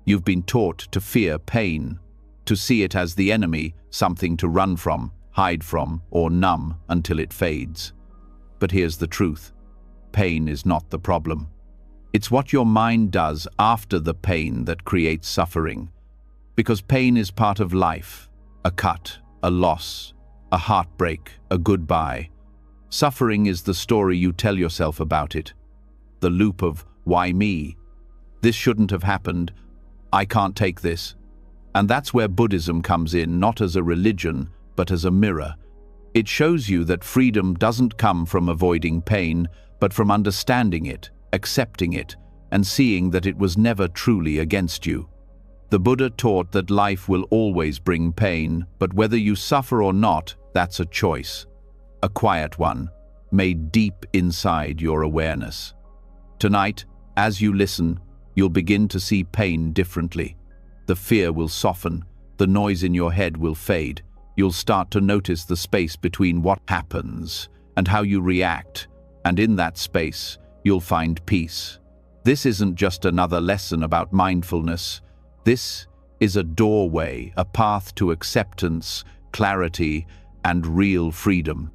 You've been taught to fear pain, to see it as the enemy, something to run from, hide from, or numb until it fades. But here's the truth. Pain is not the problem. It's what your mind does after the pain that creates suffering. Because pain is part of life, a cut, a loss, a heartbreak, a goodbye. Suffering is the story you tell yourself about it. The loop of, why me? This shouldn't have happened. I can't take this. And that's where Buddhism comes in, not as a religion, but as a mirror. It shows you that freedom doesn't come from avoiding pain, but from understanding it, accepting it, and seeing that it was never truly against you. The Buddha taught that life will always bring pain, but whether you suffer or not, that's a choice. A quiet one, made deep inside your awareness. Tonight, as you listen, you'll begin to see pain differently. The fear will soften, the noise in your head will fade. You'll start to notice the space between what happens and how you react, and in that space, you'll find peace. This isn't just another lesson about mindfulness. This is a doorway, a path to acceptance, clarity, and real freedom.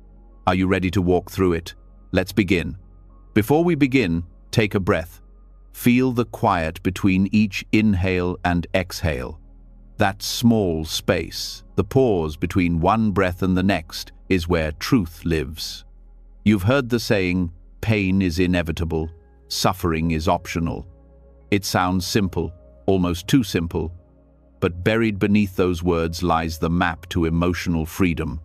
Are you ready to walk through it? Let's begin. Before we begin, take a breath. Feel the quiet between each inhale and exhale. That small space, the pause between one breath and the next, is where truth lives. You've heard the saying, pain is inevitable, suffering is optional. It sounds simple, almost too simple, but buried beneath those words lies the map to emotional freedom.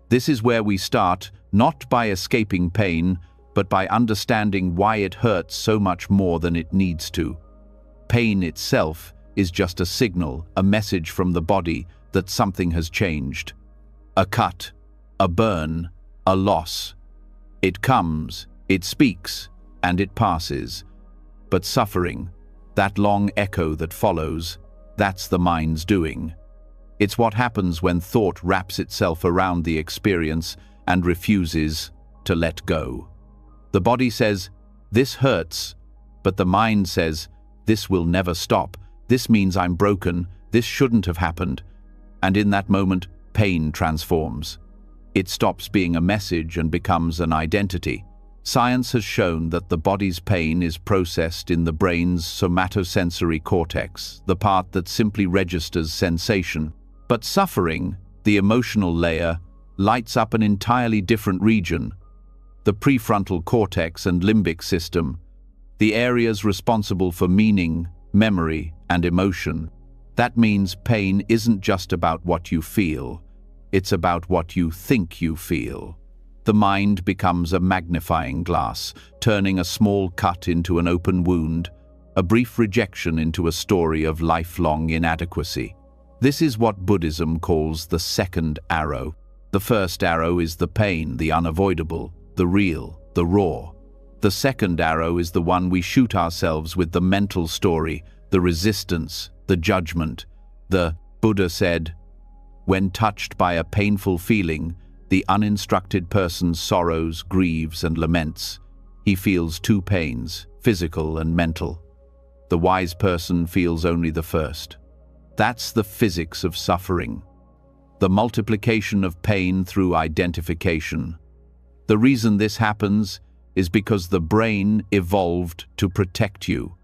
This is where we start, not by escaping pain, but by understanding why it hurts so much more than it needs to. Pain itself is just a signal, a message from the body that something has changed. A cut, a burn, a loss. It comes, it speaks, and it passes. But suffering, that long echo that follows, that's the mind's doing. It's what happens when thought wraps itself around the experience and refuses to let go. The body says, this hurts, but the mind says, this will never stop. This means I'm broken. This shouldn't have happened. And in that moment, pain transforms. It stops being a message and becomes an identity. Science has shown that the body's pain is processed in the brain's somatosensory cortex, the part that simply registers sensation. But suffering, the emotional layer, lights up an entirely different region. The prefrontal cortex and limbic system, the areas responsible for meaning, memory, and emotion. That means pain isn't just about what you feel, it's about what you think you feel. The mind becomes a magnifying glass, turning a small cut into an open wound, a brief rejection into a story of lifelong inadequacy. This is what Buddhism calls the second arrow. The first arrow is the pain, the unavoidable, the real, the raw. The second arrow is the one we shoot ourselves with, the mental story, the resistance, the judgment. The Buddha said, when touched by a painful feeling, the uninstructed person sorrows, grieves, and laments. He feels two pains, physical and mental. The wise person feels only the first. That's the physics of suffering. The multiplication of pain through identification. The reason this happens is because the brain evolved to protect you.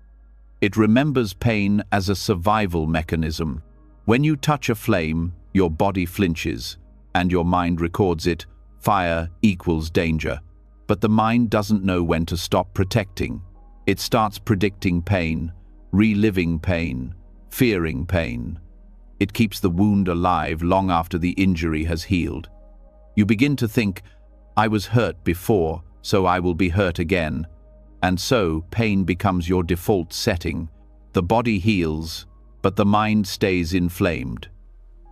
It remembers pain as a survival mechanism. When you touch a flame, your body flinches, and your mind records it. Fire equals danger. But the mind doesn't know when to stop protecting. It starts predicting pain, reliving pain, fearing pain. It keeps the wound alive long after the injury has healed. You begin to think, I was hurt before, so I will be hurt again. And so, pain becomes your default setting. The body heals, but the mind stays inflamed.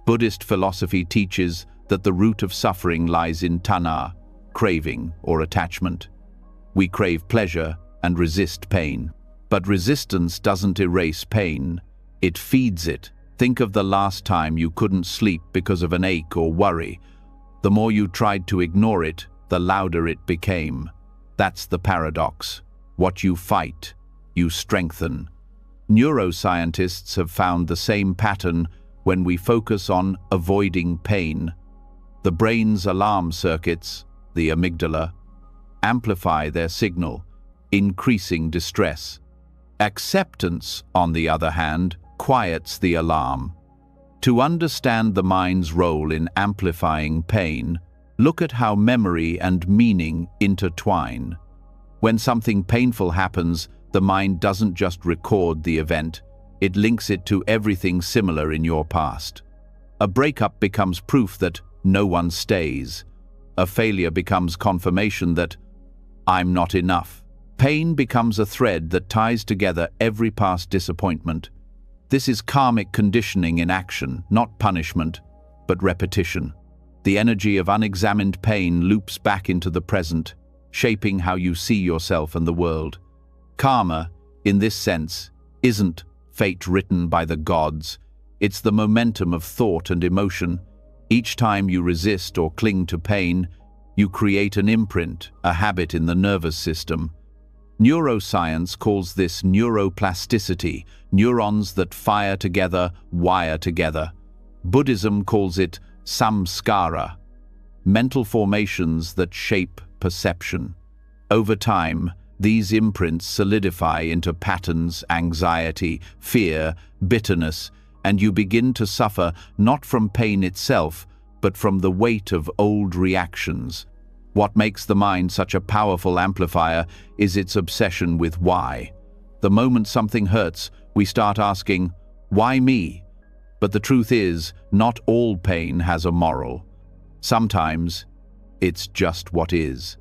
Buddhist philosophy teaches that the root of suffering lies in tanha, craving or attachment. We crave pleasure and resist pain. But resistance doesn't erase pain, it feeds it. Think of the last time you couldn't sleep because of an ache or worry. The more you tried to ignore it, the louder it became. That's the paradox. What you fight, you strengthen. Neuroscientists have found the same pattern when we focus on avoiding pain. The brain's alarm circuits, the amygdala, amplify their signal, increasing distress. Acceptance, on the other hand, quiets the alarm. To understand the mind's role in amplifying pain, look at how memory and meaning intertwine. When something painful happens, the mind doesn't just record the event, it links it to everything similar in your past. A breakup becomes proof that no one stays. A failure becomes confirmation that I'm not enough. Pain becomes a thread that ties together every past disappointment. This is karmic conditioning in action, not punishment, but repetition. The energy of unexamined pain loops back into the present, shaping how you see yourself and the world. Karma, in this sense, isn't fate written by the gods. It's the momentum of thought and emotion. Each time you resist or cling to pain, you create an imprint, a habit in the nervous system. Neuroscience calls this neuroplasticity, neurons that fire together, wire together. Buddhism calls it samskara, mental formations that shape perception. Over time, these imprints solidify into patterns, anxiety, fear, bitterness, and you begin to suffer not from pain itself, but from the weight of old reactions. What makes the mind such a powerful amplifier is its obsession with why. The moment something hurts, we start asking, why me? But the truth is, not all pain has a moral. Sometimes, it's just what is.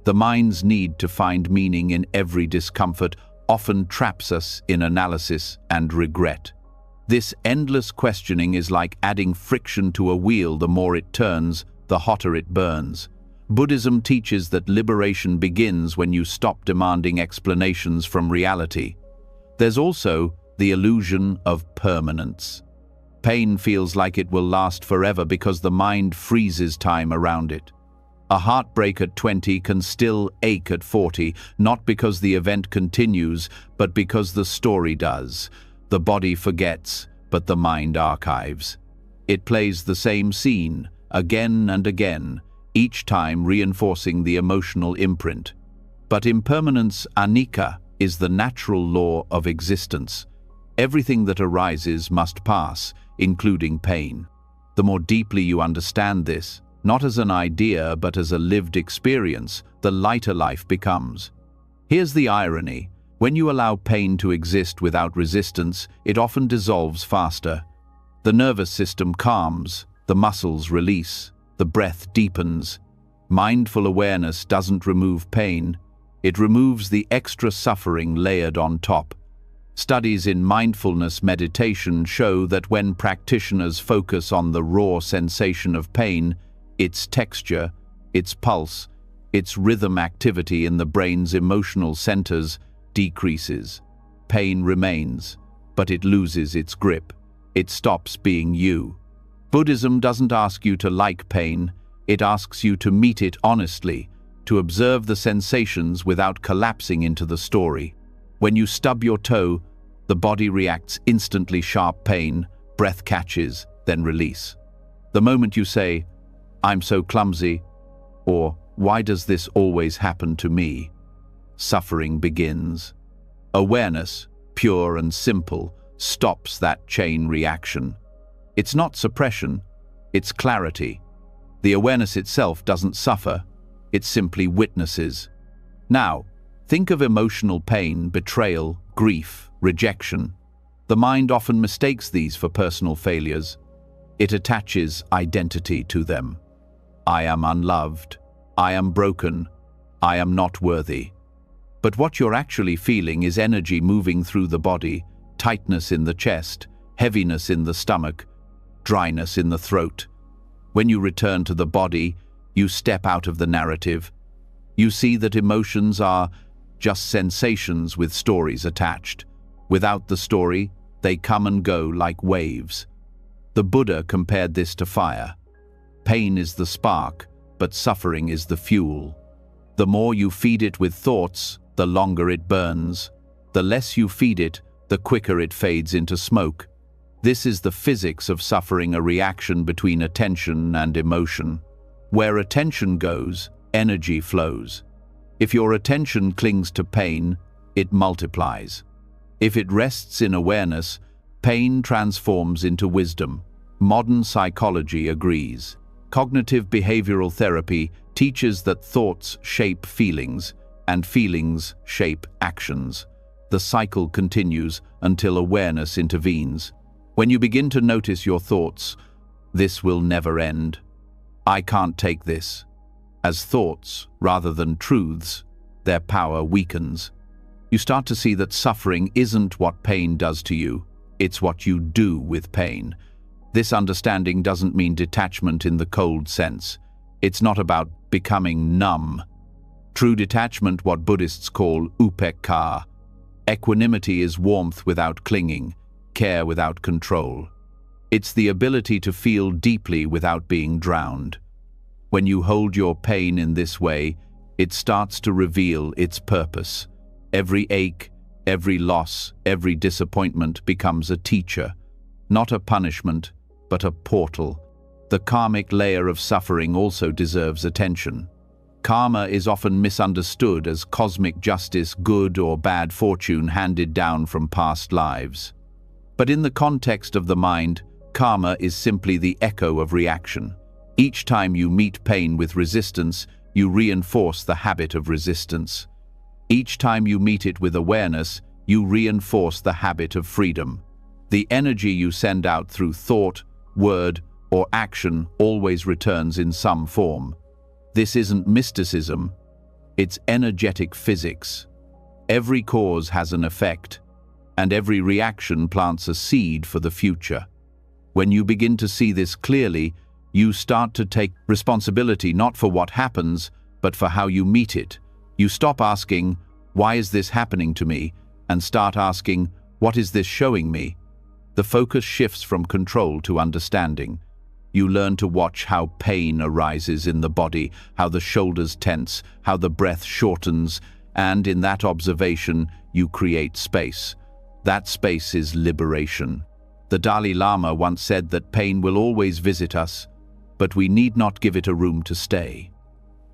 The mind's need to find meaning in every discomfort often traps us in analysis and regret. This endless questioning is like adding friction to a wheel. The more it turns, the hotter it burns. Buddhism teaches that liberation begins when you stop demanding explanations from reality. There's also the illusion of permanence. Pain feels like it will last forever because the mind freezes time around it. A heartbreak at 20 can still ache at 40, not because the event continues, but because the story does. The body forgets, but the mind archives. It plays the same scene, again and again, each time reinforcing the emotional imprint. But impermanence, anicca, is the natural law of existence. Everything that arises must pass, including pain. The more deeply you understand this, not as an idea but as a lived experience, the lighter life becomes. Here's the irony. When you allow pain to exist without resistance, it often dissolves faster. The nervous system calms, the muscles release, the breath deepens. Mindful awareness doesn't remove pain, it removes the extra suffering layered on top. Studies in mindfulness meditation show that when practitioners focus on the raw sensation of pain, its texture, its pulse, its rhythm, activity in the brain's emotional centers decreases. Pain remains, but it loses its grip. It stops being you. Buddhism doesn't ask you to like pain, it asks you to meet it honestly, to observe the sensations without collapsing into the story. When you stub your toe, the body reacts instantly. Sharp pain, breath catches, then release. The moment you say, I'm so clumsy, or why does this always happen to me? Suffering begins. Awareness, pure and simple, stops that chain reaction. It's not suppression, it's clarity. The awareness itself doesn't suffer, it simply witnesses. Now, think of emotional pain, betrayal, grief, rejection. The mind often mistakes these for personal failures. It attaches identity to them. I am unloved. I am broken. I am not worthy. But what you're actually feeling is energy moving through the body, tightness in the chest, heaviness in the stomach, dryness in the throat. When you return to the body, you step out of the narrative. You see that emotions are just sensations with stories attached. Without the story, they come and go like waves. The Buddha compared this to fire. Pain is the spark, but suffering is the fuel. The more you feed it with thoughts, the longer it burns. The less you feed it, the quicker it fades into smoke. This is the physics of suffering, a reaction between attention and emotion. Where attention goes, energy flows. If your attention clings to pain, it multiplies. If it rests in awareness, pain transforms into wisdom. Modern psychology agrees. Cognitive behavioral therapy teaches that thoughts shape feelings, and feelings shape actions. The cycle continues until awareness intervenes. When you begin to notice your thoughts, "This will never end," "I can't take this," as thoughts rather than truths, their power weakens. You start to see that suffering isn't what pain does to you, it's what you do with pain. This understanding doesn't mean detachment in the cold sense. It's not about becoming numb. True detachment, what Buddhists call upekkha. Equanimity is warmth without clinging, care without control. It's the ability to feel deeply without being drowned. When you hold your pain in this way, it starts to reveal its purpose. Every ache, every loss, every disappointment becomes a teacher, not a punishment, but a portal. The karmic layer of suffering also deserves attention. Karma is often misunderstood as cosmic justice, good or bad fortune handed down from past lives. But in the context of the mind, karma is simply the echo of reaction. Each time you meet pain with resistance, you reinforce the habit of resistance. Each time you meet it with awareness, you reinforce the habit of freedom. The energy you send out through thought, word, or action always returns in some form. This isn't mysticism, it's energetic physics. Every cause has an effect, and every reaction plants a seed for the future. When you begin to see this clearly, you start to take responsibility not for what happens, but for how you meet it. You stop asking, "Why is this happening to me?" and start asking, "What is this showing me?" The focus shifts from control to understanding. You learn to watch how pain arises in the body, how the shoulders tense, how the breath shortens, and in that observation, you create space. That space is liberation. The Dalai Lama once said that pain will always visit us, but we need not give it a room to stay.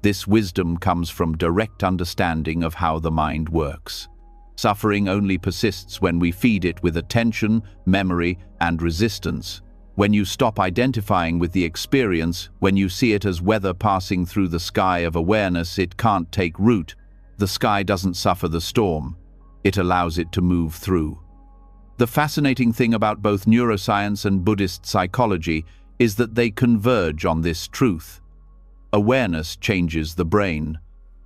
This wisdom comes from direct understanding of how the mind works. Suffering only persists when we feed it with attention, memory, and resistance. When you stop identifying with the experience, when you see it as weather passing through the sky of awareness, it can't take root. The sky doesn't suffer the storm. It allows it to move through. The fascinating thing about both neuroscience and Buddhist psychology is that they converge on this truth. Awareness changes the brain.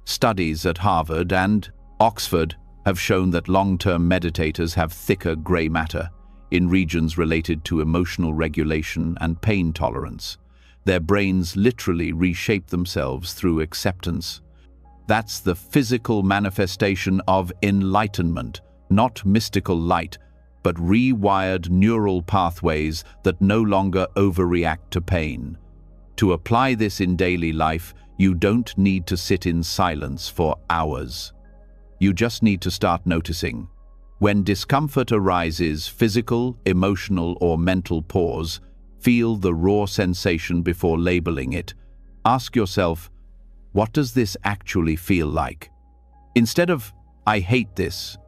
Studies at Harvard and Oxford have shown that long-term meditators have thicker gray matter in regions related to emotional regulation and pain tolerance. Their brains literally reshape themselves through acceptance. That's the physical manifestation of enlightenment, not mystical light, but rewired neural pathways that no longer overreact to pain. To apply this in daily life, you don't need to sit in silence for hours. You just need to start noticing. When discomfort arises, physical, emotional, or mental, pause. Feel the raw sensation before labeling it. Ask yourself, what does this actually feel like? Instead of, "I hate this,"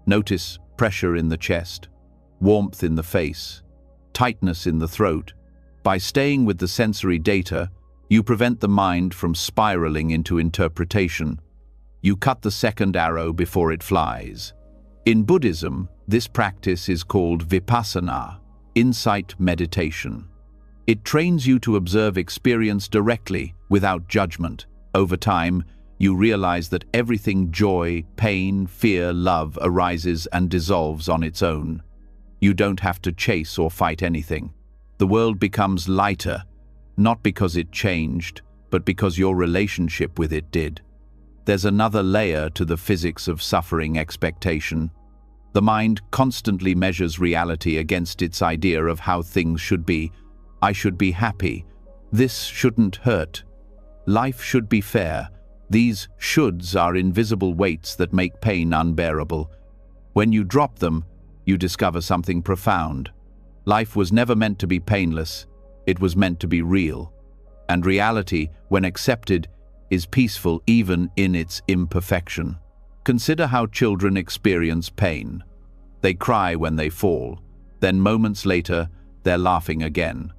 notice pressure in the chest, warmth in the face, tightness in the throat. By staying with the sensory data, you prevent the mind from spiraling into interpretation. You cut the second arrow before it flies. In Buddhism, this practice is called vipassana, insight meditation. It trains you to observe experience directly, without judgment. Over time, you realize that everything joy, pain, fear, love arises and dissolves on its own. You don't have to chase or fight anything. The world becomes lighter, not because it changed, but because your relationship with it did. There's another layer to the physics of suffering expectation. The mind constantly measures reality against its idea of how things should be. I should be happy. This shouldn't hurt. Life should be fair. These shoulds are invisible weights that make pain unbearable. When you drop them, you discover something profound. Life was never meant to be painless, it was meant to be real. And reality, when accepted, is peaceful even in its imperfection. Consider how children experience pain. They cry when they fall, then moments later, they're laughing again.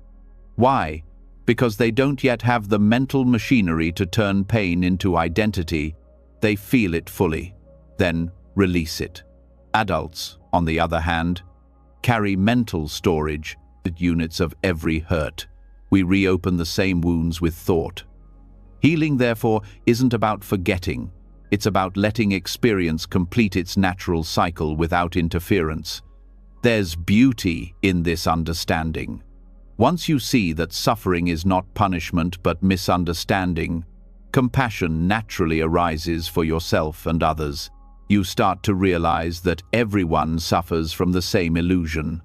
Why? Because they don't yet have the mental machinery to turn pain into identity. They feel it fully, then release it. Adults, on the other hand, carry mental storage, units of every hurt. We reopen the same wounds with thought. Healing, therefore, isn't about forgetting. It's about letting experience complete its natural cycle without interference. There's beauty in this understanding. Once you see that suffering is not punishment but misunderstanding, compassion naturally arises for yourself and others. You start to realize that everyone suffers from the same illusion,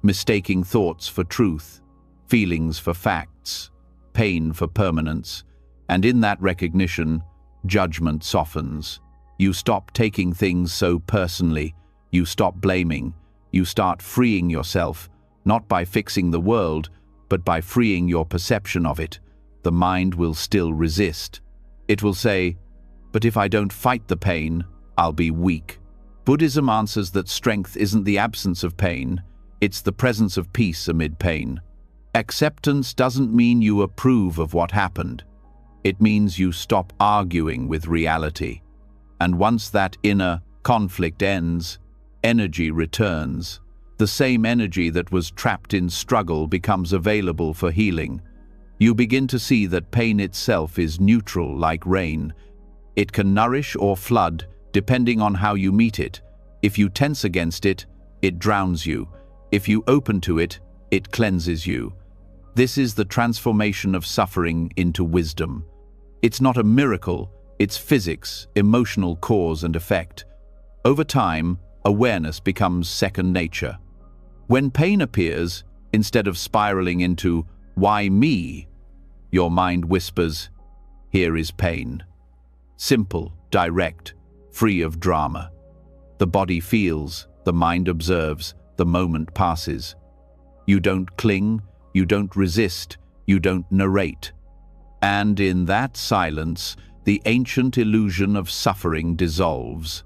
mistaking thoughts for truth, feelings for facts, pain for permanence, and in that recognition, judgment softens. You stop taking things so personally, you stop blaming, you start freeing yourself, not by fixing the world, but by freeing your perception of it. The mind will still resist. It will say, "But if I don't fight the pain, I'll be weak." Buddhism answers that strength isn't the absence of pain, it's the presence of peace amid pain. Acceptance doesn't mean you approve of what happened. It means you stop arguing with reality. And once that inner conflict ends, energy returns. The same energy that was trapped in struggle becomes available for healing. You begin to see that pain itself is neutral like rain. It can nourish or flood, depending on how you meet it. If you tense against it, it drowns you. If you open to it, it cleanses you. This is the transformation of suffering into wisdom. It's not a miracle, it's physics, emotional cause and effect. Over time, awareness becomes second nature. When pain appears, instead of spiraling into, "Why me?" your mind whispers, "Here is pain." Simple, direct, free of drama. The body feels, the mind observes, the moment passes. You don't cling, you don't resist, you don't narrate. And in that silence, the ancient illusion of suffering dissolves.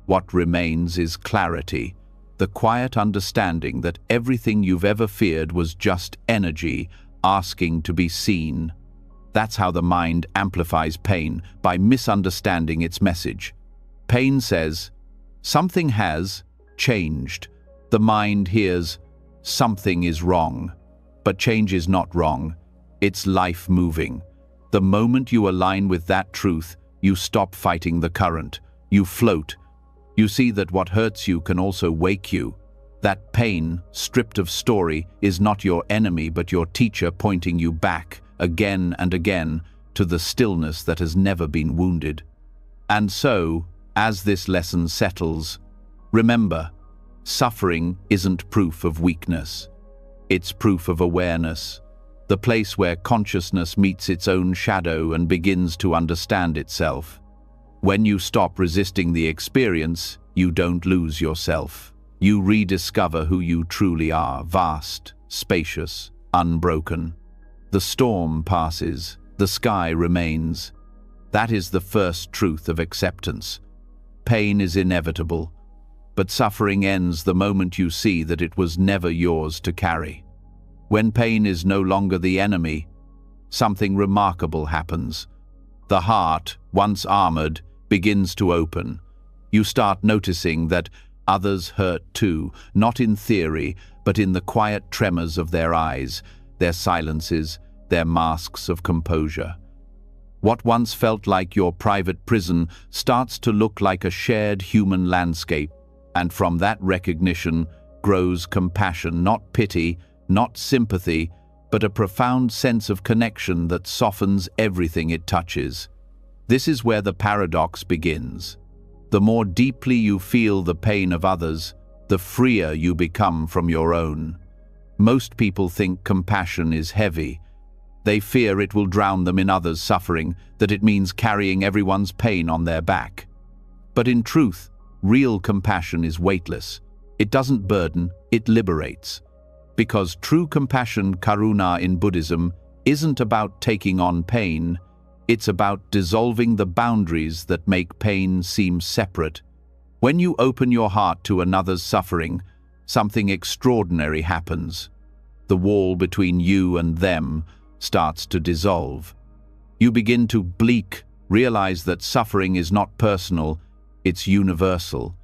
What remains is clarity, the quiet understanding that everything you've ever feared was just energy asking to be seen. That's how the mind amplifies pain, by misunderstanding its message. Pain says, "Something has changed." The mind hears, "Something is wrong." But change is not wrong, it's life moving. The moment you align with that truth, you stop fighting the current. You float. You see that what hurts you can also wake you. That pain, stripped of story, is not your enemy but your teacher pointing you back, again and again, to the stillness that has never been wounded. And so, as this lesson settles, remember, suffering isn't proof of weakness. It's proof of awareness, the place where consciousness meets its own shadow and begins to understand itself. When you stop resisting the experience, you don't lose yourself. You rediscover who you truly are, vast, spacious, unbroken. The storm passes, the sky remains. That is the first truth of acceptance. Pain is inevitable, but suffering ends the moment you see that it was never yours to carry. When pain is no longer the enemy, something remarkable happens. The heart, once armored, begins to open. You start noticing that others hurt too, not in theory, but in the quiet tremors of their eyes, their silences, their masks of composure. What once felt like your private prison starts to look like a shared human landscape, and from that recognition grows compassion, not pity, not sympathy, but a profound sense of connection that softens everything it touches. This is where the paradox begins. The more deeply you feel the pain of others, the freer you become from your own. Most people think compassion is heavy. They fear it will drown them in others' suffering, that it means carrying everyone's pain on their back. But in truth, real compassion is weightless. It doesn't burden, it liberates. Because true compassion, karuna in Buddhism, isn't about taking on pain, it's about dissolving the boundaries that make pain seem separate. When you open your heart to another's suffering, something extraordinary happens. The wall between you and them starts to dissolve. You begin to realize that suffering is not personal, it's universal.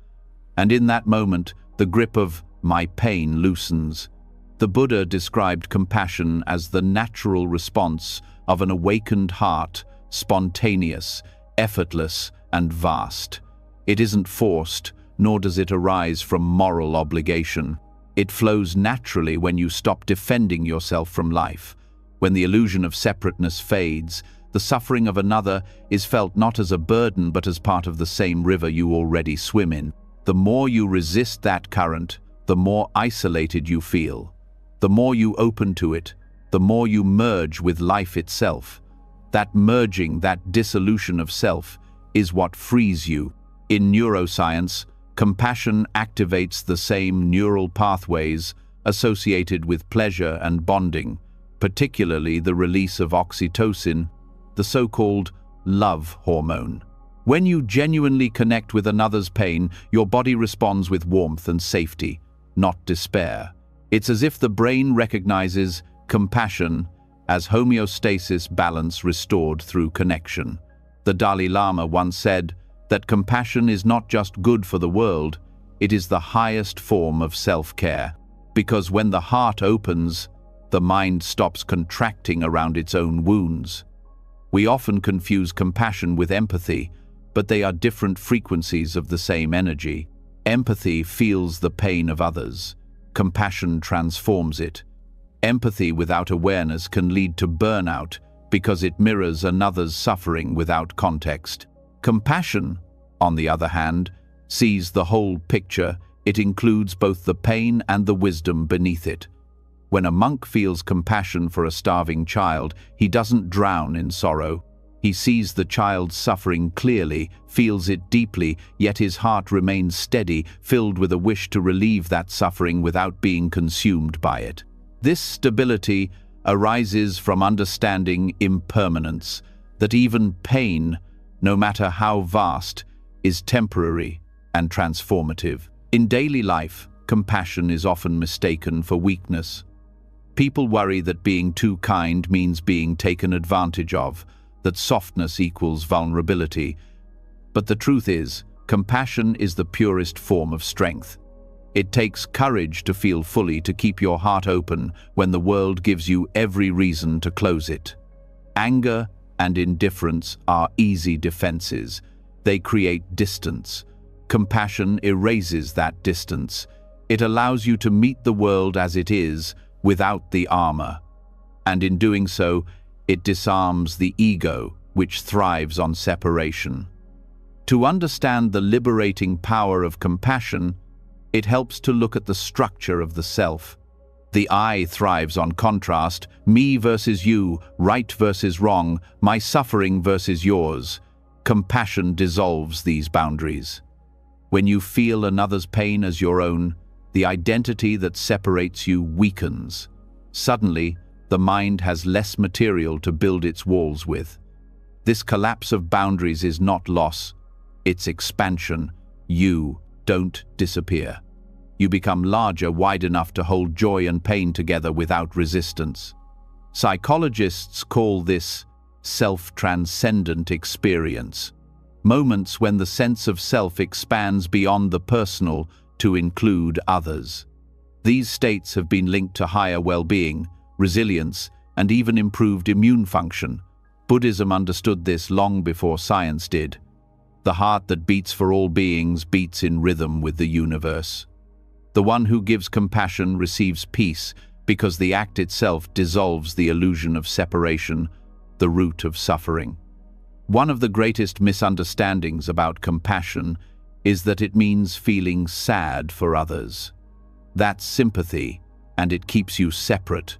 And in that moment, the grip of my pain loosens. The Buddha described compassion as the natural response of an awakened heart, spontaneous, effortless, and vast. It isn't forced, nor does it arise from moral obligation. It flows naturally when you stop defending yourself from life. When the illusion of separateness fades, the suffering of another is felt not as a burden but as part of the same river you already swim in. The more you resist that current, the more isolated you feel. The more you open to it, the more you merge with life itself. That merging, that dissolution of self, is what frees you. In neuroscience, compassion activates the same neural pathways associated with pleasure and bonding, particularly the release of oxytocin, the so-called love hormone. When you genuinely connect with another's pain, your body responds with warmth and safety, not despair. It's as if the brain recognizes compassion as homeostasis, balance restored through connection. The Dalai Lama once said that compassion is not just good for the world, it is the highest form of self-care. Because when the heart opens, the mind stops contracting around its own wounds. We often confuse compassion with empathy, but they are different frequencies of the same energy. Empathy feels the pain of others. Compassion transforms it. Empathy without awareness can lead to burnout because it mirrors another's suffering without context. Compassion, on the other hand, sees the whole picture. It includes both the pain and the wisdom beneath it. When a monk feels compassion for a starving child, he doesn't drown in sorrow. He sees the child's suffering clearly, feels it deeply, yet his heart remains steady, filled with a wish to relieve that suffering without being consumed by it. This stability arises from understanding impermanence, that even pain, no matter how vast, is temporary and transformative. In daily life, compassion is often mistaken for weakness. People worry that being too kind means being taken advantage of, that softness equals vulnerability. But the truth is, compassion is the purest form of strength. It takes courage to feel fully, to keep your heart open when the world gives you every reason to close it. Anger and indifference are easy defenses. They create distance. Compassion erases that distance. It allows you to meet the world as it is, without the armor. And in doing so, it disarms the ego, which thrives on separation. To understand the liberating power of compassion, it helps to look at the structure of the self. The I thrives on contrast, me versus you, right versus wrong, my suffering versus yours. Compassion dissolves these boundaries. When you feel another's pain as your own, the identity that separates you weakens. Suddenly, the mind has less material to build its walls with. This collapse of boundaries is not loss, it's expansion. You don't disappear. You become larger, wide enough to hold joy and pain together without resistance. Psychologists call this self-transcendent experience. Moments when the sense of self expands beyond the personal to include others. These states have been linked to higher well-being, resilience, and even improved immune function. Buddhism understood this long before science did. The heart that beats for all beings beats in rhythm with the universe. The one who gives compassion receives peace because the act itself dissolves the illusion of separation, the root of suffering. One of the greatest misunderstandings about compassion is that it means feeling sad for others. That's sympathy, and it keeps you separate.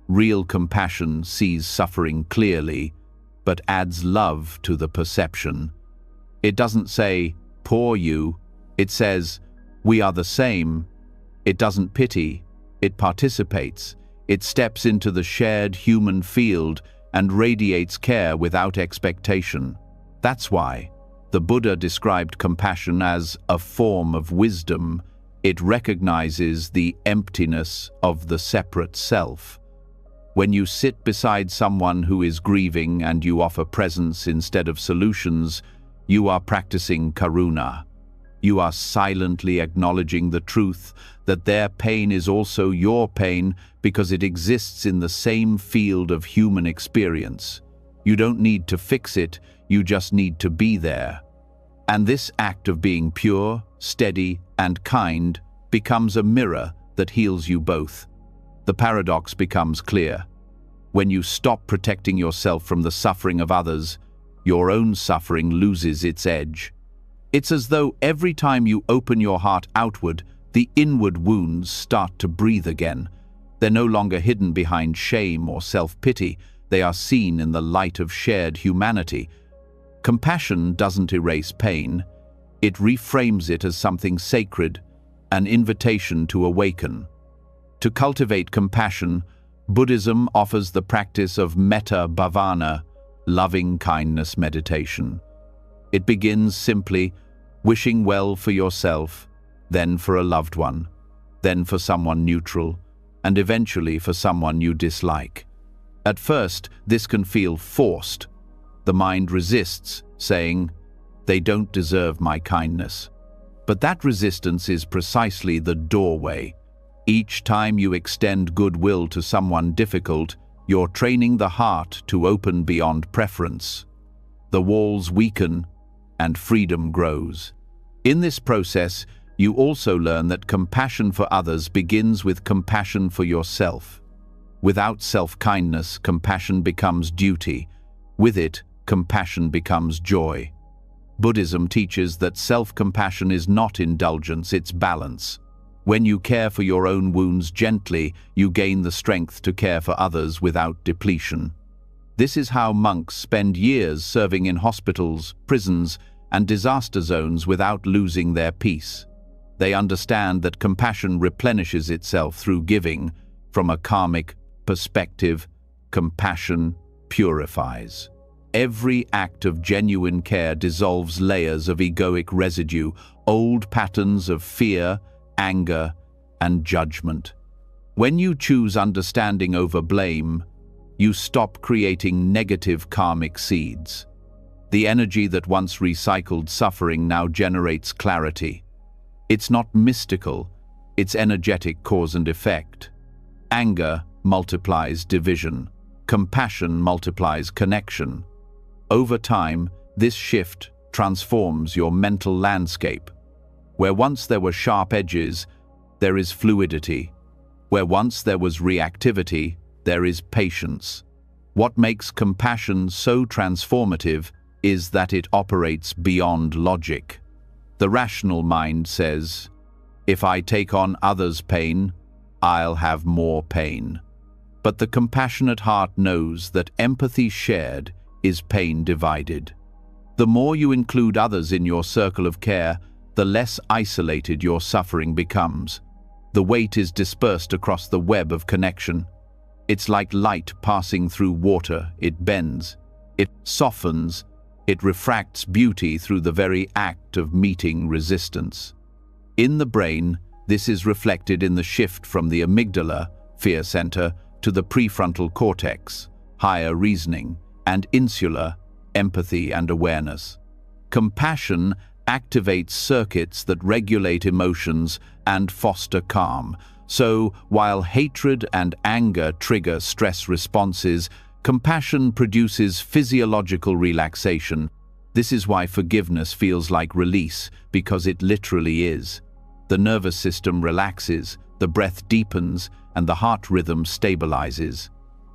Real compassion sees suffering clearly, but adds love to the perception. It doesn't say, poor you. It says, we are the same, It doesn't pity, it participates. It steps into the shared human field and radiates care without expectation. That's why the Buddha described compassion as a form of wisdom. It recognizes the emptiness of the separate self. When you sit beside someone who is grieving and you offer presence instead of solutions, you are practicing karuna. You are silently acknowledging the truth that their pain is also your pain because it exists in the same field of human experience. You don't need to fix it, you just need to be there. And this act of being pure, steady, and kind becomes a mirror that heals you both. The paradox becomes clear. When you stop protecting yourself from the suffering of others, your own suffering loses its edge. It's as though every time you open your heart outward, the inward wounds start to breathe again. They're no longer hidden behind shame or self-pity. They are seen in the light of shared humanity. Compassion doesn't erase pain. It reframes it as something sacred, an invitation to awaken. To cultivate compassion, Buddhism offers the practice of metta bhavana, loving kindness meditation. It begins simply wishing well for yourself, then for a loved one, then for someone neutral, and eventually for someone you dislike. At first, this can feel forced. The mind resists, saying, "They don't deserve my kindness." But that resistance is precisely the doorway. Each time you extend goodwill to someone difficult, you're training the heart to open beyond preference. The walls weaken, and freedom grows. In this process, you also learn that compassion for others begins with compassion for yourself. Without self-kindness, compassion becomes duty. With it, compassion becomes joy. Buddhism teaches that self-compassion is not indulgence, it's balance. When you care for your own wounds gently, you gain the strength to care for others without depletion. This is how monks spend years serving in hospitals, prisons, and disaster zones without losing their peace. They understand that compassion replenishes itself through giving. From a karmic perspective, compassion purifies. Every act of genuine care dissolves layers of egoic residue, old patterns of fear, anger, and judgment. When you choose understanding over blame, you stop creating negative karmic seeds. The energy that once recycled suffering now generates clarity. It's not mystical, it's energetic cause and effect. Anger multiplies division. Compassion multiplies connection. Over time, this shift transforms your mental landscape. Where once there were sharp edges, there is fluidity. Where once there was reactivity, there is patience. What makes compassion so transformative is that it operates beyond logic. The rational mind says, "If I take on others' pain, I'll have more pain." But the compassionate heart knows that empathy shared is pain divided. The more you include others in your circle of care, the less isolated your suffering becomes. The weight is dispersed across the web of connection. It's like light passing through water. It bends, it softens, it refracts beauty through the very act of meeting resistance. In the brain, this is reflected in the shift from the amygdala, fear center, to the prefrontal cortex, higher reasoning, and insula, empathy and awareness. Compassion activates circuits that regulate emotions and foster calm. So, while hatred and anger trigger stress responses, compassion produces physiological relaxation. This is why forgiveness feels like release, because it literally is. The nervous system relaxes, the breath deepens, and the heart rhythm stabilizes.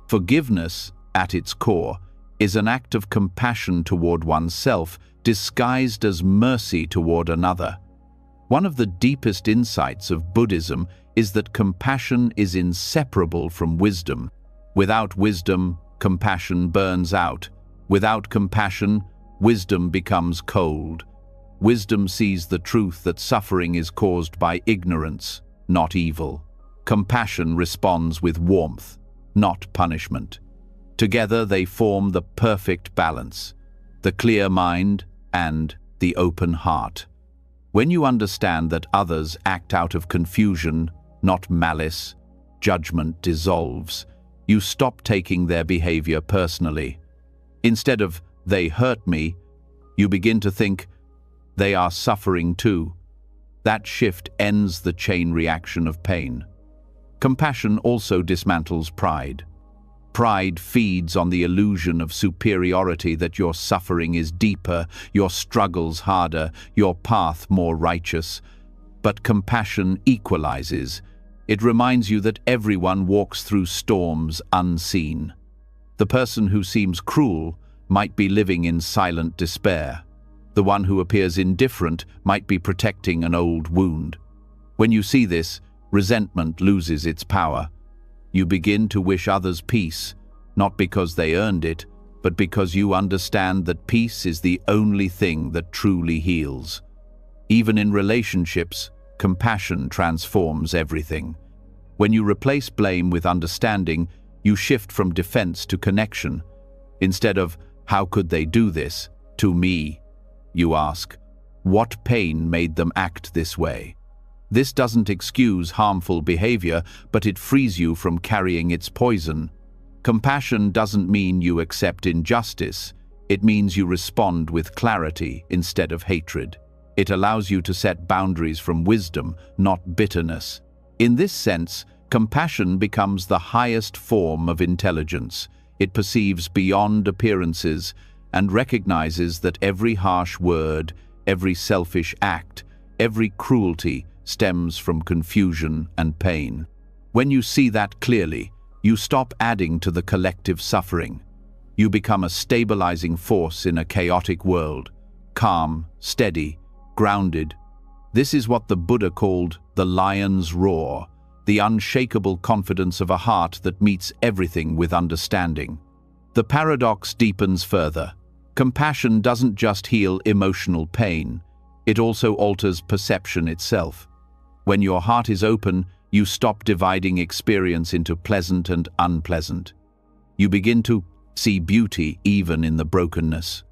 Forgiveness, at its core, is an act of compassion toward oneself, disguised as mercy toward another. One of the deepest insights of Buddhism is that compassion is inseparable from wisdom. Without wisdom, compassion burns out. Without compassion, wisdom becomes cold. Wisdom sees the truth that suffering is caused by ignorance. not evil. Compassion responds with warmth, not punishment. Together they form the perfect balance, the clear mind and the open heart. When you understand that others act out of confusion, not malice, judgment dissolves. You stop taking their behavior personally. Instead of, "they hurt me," you begin to think, "they are suffering too." That shift ends the chain reaction of pain. Compassion also dismantles pride. Pride feeds on the illusion of superiority, that your suffering is deeper, your struggles harder, your path more righteous. But compassion equalizes. It reminds you that everyone walks through storms unseen. The person who seems cruel might be living in silent despair. The one who appears indifferent might be protecting an old wound. When you see this, resentment loses its power. You begin to wish others peace, not because they earned it, but because you understand that peace is the only thing that truly heals. Even in relationships, compassion transforms everything. When you replace blame with understanding, you shift from defense to connection. Instead of, "How could they do this to me?" you ask, "What pain made them act this way?" This doesn't excuse harmful behavior, but it frees you from carrying its poison. Compassion doesn't mean you accept injustice. It means you respond with clarity instead of hatred. It allows you to set boundaries from wisdom, not bitterness. In this sense, compassion becomes the highest form of intelligence. It perceives beyond appearances and recognizes that every harsh word, every selfish act, every cruelty stems from confusion and pain. When you see that clearly, you stop adding to the collective suffering. You become a stabilizing force in a chaotic world, calm, steady, grounded. This is what the Buddha called the lion's roar, the unshakable confidence of a heart that meets everything with understanding. The paradox deepens further. Compassion doesn't just heal emotional pain, it also alters perception itself. When your heart is open, you stop dividing experience into pleasant and unpleasant. You begin to see beauty even in the brokenness.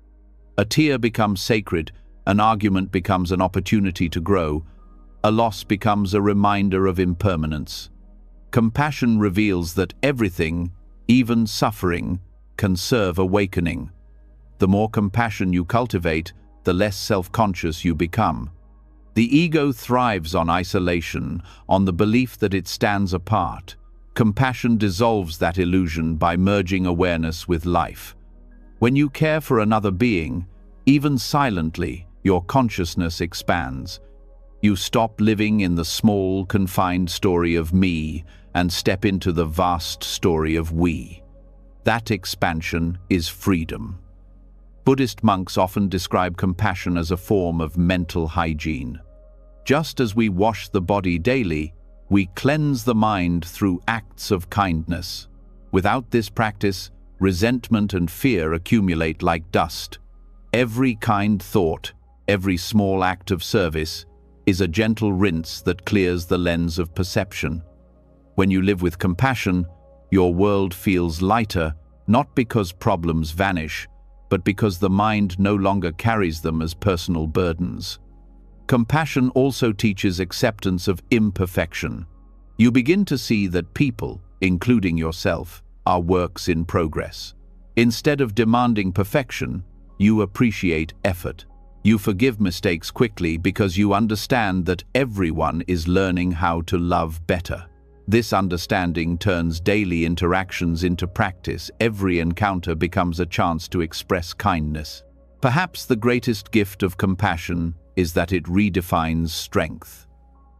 A tear becomes sacred, an argument becomes an opportunity to grow, a loss becomes a reminder of impermanence. Compassion reveals that everything, even suffering, can serve awakening. The more compassion you cultivate, the less self-conscious you become. The ego thrives on isolation, on the belief that it stands apart. Compassion dissolves that illusion by merging awareness with life. When you care for another being, even silently, your consciousness expands. You stop living in the small, confined story of me and step into the vast story of we. That expansion is freedom. Buddhist monks often describe compassion as a form of mental hygiene. Just as we wash the body daily, we cleanse the mind through acts of kindness. Without this practice, resentment and fear accumulate like dust. Every kind thought, every small act of service, is a gentle rinse that clears the lens of perception. When you live with compassion, your world feels lighter, not because problems vanish, but because the mind no longer carries them as personal burdens. Compassion also teaches acceptance of imperfection. You begin to see that people, including yourself, are works in progress. Instead of demanding perfection, you appreciate effort. You forgive mistakes quickly because you understand that everyone is learning how to love better. This understanding turns daily interactions into practice. Every encounter becomes a chance to express kindness. Perhaps the greatest gift of compassion is that it redefines strength.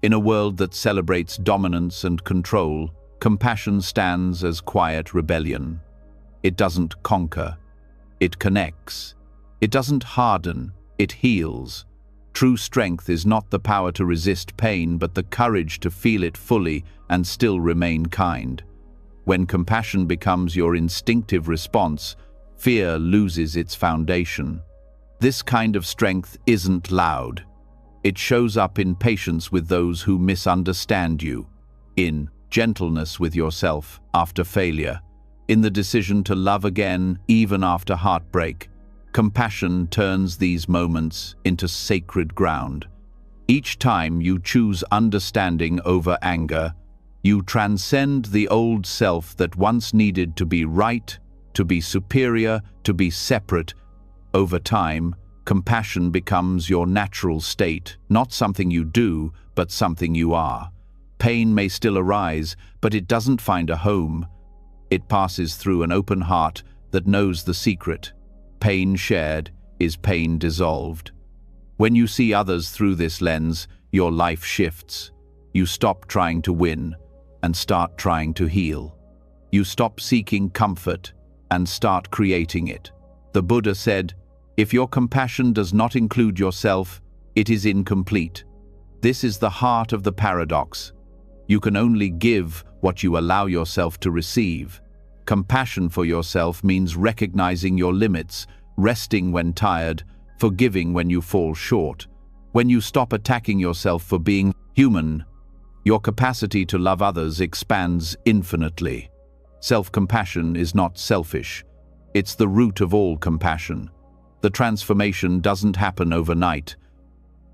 In a world that celebrates dominance and control, compassion stands as quiet rebellion. It doesn't conquer, it connects. It doesn't harden, it heals. True strength is not the power to resist pain, but the courage to feel it fully and still remain kind. When compassion becomes your instinctive response, fear loses its foundation. This kind of strength isn't loud. It shows up in patience with those who misunderstand you, in gentleness with yourself after failure, in the decision to love again even after heartbreak. Compassion turns these moments into sacred ground. Each time you choose understanding over anger, you transcend the old self that once needed to be right, to be superior, to be separate. Over time, compassion becomes your natural state, not something you do, but something you are. Pain may still arise, but it doesn't find a home. It passes through an open heart that knows the secret. Pain shared is pain dissolved. When you see others through this lens, your life shifts. You stop trying to win and start trying to heal. You stop seeking comfort and start creating it. The Buddha said, "If your compassion does not include yourself, it is incomplete." This is the heart of the paradox. You can only give what you allow yourself to receive. Compassion for yourself means recognizing your limits, resting when tired, forgiving when you fall short. When you stop attacking yourself for being human, your capacity to love others expands infinitely. Self-compassion is not selfish. It's the root of all compassion. The transformation doesn't happen overnight.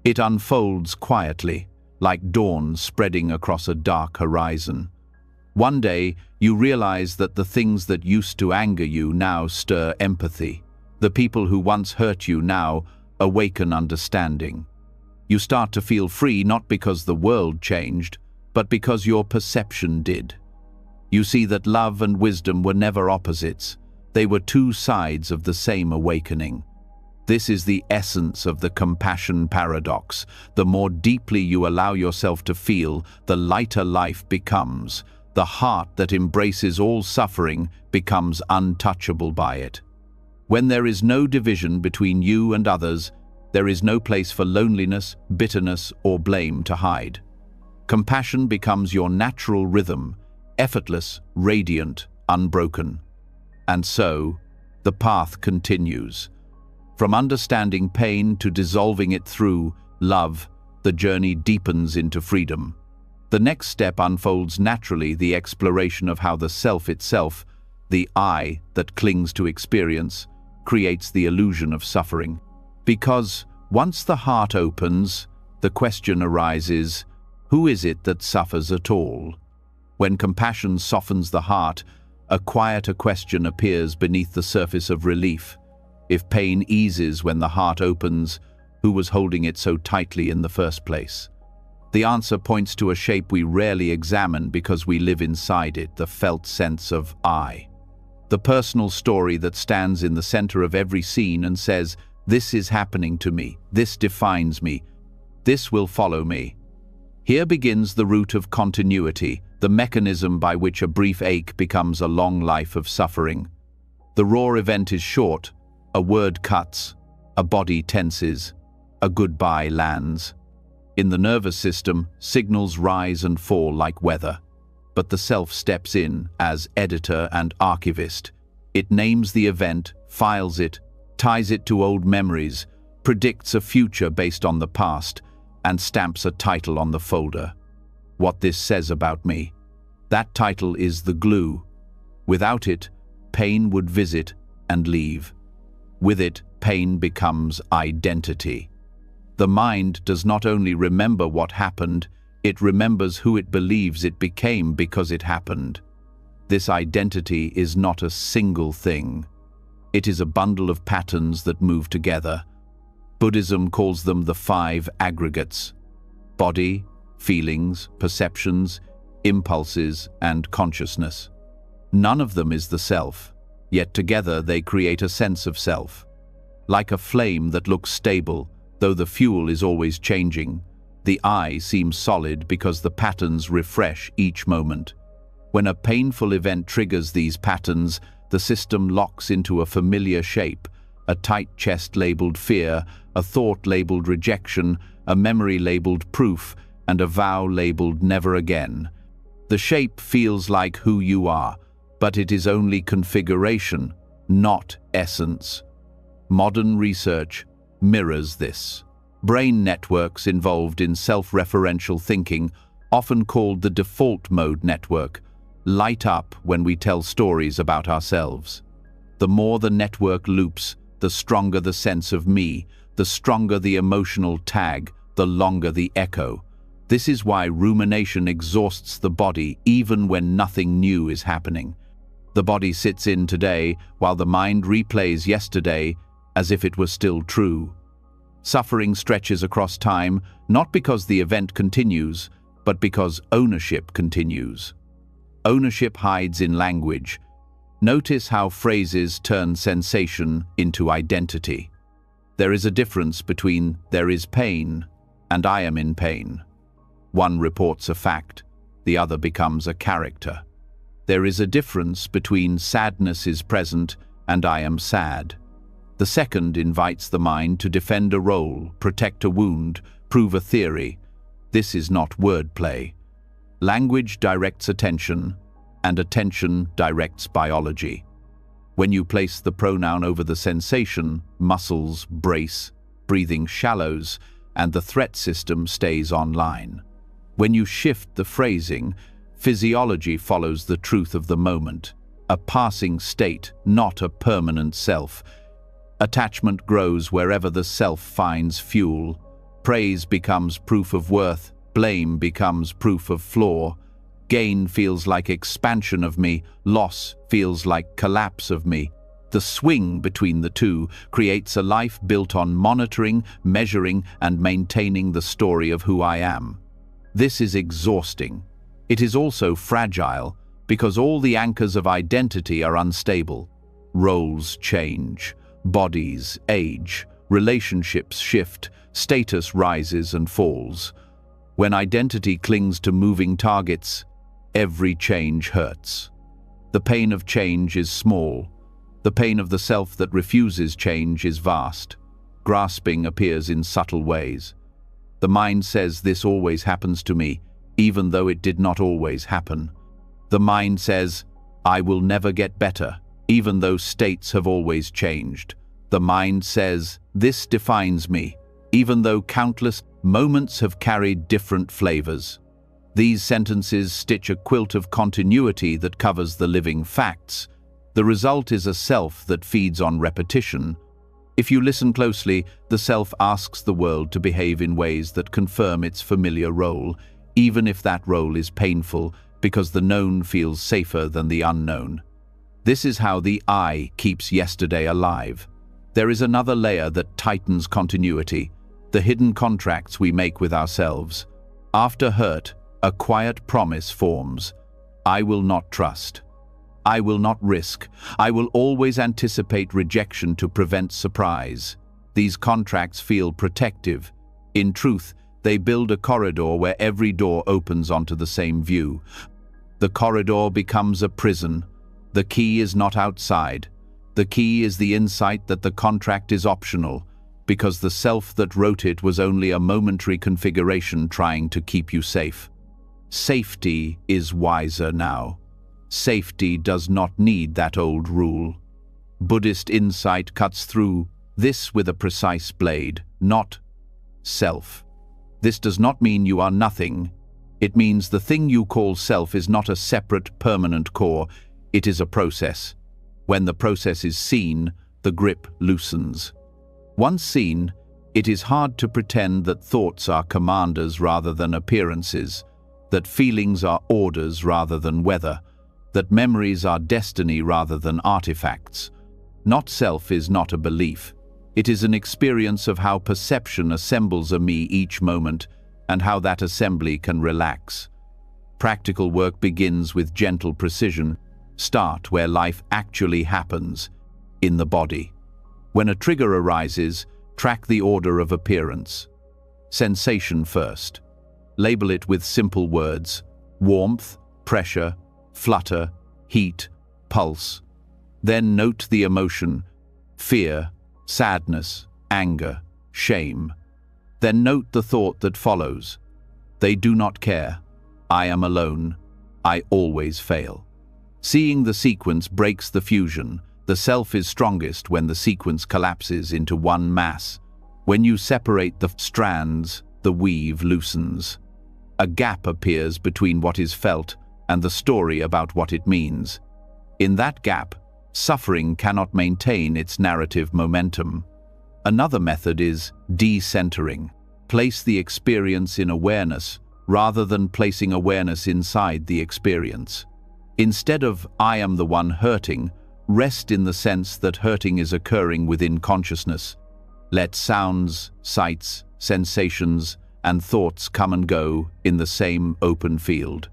It unfolds quietly, like dawn spreading across a dark horizon. One day, you realize that the things that used to anger you now stir empathy. The people who once hurt you now awaken understanding. You start to feel free not because the world changed, but because your perception did. You see that love and wisdom were never opposites. They were two sides of the same awakening. This is the essence of the compassion paradox. The more deeply you allow yourself to feel, the lighter life becomes. The heart that embraces all suffering becomes untouchable by it. When there is no division between you and others, there is no place for loneliness, bitterness, or blame to hide. Compassion becomes your natural rhythm, effortless, radiant, unbroken. And so, the path continues. From understanding pain to dissolving it through love, the journey deepens into freedom. The next step unfolds naturally, the exploration of how the self itself, the I that clings to experience, creates the illusion of suffering. Because once the heart opens, the question arises, who is it that suffers at all? When compassion softens the heart, a quieter question appears beneath the surface of relief. If pain eases when the heart opens, who was holding it so tightly in the first place? The answer points to a shape we rarely examine because we live inside it, the felt sense of I. The personal story that stands in the center of every scene and says, "This is happening to me, this defines me, this will follow me." Here begins the root of continuity, the mechanism by which a brief ache becomes a long life of suffering. The raw event is short, a word cuts, a body tenses, a goodbye lands. In the nervous system, signals rise and fall like weather. But the self steps in as editor and archivist. It names the event, files it, ties it to old memories, predicts a future based on the past, and stamps a title on the folder. What this says about me. That title is the glue. Without it, pain would visit and leave. With it, pain becomes identity. The mind does not only remember what happened, it remembers who it believes it became because it happened. This identity is not a single thing. It is a bundle of patterns that move together. Buddhism calls them the 5 aggregates: body, feelings, perceptions, impulses, and consciousness. None of them is the self, yet together they create a sense of self. Like a flame that looks stable, though the fuel is always changing, the I seems solid because the patterns refresh each moment. When a painful event triggers these patterns, the system locks into a familiar shape, a tight chest labeled fear, a thought labeled rejection, a memory labeled proof, and a vow labeled never again. The shape feels like who you are, but it is only configuration, not essence. Modern research mirrors this. Brain networks involved in self-referential thinking, often called the default mode network, light up when we tell stories about ourselves. The more the network loops, the stronger the sense of me, the stronger the emotional tag, the longer the echo. This is why rumination exhausts the body even when nothing new is happening. The body sits in today while the mind replays yesterday as if it were still true. Suffering stretches across time, not because the event continues, but because ownership continues. Ownership hides in language. Notice how phrases turn sensation into identity. There is a difference between "there is pain" and "I am in pain." One reports a fact, the other becomes a character. There is a difference between "sadness is present" and "I am sad." The second invites the mind to defend a role, protect a wound, prove a theory. This is not wordplay. Language directs attention, and attention directs biology. When you place the pronoun over the sensation, muscles brace, breathing shallows, and the threat system stays online. When you shift the phrasing, physiology follows the truth of the moment, a passing state, not a permanent self. Attachment grows wherever the self finds fuel. Praise becomes proof of worth, blame becomes proof of flaw. Gain feels like expansion of me, loss feels like collapse of me. The swing between the two creates a life built on monitoring, measuring, and maintaining the story of who I am. This is exhausting. It is also fragile because all the anchors of identity are unstable. Roles change, bodies age, relationships shift, status rises and falls. When identity clings to moving targets, every change hurts. The pain of change is small. The pain of the self that refuses change is vast. Grasping appears in subtle ways. The mind says this always happens to me, even though it did not always happen. The mind says, I will never get better, even though states have always changed. The mind says, this defines me, even though countless moments have carried different flavors. These sentences stitch a quilt of continuity that covers the living facts. The result is a self that feeds on repetition. If you listen closely, the self asks the world to behave in ways that confirm its familiar role, even if that role is painful, because the known feels safer than the unknown. This is how the I keeps yesterday alive. There is another layer that tightens continuity, the hidden contracts we make with ourselves. After hurt, a quiet promise forms. I will not trust. I will not risk. I will always anticipate rejection to prevent surprise. These contracts feel protective. In truth, they build a corridor where every door opens onto the same view. The corridor becomes a prison. The key is not outside. The key is the insight that the contract is optional, because the self that wrote it was only a momentary configuration trying to keep you safe. Safety is wiser now. Safety does not need that old rule. Buddhist insight cuts through this with a precise blade, not self. This does not mean you are nothing. It means the thing you call self is not a separate, permanent core. It is a process. When the process is seen, the grip loosens. Once seen, it is hard to pretend that thoughts are commanders rather than appearances, that feelings are orders rather than weather, that memories are destiny rather than artifacts. Not self is not a belief. It is an experience of how perception assembles a me each moment and how that assembly can relax. Practical work begins with gentle precision. Start where life actually happens, in the body. When a trigger arises, track the order of appearance. Sensation first. Label it with simple words: warmth, pressure, flutter, heat, pulse. Then note the emotion: fear, sadness, anger, shame. Then note the thought that follows: they do not care. I am alone. I always fail. Seeing the sequence breaks the fusion. The self is strongest when the sequence collapses into one mass. When you separate the strands, the weave loosens. A gap appears between what is felt and the story about what it means. In that gap, suffering cannot maintain its narrative momentum. Another method is decentering. Place the experience in awareness rather than placing awareness inside the experience. Instead of "I am the one hurting," rest in the sense that hurting is occurring within consciousness. Let sounds, sights, sensations, and thoughts come and go in the same open field.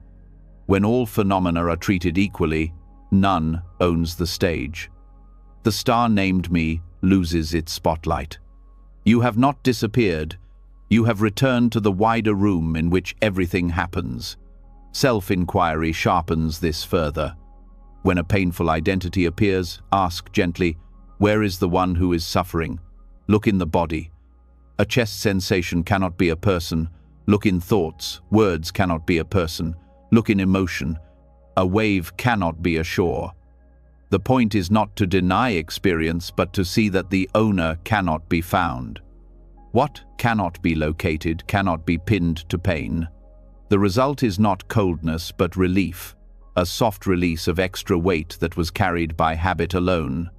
When all phenomena are treated equally, none owns the stage. The star named me loses its spotlight. You have not disappeared. You have returned to the wider room in which everything happens. Self-inquiry sharpens this further. When a painful identity appears, ask gently, "Where is the one who is suffering?" Look in the body. A chest sensation cannot be a person. Look in thoughts. Words cannot be a person. Look in emotion. A wave cannot be a shore. The point is not to deny experience, but to see that the owner cannot be found. What cannot be located cannot be pinned to pain. The result is not coldness, but relief, a soft release of extra weight that was carried by habit alone.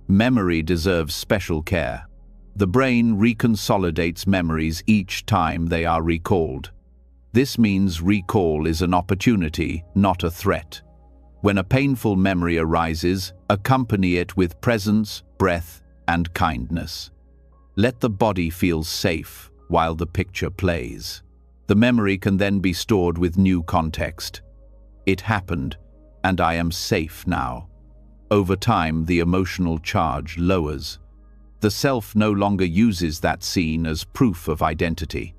Memory deserves special care. The brain reconsolidates memories each time they are recalled. This means recall is an opportunity, not a threat. When a painful memory arises, accompany it with presence, breath, and kindness. Let the body feel safe while the picture plays. The memory can then be stored with new context. It happened, and I am safe now. Over time, the emotional charge lowers. The self no longer uses that scene as proof of identity.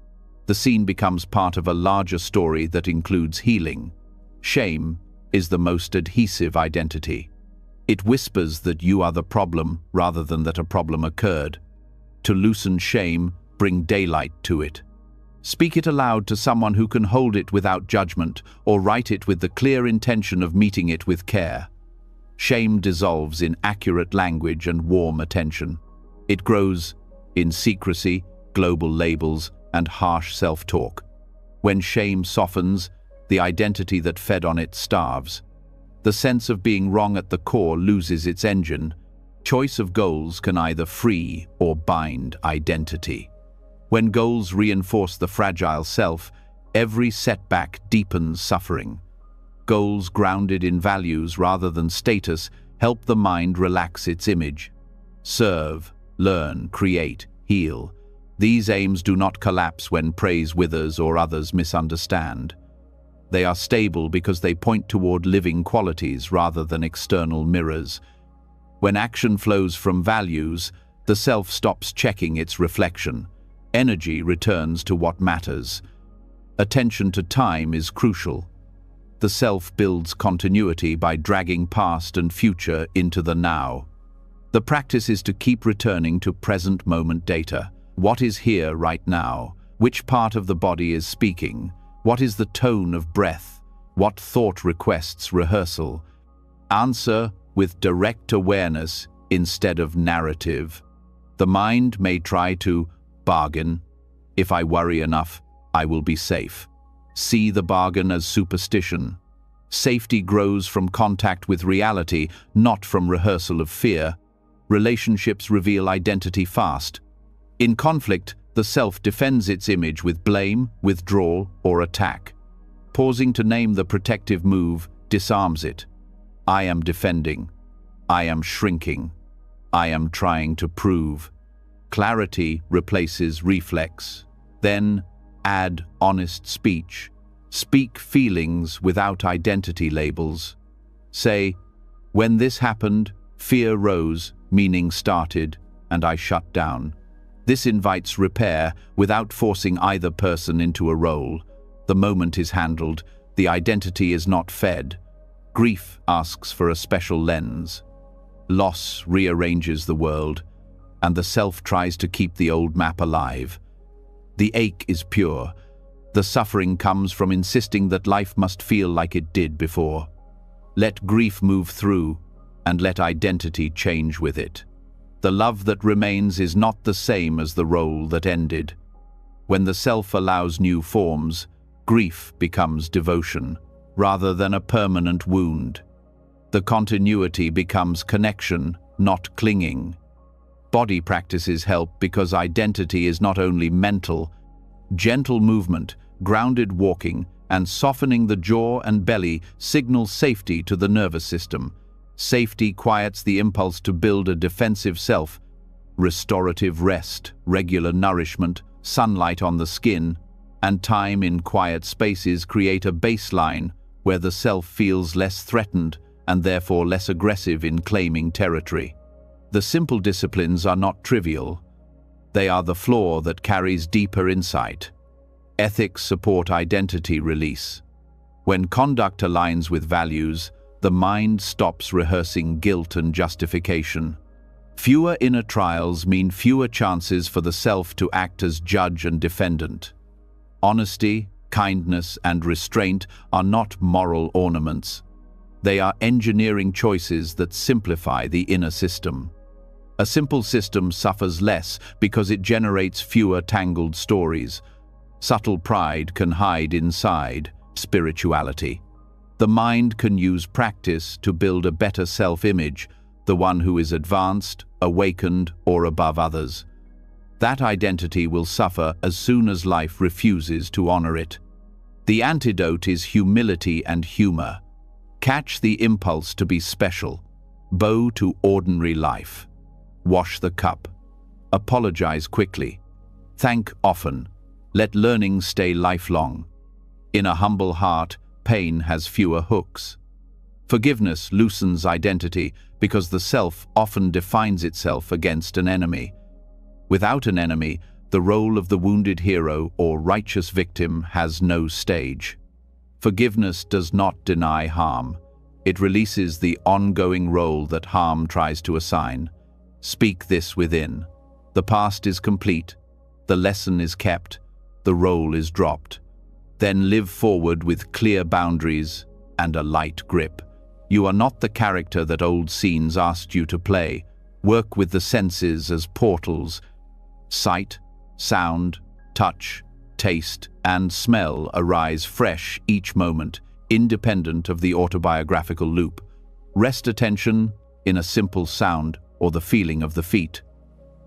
The scene becomes part of a larger story that includes healing. Shame is the most adhesive identity. It whispers that you are the problem rather than that a problem occurred. To loosen shame, bring daylight to it. Speak it aloud to someone who can hold it without judgment, or write it with the clear intention of meeting it with care. Shame dissolves in accurate language and warm attention. It grows in secrecy, global labels, and harsh self-talk. When shame softens, the identity that fed on it starves. The sense of being wrong at the core loses its engine. Choice of goals can either free or bind identity. When goals reinforce the fragile self, every setback deepens suffering. Goals grounded in values rather than status help the mind relax its image. Serve, learn, create, heal. These aims do not collapse when praise withers or others misunderstand. They are stable because they point toward living qualities rather than external mirrors. When action flows from values, the self stops checking its reflection. Energy returns to what matters. Attention to time is crucial. The self builds continuity by dragging past and future into the now. The practice is to keep returning to present moment data. What is here right now? Which part of the body is speaking? What is the tone of breath? What thought requests rehearsal? Answer with direct awareness instead of narrative. The mind may try to bargain. If I worry enough, I will be safe. See the bargain as superstition. Safety grows from contact with reality, not from rehearsal of fear. Relationships reveal identity fast. In conflict, the self defends its image with blame, withdrawal, or attack. Pausing to name the protective move disarms it. I am defending. I am shrinking. I am trying to prove. Clarity replaces reflex. Then add honest speech. Speak feelings without identity labels. Say, when this happened, fear rose, meaning started, and I shut down. This invites repair without forcing either person into a role. The moment is handled. The identity is not fed. Grief asks for a special lens. Loss rearranges the world, and the self tries to keep the old map alive. The ache is pure. The suffering comes from insisting that life must feel like it did before. Let grief move through, and let identity change with it. The love that remains is not the same as the role that ended. When the self allows new forms, grief becomes devotion, rather than a permanent wound. The continuity becomes connection, not clinging. Body practices help because identity is not only mental. Gentle movement, grounded walking, and softening the jaw and belly signal safety to the nervous system. Safety quiets the impulse to build a defensive self. Restorative rest, regular nourishment, sunlight on the skin, and time in quiet spaces create a baseline where the self feels less threatened and therefore less aggressive in claiming territory. The simple disciplines are not trivial. They are the floor that carries deeper insight. Ethics support identity release. When conduct aligns with values, the mind stops rehearsing guilt and justification. Fewer inner trials mean fewer chances for the self to act as judge and defendant. Honesty, kindness, and restraint are not moral ornaments. They are engineering choices that simplify the inner system. A simple system suffers less because it generates fewer tangled stories. Subtle pride can hide inside spirituality. The mind can use practice to build a better self-image, the one who is advanced, awakened, or above others. That identity will suffer as soon as life refuses to honor it. The antidote is humility and humor. Catch the impulse to be special. Bow to ordinary life. Wash the cup. Apologize quickly. Thank often. Let learning stay lifelong. In a humble heart, pain has fewer hooks. Forgiveness loosens identity because the self often defines itself against an enemy. Without an enemy, the role of the wounded hero or righteous victim has no stage. Forgiveness does not deny harm. It releases the ongoing role that harm tries to assign. Speak this within. The past is complete. The lesson is kept. The role is dropped. Then live forward with clear boundaries and a light grip. You are not the character that old scenes asked you to play. Work with the senses as portals. Sight, sound, touch, taste, and smell arise fresh each moment, independent of the autobiographical loop. Rest attention in a simple sound or the feeling of the feet.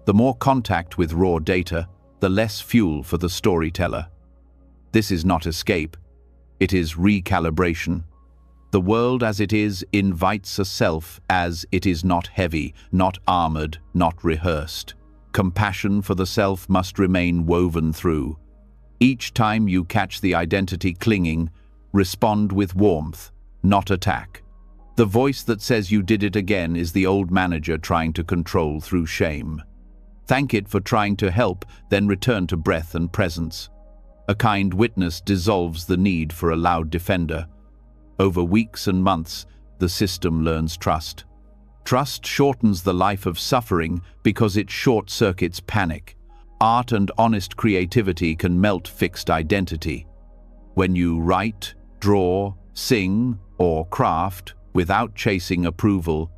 The more contact with raw data, the less fuel for the storyteller. This is not escape. It is recalibration. The world as it is invites a self as it is not heavy, not armored, not rehearsed. Compassion for the self must remain woven through. Each time you catch the identity clinging, respond with warmth, not attack. The voice that says you did it again is the old manager trying to control through shame. Thank it for trying to help, then return to breath and presence. A kind witness dissolves the need for a loud defender. Over weeks and months, the system learns trust. Trust shortens the life of suffering because it short-circuits panic. Art and honest creativity can melt fixed identity. When you write, draw, sing, or craft without chasing approval,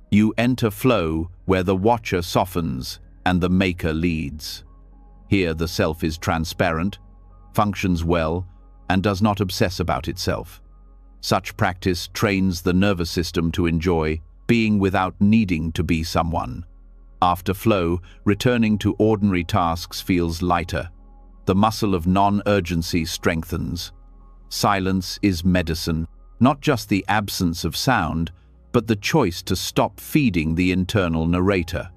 you enter flow where the watcher softens and the maker leads. Here the self is transparent, functions well, and does not obsess about itself. Such practice trains the nervous system to enjoy being without needing to be someone. After flow, returning to ordinary tasks feels lighter. The muscle of non-urgency strengthens. Silence is medicine, not just the absence of sound, but the choice to stop feeding the internal narrator.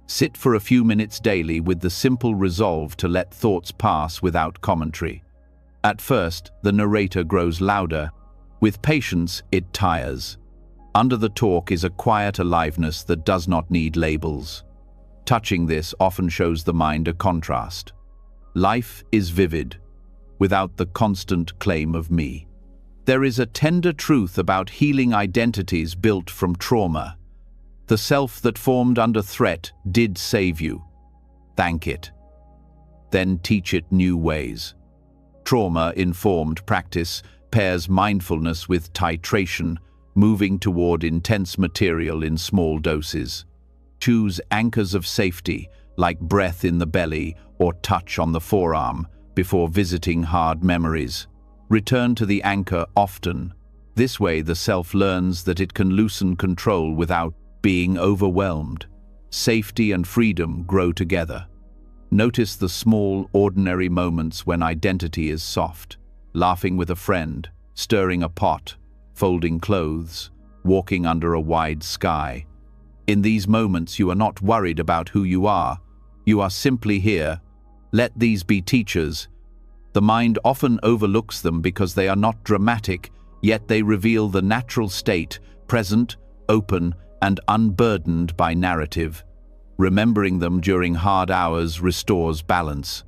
Sit for a few minutes daily with the simple resolve to let thoughts pass without commentary. At first, the narrator grows louder. With patience, it tires. Under the talk is a quiet aliveness that does not need labels. Touching this often shows the mind a contrast. Life is vivid, without the constant claim of me. There is a tender truth about healing identities built from trauma. The self that formed under threat did save you. Thank it. Then teach it new ways. Trauma-informed practice pairs mindfulness with titration, moving toward intense material in small doses. Choose anchors of safety, like breath in the belly or touch on the forearm, before visiting hard memories. Return to the anchor often. This way, the self learns that it can loosen control without being overwhelmed. Safety and freedom grow together. Notice the small, ordinary moments when identity is soft. Laughing with a friend, stirring a pot, folding clothes, walking under a wide sky. In these moments, you are not worried about who you are. You are simply here. Let these be teachers. The mind often overlooks them because they are not dramatic, yet they reveal the natural state, present, open, and unburdened by narrative. Remembering them during hard hours restores balance.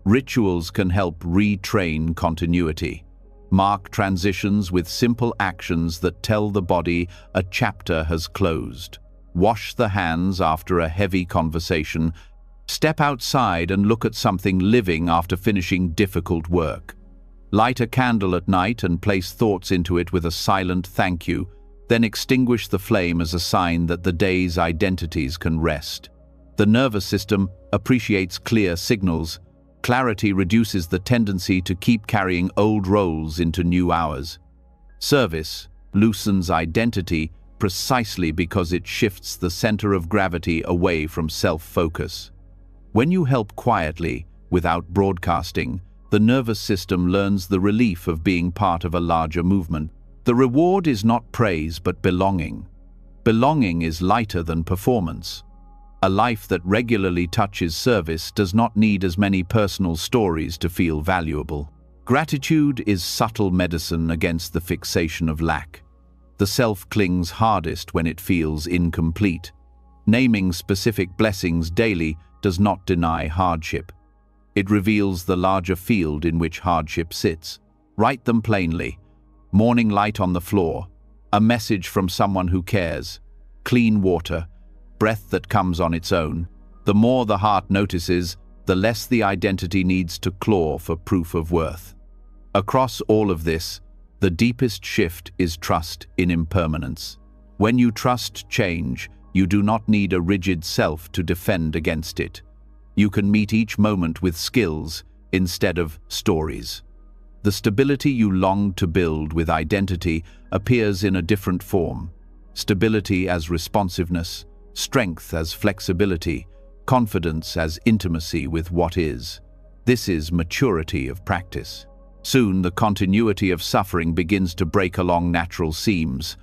Rituals can help retrain continuity. Mark transitions with simple actions that tell the body a chapter has closed. Wash the hands after a heavy conversation. Step outside and look at something living after finishing difficult work. Light a candle at night and place thoughts into it with a silent thank you, then extinguish the flame as a sign that the day's identities can rest. The nervous system appreciates clear signals. Clarity reduces the tendency to keep carrying old roles into new hours. Service loosens identity precisely because it shifts the center of gravity away from self-focus. When you help quietly, without broadcasting, the nervous system learns the relief of being part of a larger movement. The reward is not praise but belonging. Belonging is lighter than performance. A life that regularly touches service does not need as many personal stories to feel valuable. Gratitude is subtle medicine against the fixation of lack. The self clings hardest when it feels incomplete. Naming specific blessings daily does not deny hardship. It reveals the larger field in which hardship sits. Write them plainly. Morning light on the floor, a message from someone who cares, clean water, breath that comes on its own. The more the heart notices, the less the identity needs to claw for proof of worth. Across all of this, the deepest shift is trust in impermanence. When you trust change, you do not need a rigid self to defend against it. You can meet each moment with skills instead of stories. The stability you long to build with identity appears in a different form. Stability as responsiveness, strength as flexibility, confidence as intimacy with what is. This is maturity of practice. Soon, the continuity of suffering begins to break along natural seams.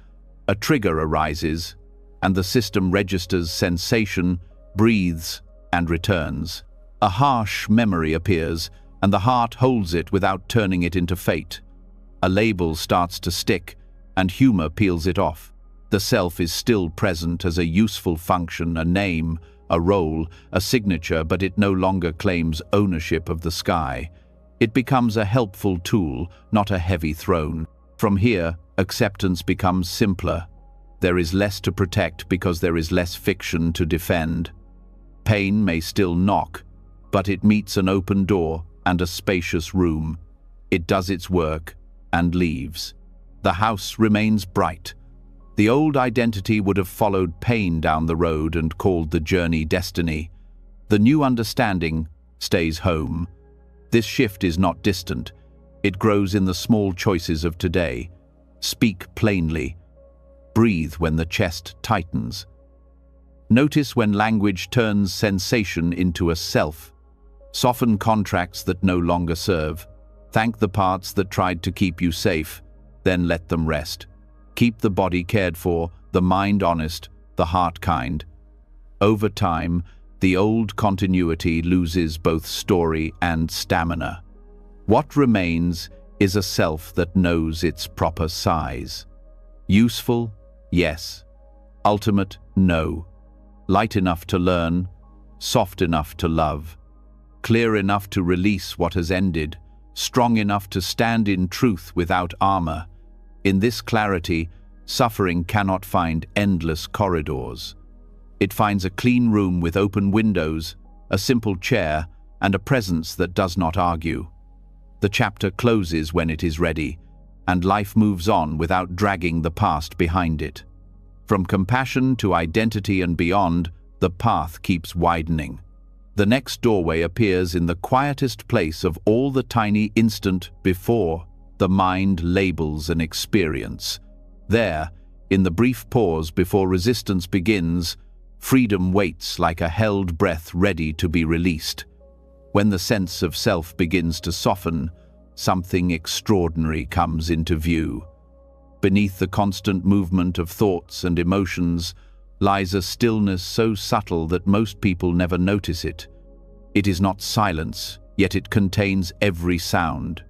A trigger arises, and the system registers sensation, breathes, and returns. A harsh memory appears, and the heart holds it without turning it into fate. A label starts to stick, and humor peels it off. The self is still present as a useful function, a name, a role, a signature, but it no longer claims ownership of the sky. It becomes a helpful tool, not a heavy throne. From here, acceptance becomes simpler. There is less to protect because there is less fiction to defend. Pain may still knock, but it meets an open door and a spacious room. It does its work and leaves. The house remains bright. The old identity would have followed pain down the road and called the journey destiny. The new understanding stays home. This shift is not distant. It grows in the small choices of today. Speak plainly. Breathe when the chest tightens. Notice when language turns sensation into a self. Soften contracts that no longer serve. Thank the parts that tried to keep you safe, then let them rest. Keep the body cared for, the mind honest, the heart kind. Over time, the old continuity loses both story and stamina. What remains is a self that knows its proper size. Useful? Yes. Ultimate? No. Light enough to learn, soft enough to love. Clear enough to release what has ended, strong enough to stand in truth without armor. In this clarity, suffering cannot find endless corridors. It finds a clean room with open windows, a simple chair, and a presence that does not argue. The chapter closes when it is ready, and life moves on without dragging the past behind it. From compassion to identity and beyond, the path keeps widening. The next doorway appears in the quietest place of all, the tiny instant before the mind labels an experience. There, in the brief pause before resistance begins, freedom waits like a held breath ready to be released. When the sense of self begins to soften, something extraordinary comes into view. Beneath the constant movement of thoughts and emotions lies a stillness so subtle that most people never notice it. It is not silence, yet it contains every sound.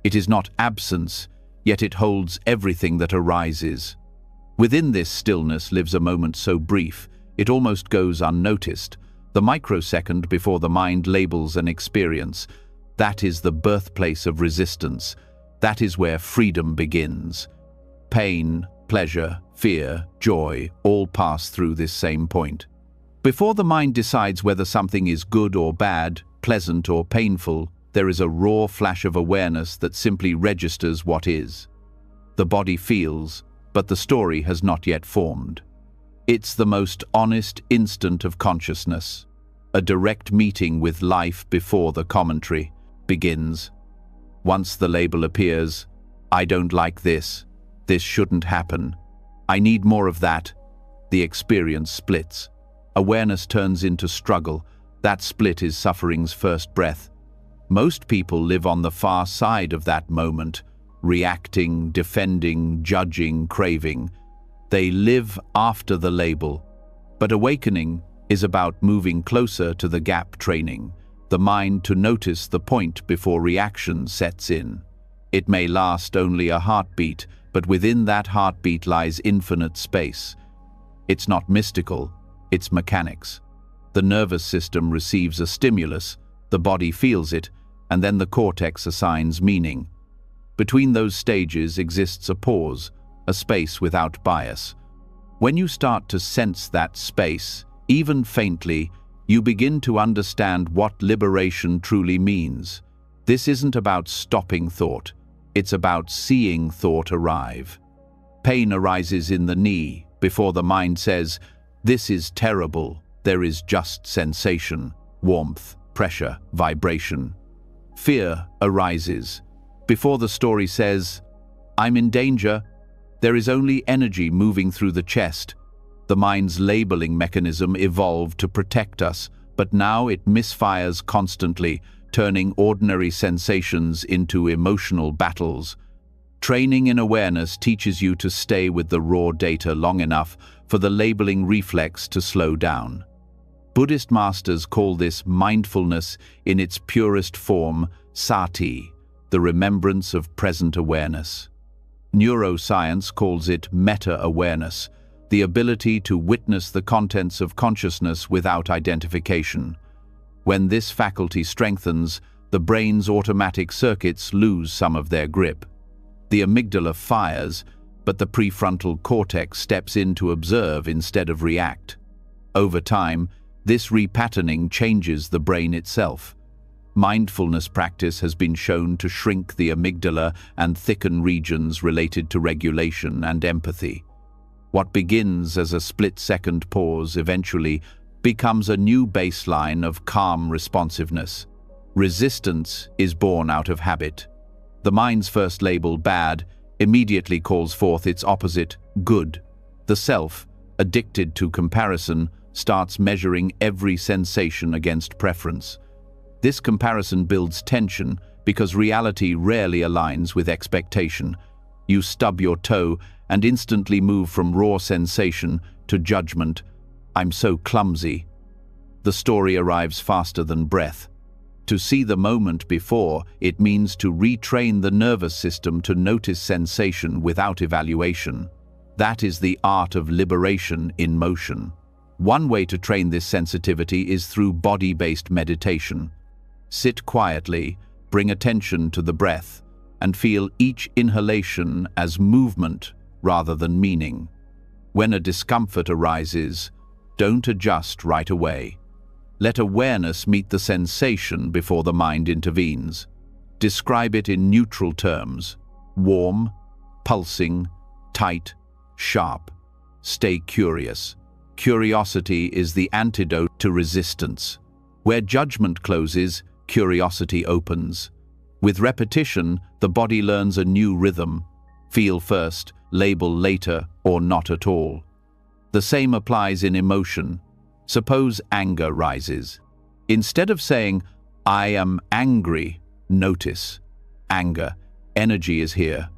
It is not absence, yet it holds everything that arises. Within this stillness lives a moment so brief, it almost goes unnoticed, the microsecond before the mind labels an experience. That is the birthplace of resistance. That is where freedom begins. Pain, pleasure, fear, joy, all pass through this same point. Before the mind decides whether something is good or bad, pleasant or painful, there is a raw flash of awareness that simply registers what is. The body feels, but the story has not yet formed. It's the most honest instant of consciousness. A direct meeting with life before the commentary begins. Once the label appears, I don't like this, this shouldn't happen, I need more of that, the experience splits. Awareness turns into struggle. That split is suffering's first breath. Most people live on the far side of that moment, reacting, defending, judging, craving. They live after the label. But awakening is about moving closer to the gap, training the mind to notice the point before reaction sets in. It may last only a heartbeat, but within that heartbeat lies infinite space. It's not mystical, it's mechanics. The nervous system receives a stimulus, the body feels it, and then the cortex assigns meaning. Between those stages exists a pause, a space without bias. When you start to sense that space, even faintly, you begin to understand what liberation truly means. This isn't about stopping thought, it's about seeing thought arrive. Pain arises in the knee before the mind says, "This is terrible." There is just sensation, warmth, pressure, vibration. Fear arises before the story says, "I'm in danger." There is only energy moving through the chest. The mind's labeling mechanism evolved to protect us, but now it misfires constantly, turning ordinary sensations into emotional battles. Training in awareness teaches you to stay with the raw data long enough for the labeling reflex to slow down. Buddhist masters call this mindfulness in its purest form, sati, the remembrance of present awareness. Neuroscience calls it meta-awareness, the ability to witness the contents of consciousness without identification. When this faculty strengthens, the brain's automatic circuits lose some of their grip. The amygdala fires, but the prefrontal cortex steps in to observe instead of react. Over time, this repatterning changes the brain itself. Mindfulness practice has been shown to shrink the amygdala and thicken regions related to regulation and empathy. What begins as a split-second pause eventually becomes a new baseline of calm responsiveness. Resistance is born out of habit. The mind's first label, bad, immediately calls forth its opposite, good. The self, addicted to comparison, starts measuring every sensation against preference. This comparison builds tension because reality rarely aligns with expectation. You stub your toe and instantly move from raw sensation to judgment. I'm so clumsy. The story arrives faster than breath. To see the moment before, it means to retrain the nervous system to notice sensation without evaluation. That is the art of liberation in motion. One way to train this sensitivity is through body-based meditation. Sit quietly, bring attention to the breath, and feel each inhalation as movement rather than meaning. When a discomfort arises, don't adjust right away. Let awareness meet the sensation before the mind intervenes. Describe it in neutral terms: warm, pulsing, tight, sharp. Stay curious. curiosity is the antidote to resistance. Where judgment closes, curiosity opens. With repetition, the body learns a new rhythm: feel first, label later, or not at all. The same applies in emotion. Suppose anger rises. Instead of saying, "I am angry," notice. Anger. Energy is here.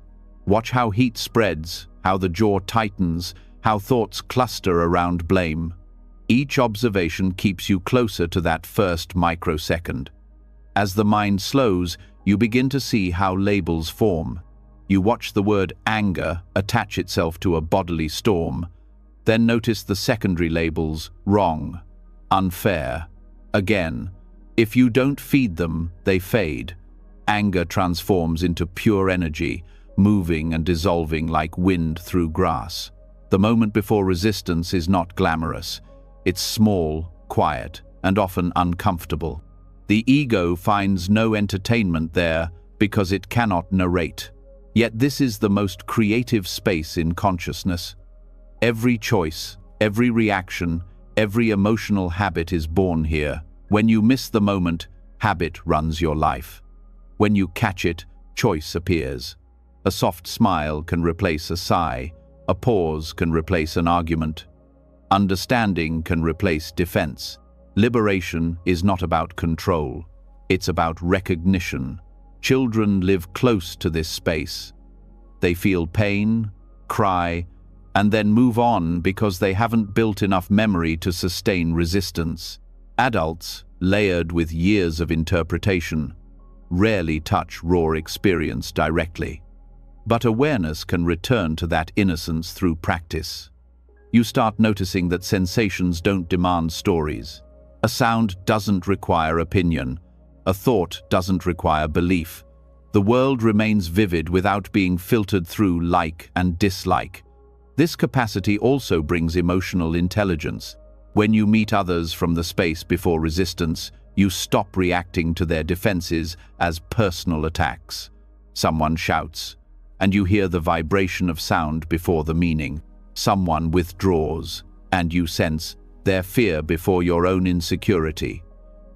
Watch how heat spreads, how the jaw tightens, how thoughts cluster around blame. Each observation keeps you closer to that first microsecond. As the mind slows, you begin to see how labels form. You watch the word anger attach itself to a bodily storm. Then notice the secondary labels: wrong, unfair. Again, if you don't feed them, they fade. Anger transforms into pure energy, moving and dissolving like wind through grass. The moment before resistance is not glamorous. It's small, quiet, and often uncomfortable. The ego finds no entertainment there because it cannot narrate. Yet this is the most creative space in consciousness. Every choice, every reaction, every emotional habit is born here. When you miss the moment, habit runs your life. When you catch it, choice appears. A soft smile can replace a sigh. A pause can replace an argument. Understanding can replace defense. Liberation is not about control. It's about recognition. Children live close to this space. They feel pain, cry, and then move on because they haven't built enough memory to sustain resistance. Adults, layered with years of interpretation, rarely touch raw experience directly. But awareness can return to that innocence through practice. You start noticing that sensations don't demand stories. A sound doesn't require opinion. A thought doesn't require belief. The world remains vivid without being filtered through like and dislike. This capacity also brings emotional intelligence. When you meet others from the space before resistance, you stop reacting to their defenses as personal attacks. Someone shouts, and you hear the vibration of sound before the meaning. Someone withdraws, and you sense their fear before your own insecurity.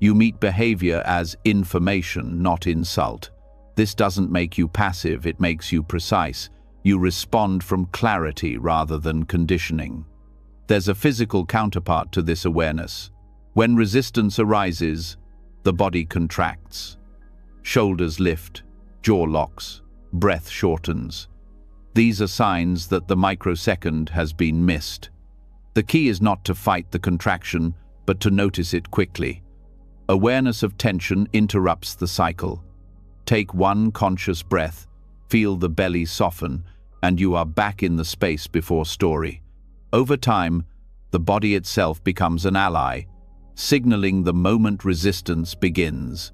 You meet behavior as information, not insult. This doesn't make you passive, it makes you precise. You respond from clarity rather than conditioning. There's a physical counterpart to this awareness. When resistance arises, the body contracts. Shoulders lift, jaw locks, breath shortens. These are signs that the microsecond has been missed. The key is not to fight the contraction, but to notice it quickly. Awareness of tension interrupts the cycle. Take one conscious breath, feel the belly soften, and you are back in the space before story. Over time, the body itself becomes an ally, signaling the moment resistance begins.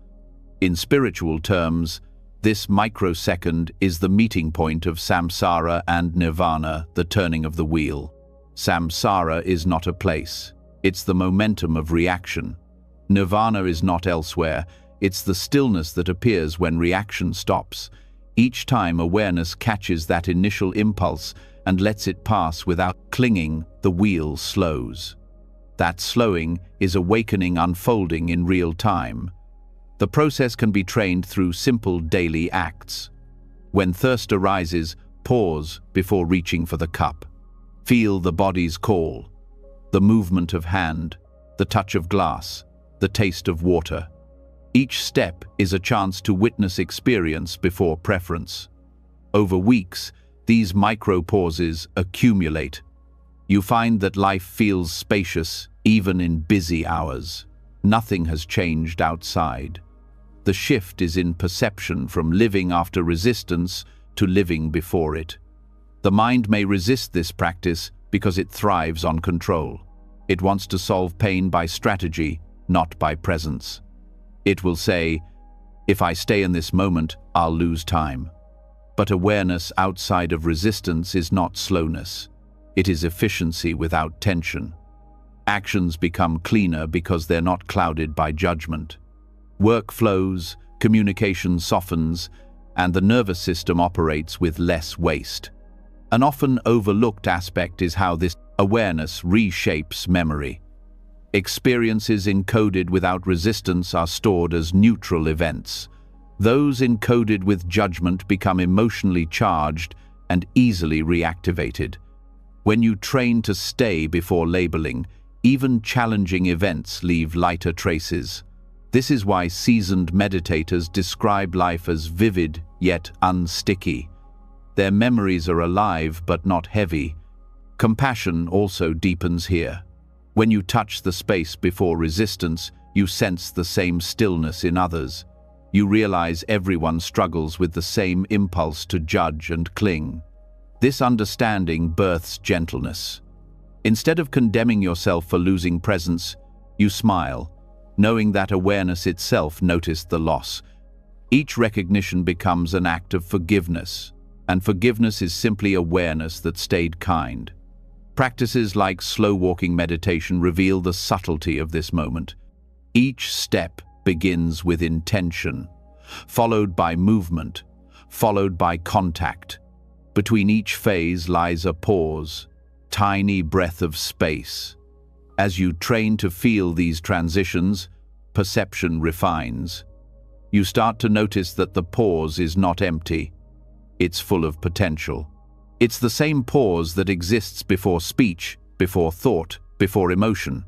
In spiritual terms, this microsecond is the meeting point of samsara and nirvana, the turning of the wheel. Samsara is not a place. It's the momentum of reaction. Nirvana is not elsewhere. It's the stillness that appears when reaction stops. Each time awareness catches that initial impulse and lets it pass without clinging, the wheel slows. That slowing is awakening unfolding in real time. The process can be trained through simple daily acts. When thirst arises, pause before reaching for the cup. Feel the body's call, the movement of hand, the touch of glass, the taste of water. Each step is a chance to witness experience before preference. Over weeks, these micro-pauses accumulate. You find that life feels spacious, even in busy hours. Nothing has changed outside. The shift is in perception from living after resistance to living before it. The mind may resist this practice because it thrives on control. It wants to solve pain by strategy, not by presence. It will say, "If I stay in this moment, I'll lose time." But awareness outside of resistance is not slowness. It is efficiency without tension. Actions become cleaner because they're not clouded by judgment. Work flows, communication softens, and the nervous system operates with less waste. An often overlooked aspect is how this Awareness reshapes memory. Experiences encoded without resistance are stored as neutral events. Those encoded with judgment become emotionally charged and easily reactivated. When you train to stay before labeling, even challenging events leave lighter traces. This is why seasoned meditators describe life as vivid yet unsticky. Their memories are alive but not heavy. Compassion also deepens here. When you touch the space before resistance, you sense the same stillness in others. You realize everyone struggles with the same impulse to judge and cling. This understanding births gentleness. Instead of condemning yourself for losing presence, you smile, knowing that awareness itself noticed the loss. Each recognition becomes an act of forgiveness, and forgiveness is simply awareness that stayed kind. Practices like slow-walking meditation reveal the subtlety of this moment. Each step begins with intention, followed by movement, followed by contact. Between each phase lies a pause, tiny breath of space. As you train to feel these transitions, perception refines. You start to notice that the pause is not empty. It's full of potential. It's the same pause that exists before speech, before thought, before emotion.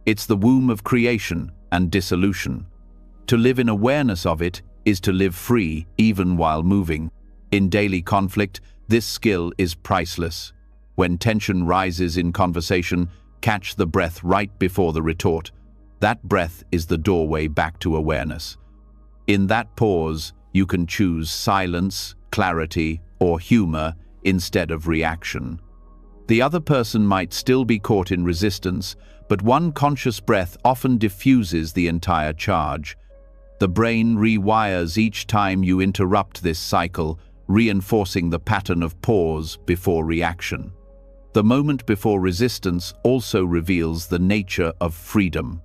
It's the womb of creation and dissolution. To live in awareness of it is to live free, even while moving. In daily conflict, this skill is priceless. When tension rises in conversation, catch the breath right before the retort. That breath is the doorway back to awareness. In that pause, you can choose silence, clarity, or humor instead of reaction. The other person might still be caught in resistance, but one conscious breath often diffuses the entire charge. The brain rewires each time you interrupt this cycle, reinforcing the pattern of pause before reaction. The moment before resistance also reveals the nature of freedom.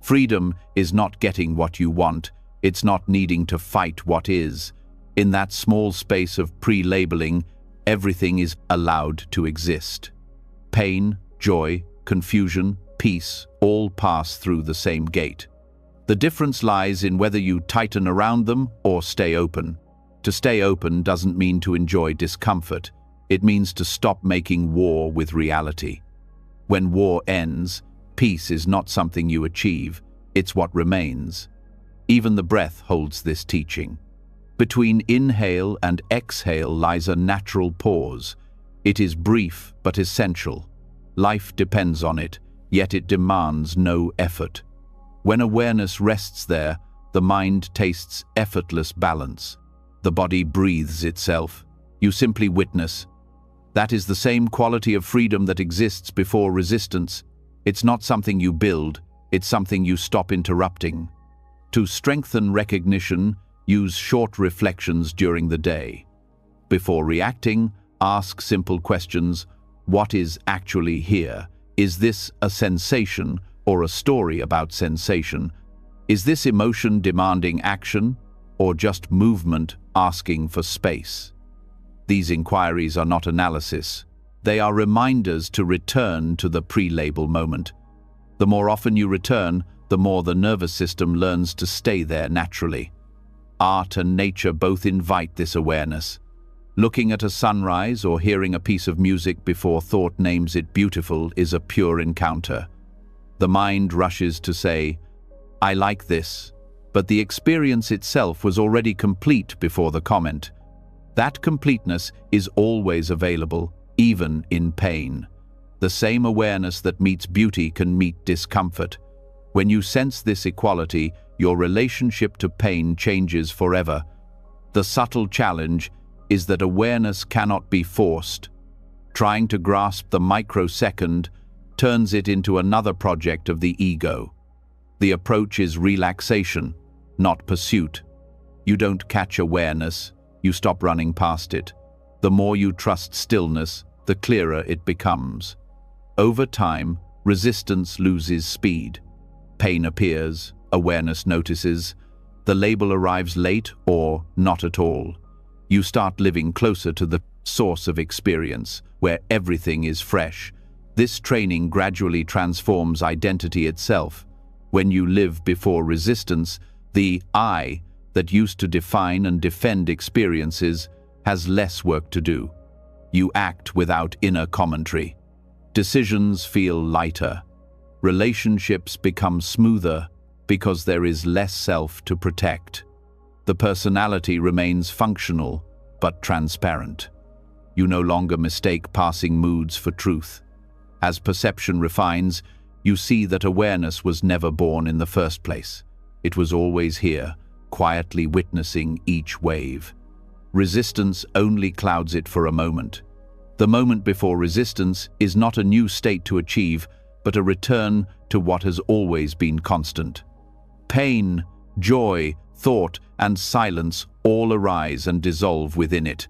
Freedom is not getting what you want, it's not needing to fight what is. In that small space of pre-labeling, everything is allowed to exist. Pain, joy, confusion, peace all pass through the same gate. The difference lies in whether you tighten around them or stay open. To stay open doesn't mean to enjoy discomfort. It means to stop making war with reality. When war ends, peace is not something you achieve, it's what remains. Even the breath holds this teaching. Between inhale and exhale lies a natural pause. It is brief but essential. Life depends on it, yet it demands no effort. When awareness rests there, the mind tastes effortless balance. The body breathes itself. You simply witness. That is the same quality of freedom that exists before resistance. It's not something you build, it's something you stop interrupting. To strengthen recognition, use short reflections during the day. Before reacting, ask simple questions. What is actually here? Is this a sensation or a story about sensation? Is this emotion demanding action or just movement asking for space? These inquiries are not analysis. They are reminders to return to the pre-label moment. The more often you return, the more the nervous system learns to stay there naturally. Art and nature both invite this awareness. Looking at a sunrise or hearing a piece of music before thought names it beautiful is a pure encounter. The mind rushes to say, "I like this," but the experience itself was already complete before the comment. That completeness is always available, even in pain. The same awareness that meets beauty can meet discomfort. When you sense this equality, your relationship to pain changes forever. The subtle challenge is that awareness cannot be forced. Trying to grasp the microsecond turns it into another project of the ego. The approach is relaxation, not pursuit. You don't catch awareness, you stop running past it. The more you trust stillness, the clearer it becomes. Over time, resistance loses speed. Pain appears, awareness notices. The label arrives late or not at all. You start living closer to the source of experience, where everything is fresh. This training gradually transforms identity itself. When you live before resistance, the I that used to define and defend experiences has less work to do. You act without inner commentary. Decisions feel lighter. Relationships become smoother because there is less self to protect. The personality remains functional but transparent. You no longer mistake passing moods for truth. As perception refines, you see that awareness was never born in the first place. It was always here, quietly witnessing each wave. Resistance only clouds it for a moment. The moment before resistance is not a new state to achieve, but a return to what has always been constant. Pain, joy, thought, and silence all arise and dissolve within it.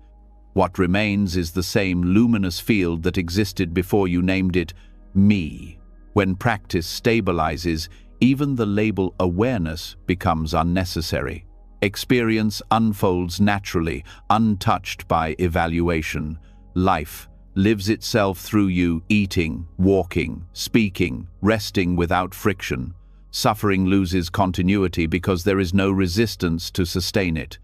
What remains is the same luminous field that existed before you named it me. When practice stabilizes, even the label awareness becomes unnecessary. Experience unfolds naturally, untouched by evaluation. Life lives itself through you, eating, walking, speaking, resting without friction. Suffering loses continuity because there is no resistance to sustain it.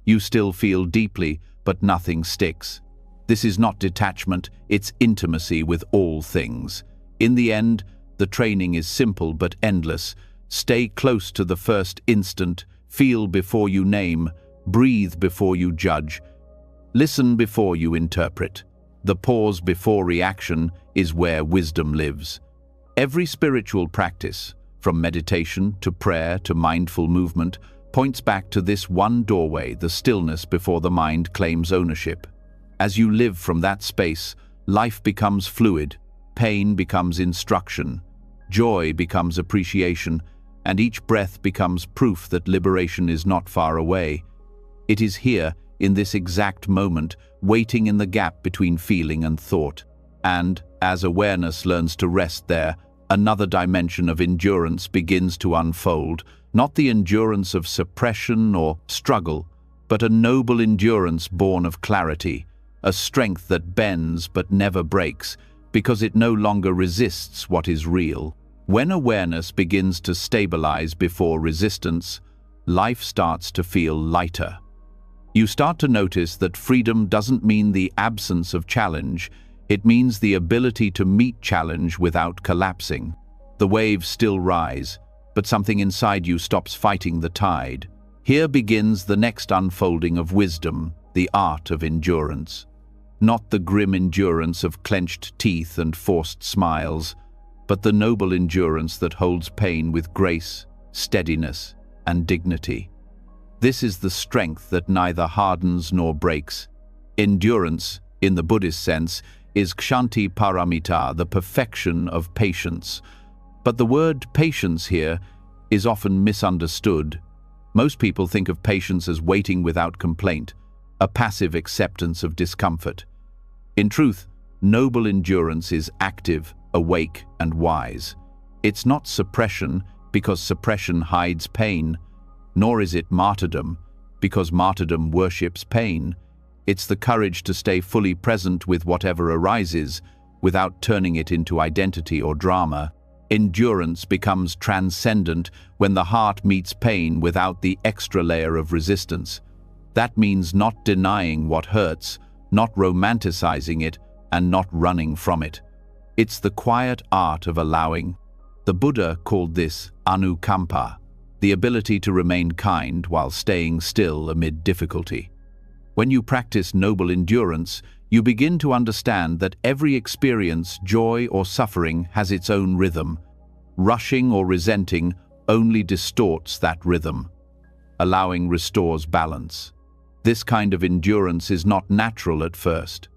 You still feel deeply, but nothing sticks. This is not detachment, it's intimacy with all things. In the end, the training is simple but endless. Stay close to the first instant, feel before you name, breathe before you judge, listen before you interpret. The pause before reaction is where wisdom lives. Every spiritual practice, from meditation to prayer to mindful movement, points back to this one doorway, the stillness before the mind claims ownership. As you live from that space, life becomes fluid, pain becomes instruction, joy becomes appreciation, and each breath becomes proof that liberation is not far away. It is here, in this exact moment, waiting in the gap between feeling and thought. And, as awareness learns to rest there, another dimension of endurance begins to unfold, not the endurance of suppression or struggle, but a noble endurance born of clarity, a strength that bends but never breaks, because it no longer resists what is real. When awareness begins to stabilize before resistance, life starts to feel lighter. You start to notice that freedom doesn't mean the absence of challenge, it means the ability to meet challenge without collapsing. The waves still rise, but something inside you stops fighting the tide. Here begins the next unfolding of wisdom, the art of endurance. Not the grim endurance of clenched teeth and forced smiles, but the noble endurance that holds pain with grace, steadiness, and dignity. This is the strength that neither hardens nor breaks. Endurance, in the Buddhist sense, is kshanti paramita, the perfection of patience. But the word patience here is often misunderstood. Most people think of patience as waiting without complaint, a passive acceptance of discomfort. In truth, noble endurance is active, awake, and wise. It's not suppression, because suppression hides pain, nor is it martyrdom, because martyrdom worships pain. It's the courage to stay fully present with whatever arises, without turning it into identity or drama. Endurance becomes transcendent when the heart meets pain without the extra layer of resistance. That means not denying what hurts, not romanticizing it, and not running from it. It's the quiet art of allowing. The Buddha called this anukampa, the ability to remain kind while staying still amid difficulty. When you practice noble endurance, you begin to understand that every experience, joy or suffering, has its own rhythm. Rushing or resenting only distorts that rhythm. Allowing restores balance. This kind of endurance is not natural at first.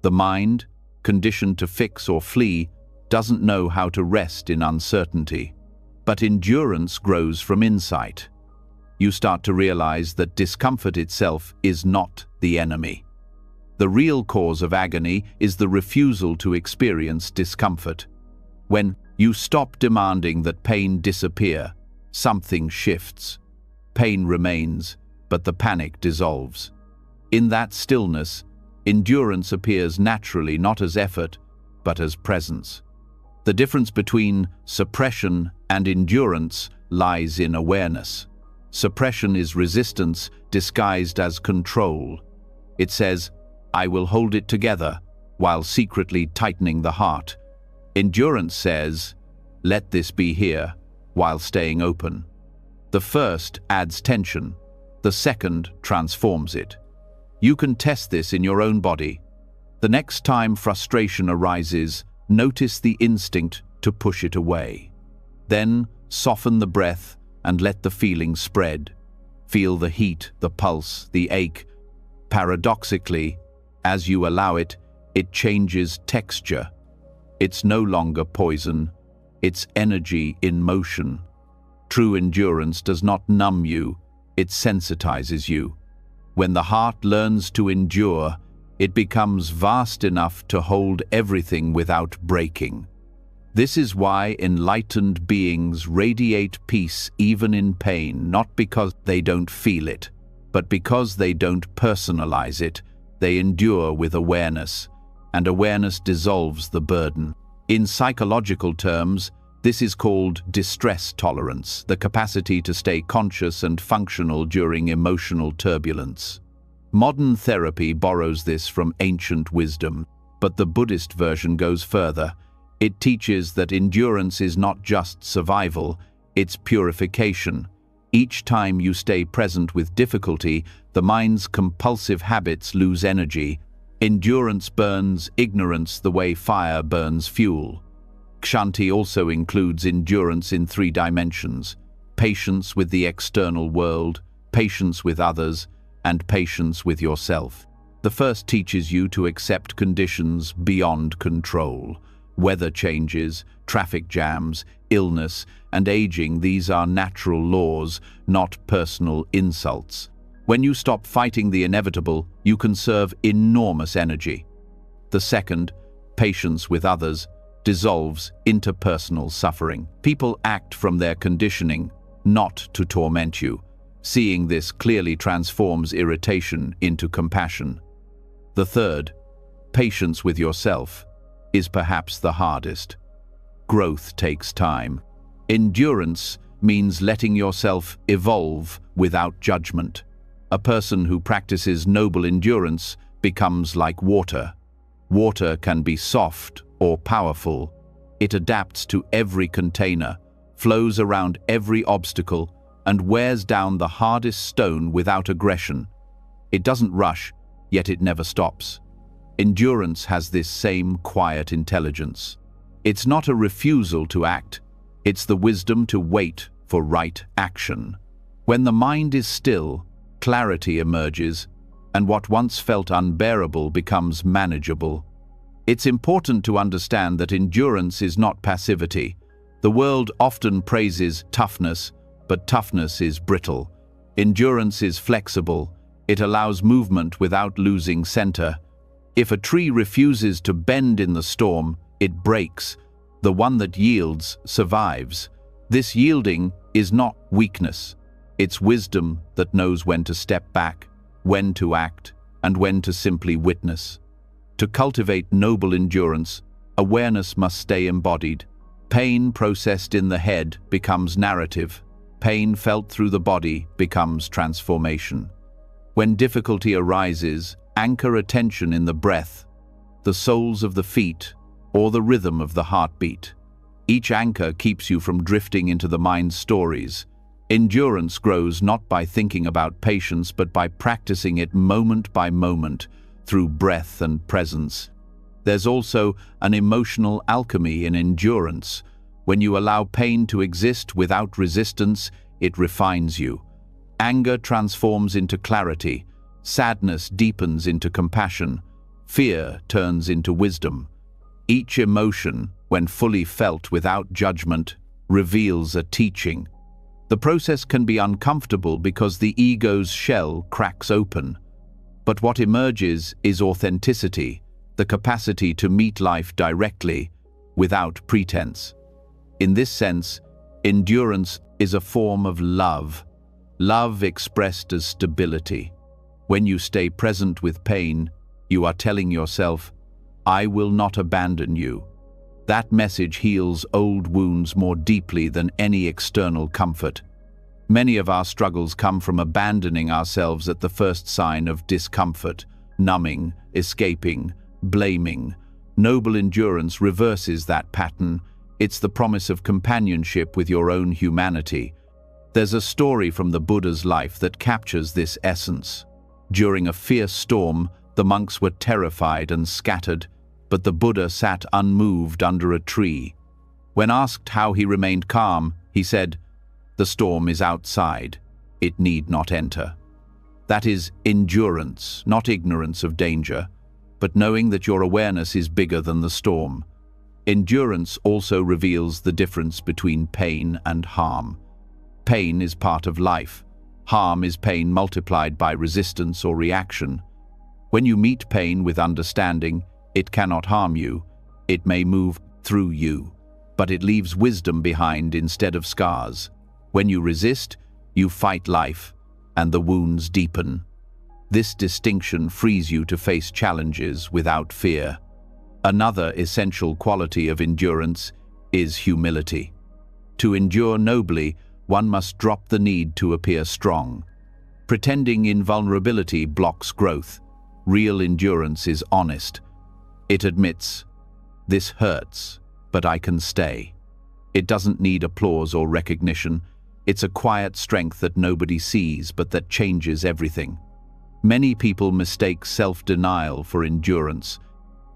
The mind, conditioned to fix or flee, doesn't know how to rest in uncertainty. But endurance grows from insight. You start to realize that discomfort itself is not the enemy. The real cause of agony is the refusal to experience discomfort. When you stop demanding that pain disappear, something shifts. Pain remains, but the panic dissolves. In that stillness, endurance appears naturally, not as effort, but as presence. The difference between suppression and endurance lies in awareness. Suppression is resistance disguised as control. It says, "I will hold it together," while secretly tightening the heart. Endurance says, "Let this be here," while staying open. The first adds tension. The second transforms it. You can test this in your own body. The next time frustration arises, notice the instinct to push it away. Then soften the breath and let the feeling spread. Feel the heat, the pulse, the ache. Paradoxically, as you allow it, it changes texture. It's no longer poison, it's energy in motion. True endurance does not numb you, it sensitizes you. When the heart learns to endure, it becomes vast enough to hold everything without breaking. This is why enlightened beings radiate peace even in pain, not because they don't feel it, but because they don't personalize it. They endure with awareness, and awareness dissolves the burden. In psychological terms, this is called distress tolerance, the capacity to stay conscious and functional during emotional turbulence. Modern therapy borrows this from ancient wisdom, but the Buddhist version goes further. It teaches that endurance is not just survival, it's purification. Each time you stay present with difficulty, the mind's compulsive habits lose energy. Endurance burns ignorance the way fire burns fuel. Kshanti also includes endurance in 3 dimensions: patience with the external world, patience with others, and patience with yourself. The first teaches you to accept conditions beyond control. Weather changes, traffic jams, illness, and aging, these are natural laws, not personal insults. When you stop fighting the inevitable, you conserve enormous energy. The second, patience with others, dissolves interpersonal suffering. People act from their conditioning, not to torment you. Seeing this clearly transforms irritation into compassion. The third, patience with yourself, is perhaps the hardest. Growth takes time. Endurance means letting yourself evolve without judgment. A person who practices noble endurance becomes like water. Water can be soft or powerful. It adapts to every container, flows around every obstacle, and wears down the hardest stone without aggression. It doesn't rush, yet it never stops. Endurance has this same quiet intelligence. It's not a refusal to act, it's the wisdom to wait for right action. When the mind is still, clarity emerges, and what once felt unbearable becomes manageable. It's important to understand that endurance is not passivity. The world often praises toughness, but toughness is brittle. Endurance is flexible. It allows movement without losing center. If a tree refuses to bend in the storm, it breaks. The one that yields survives. This yielding is not weakness. It's wisdom that knows when to step back, when to act, and when to simply witness. To cultivate noble endurance, awareness must stay embodied. Pain processed in the head becomes narrative. Pain felt through the body becomes transformation. When difficulty arises, anchor attention in the breath, the soles of the feet, or the rhythm of the heartbeat. Each anchor keeps you from drifting into the mind's stories. Endurance grows not by thinking about patience, but by practicing it moment by moment through breath and presence. There's also an emotional alchemy in endurance. When you allow pain to exist without resistance, it refines you. Anger transforms into clarity. Sadness deepens into compassion. Fear turns into wisdom. Each emotion, when fully felt without judgment, reveals a teaching. The process can be uncomfortable because the ego's shell cracks open. But what emerges is authenticity, the capacity to meet life directly, without pretense. In this sense, endurance is a form of love. Love expressed as stability. When you stay present with pain, you are telling yourself, "I will not abandon you." That message heals old wounds more deeply than any external comfort. Many of our struggles come from abandoning ourselves at the first sign of discomfort, numbing, escaping, blaming. Noble endurance reverses that pattern. It's the promise of companionship with your own humanity. There's a story from the Buddha's life that captures this essence. During a fierce storm, the monks were terrified and scattered, but the Buddha sat unmoved under a tree. When asked how he remained calm, he said, "The storm is outside. It need not enter." That is endurance, not ignorance of danger, but knowing that your awareness is bigger than the storm. Endurance also reveals the difference between pain and harm. Pain is part of life. Harm is pain multiplied by resistance or reaction. When you meet pain with understanding, it cannot harm you. It may move through you, but it leaves wisdom behind instead of scars. When you resist, you fight life, and the wounds deepen. This distinction frees you to face challenges without fear. Another essential quality of endurance is humility. To endure nobly, one must drop the need to appear strong. Pretending invulnerability blocks growth. Real endurance is honest. It admits, "This hurts, but I can stay." It doesn't need applause or recognition. It's a quiet strength that nobody sees, but that changes everything. Many people mistake self-denial for endurance.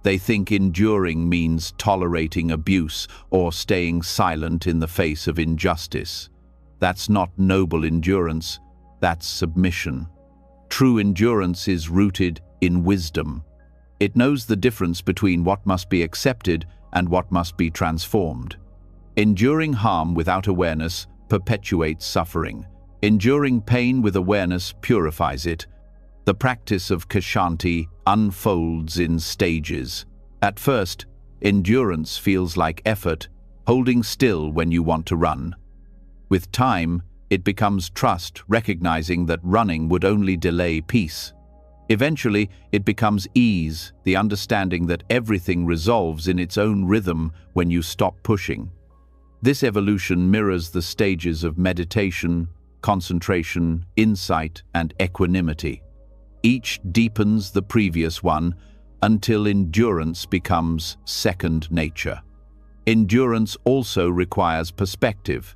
They think enduring means tolerating abuse or staying silent in the face of injustice. That's not noble endurance, that's submission. True endurance is rooted in wisdom. It knows the difference between what must be accepted and what must be transformed. Enduring harm without awareness perpetuates suffering. Enduring pain with awareness purifies it. The practice of Kshanti unfolds in stages. At first, endurance feels like effort, holding still when you want to run. With time, it becomes trust, recognizing that running would only delay peace. Eventually, it becomes ease, the understanding that everything resolves in its own rhythm when you stop pushing. This evolution mirrors the stages of meditation, concentration, insight, and equanimity. Each deepens the previous one until endurance becomes second nature. Endurance also requires perspective.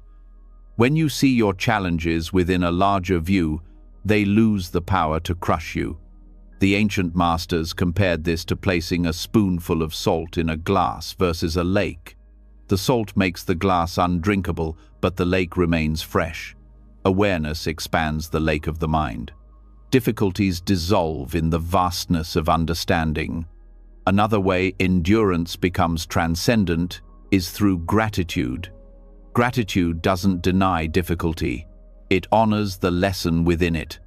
When you see your challenges within a larger view, they lose the power to crush you. The ancient masters compared this to placing a spoonful of salt in a glass versus a lake. The salt makes the glass undrinkable, but the lake remains fresh. Awareness expands the lake of the mind. Difficulties dissolve in the vastness of understanding. Another way endurance becomes transcendent is through gratitude. Gratitude doesn't deny difficulty. It honors the lesson within it.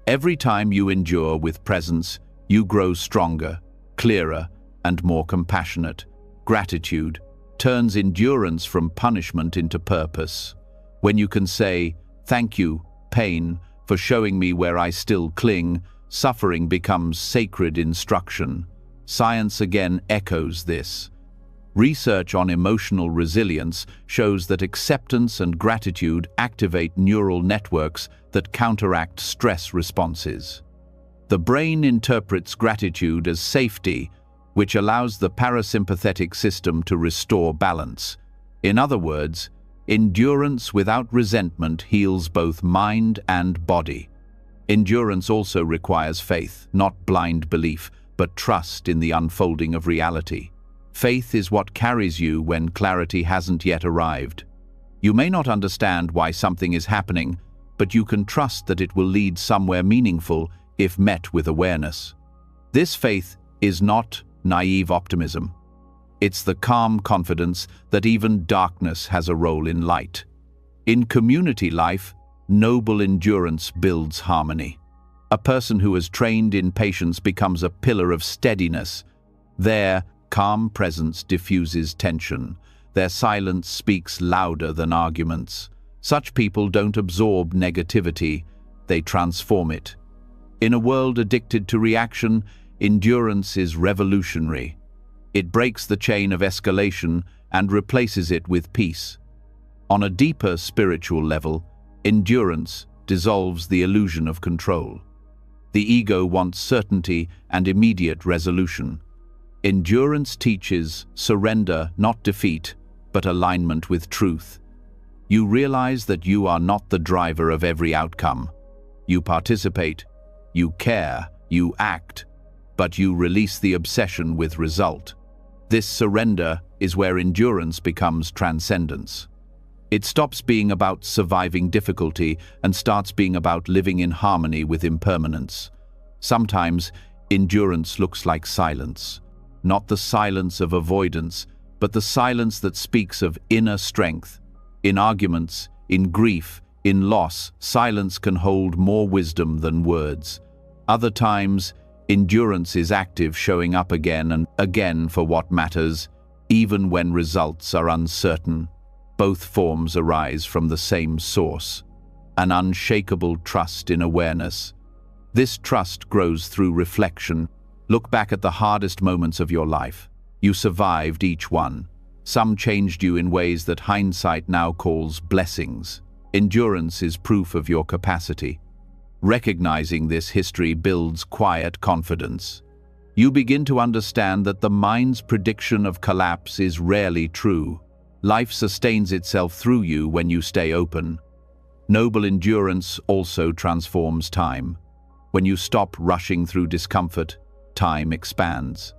Every time you endure with presence, you grow stronger, clearer, and more compassionate. Gratitude turns endurance from punishment into purpose. When you can say, "Thank you, pain, for showing me where I still cling," suffering becomes sacred instruction. Science again echoes this. Research on emotional resilience shows that acceptance and gratitude activate neural networks that counteract stress responses. The brain interprets gratitude as safety, which allows the parasympathetic system to restore balance. In other words, endurance without resentment heals both mind and body. Endurance also requires faith, not blind belief, but trust in the unfolding of reality. Faith is what carries you when clarity hasn't yet arrived. You may not understand why something is happening, but you can trust that it will lead somewhere meaningful if met with awareness. This faith is not naive optimism. It's the calm confidence that even darkness has a role in light. In community life, noble endurance builds harmony. A person who has trained in patience becomes a pillar of steadiness. Their calm presence diffuses tension. Their silence speaks louder than arguments. Such people don't absorb negativity, they transform it. In a world addicted to reaction, endurance is revolutionary. It breaks the chain of escalation and replaces it with peace. On a deeper spiritual level, endurance dissolves the illusion of control. The ego wants certainty and immediate resolution. Endurance teaches surrender, not defeat, but alignment with truth. You realize that you are not the driver of every outcome. You participate, you care, you act, but you release the obsession with result. This surrender is where endurance becomes transcendence. It stops being about surviving difficulty and starts being about living in harmony with impermanence. Sometimes, endurance looks like silence. Not the silence of avoidance, but the silence that speaks of inner strength. In arguments, in grief, in loss, silence can hold more wisdom than words. Other times, endurance is active, showing up again and again for what matters, even when results are uncertain. Both forms arise from the same source, an unshakable trust in awareness. This trust grows through reflection. Look back at the hardest moments of your life. You survived each one. Some changed you in ways that hindsight now calls blessings. Endurance is proof of your capacity. Recognizing this history builds quiet confidence. You begin to understand that the mind's prediction of collapse is rarely true. Life sustains itself through you when you stay open. Noble endurance also transforms time. When you stop rushing through discomfort, time expands.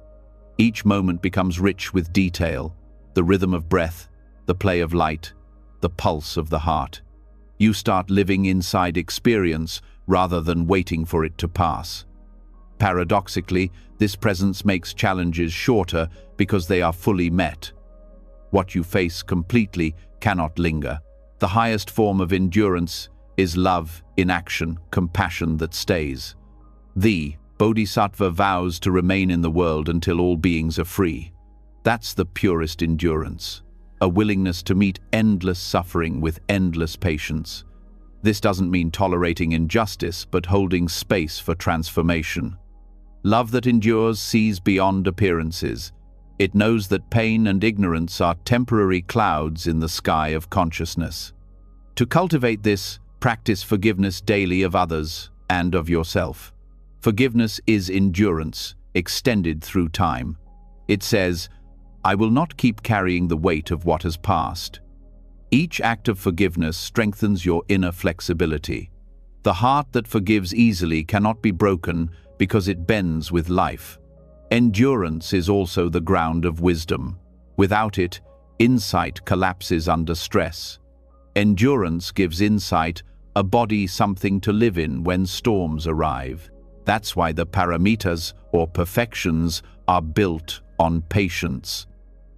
Each moment becomes rich with detail, the rhythm of breath, the play of light, the pulse of the heart. You start living inside experience rather than waiting for it to pass. Paradoxically, this presence makes challenges shorter because they are fully met. What you face completely cannot linger. The highest form of endurance is love in action, compassion that stays. The Bodhisattva vows to remain in the world until all beings are free. That's the purest endurance, a willingness to meet endless suffering with endless patience. This doesn't mean tolerating injustice, but holding space for transformation. Love that endures sees beyond appearances. It knows that pain and ignorance are temporary clouds in the sky of consciousness. To cultivate this, practice forgiveness daily of others and of yourself. Forgiveness is endurance, extended through time. It says, I will not keep carrying the weight of what has passed. Each act of forgiveness strengthens your inner flexibility. The heart that forgives easily cannot be broken because it bends with life. Endurance is also the ground of wisdom. Without it, insight collapses under stress. Endurance gives insight, a body something to live in when storms arrive. That's why the paramitas, or perfections, are built on patience.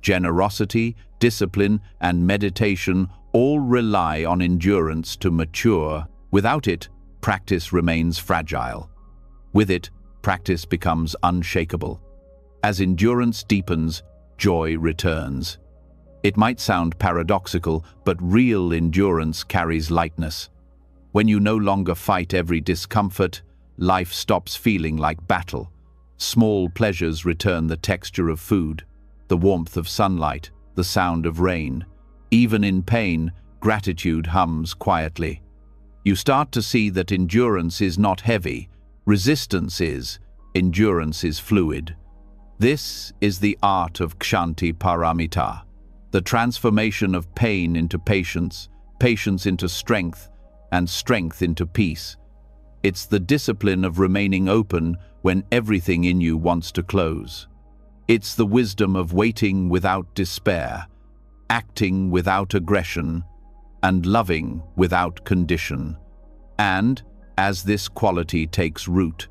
Generosity, discipline, and meditation all rely on endurance to mature. Without it, practice remains fragile. With it, practice becomes unshakable. As endurance deepens, joy returns. It might sound paradoxical, but real endurance carries lightness. When you no longer fight every discomfort, life stops feeling like battle. Small pleasures return the texture of food, the warmth of sunlight, the sound of rain. Even in pain, gratitude hums quietly. You start to see that endurance is not heavy. Resistance is. Endurance is fluid. This is the art of Kshanti Paramita, the transformation of pain into patience, patience into strength, and strength into peace. It's the discipline of remaining open when everything in you wants to close. It's the wisdom of waiting without despair, acting without aggression, and loving without condition. And, as this quality takes root,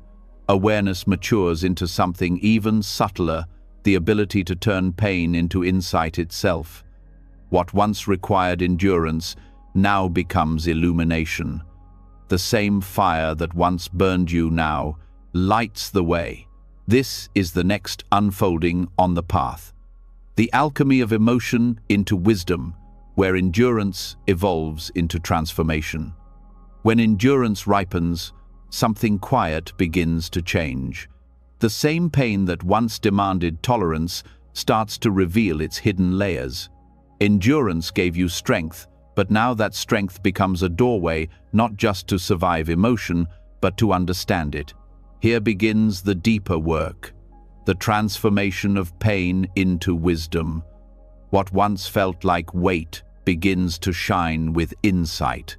awareness matures into something even subtler, the ability to turn pain into insight itself. What once required endurance now becomes illumination. The same fire that once burned you now lights the way. This is the next unfolding on the path. The alchemy of emotion into wisdom, where endurance evolves into transformation. When endurance ripens, something quiet begins to change. The same pain that once demanded tolerance starts to reveal its hidden layers. Endurance gave you strength, but now that strength becomes a doorway not just to survive emotion, but to understand it. Here begins the deeper work, the transformation of pain into wisdom. What once felt like weight begins to shine with insight.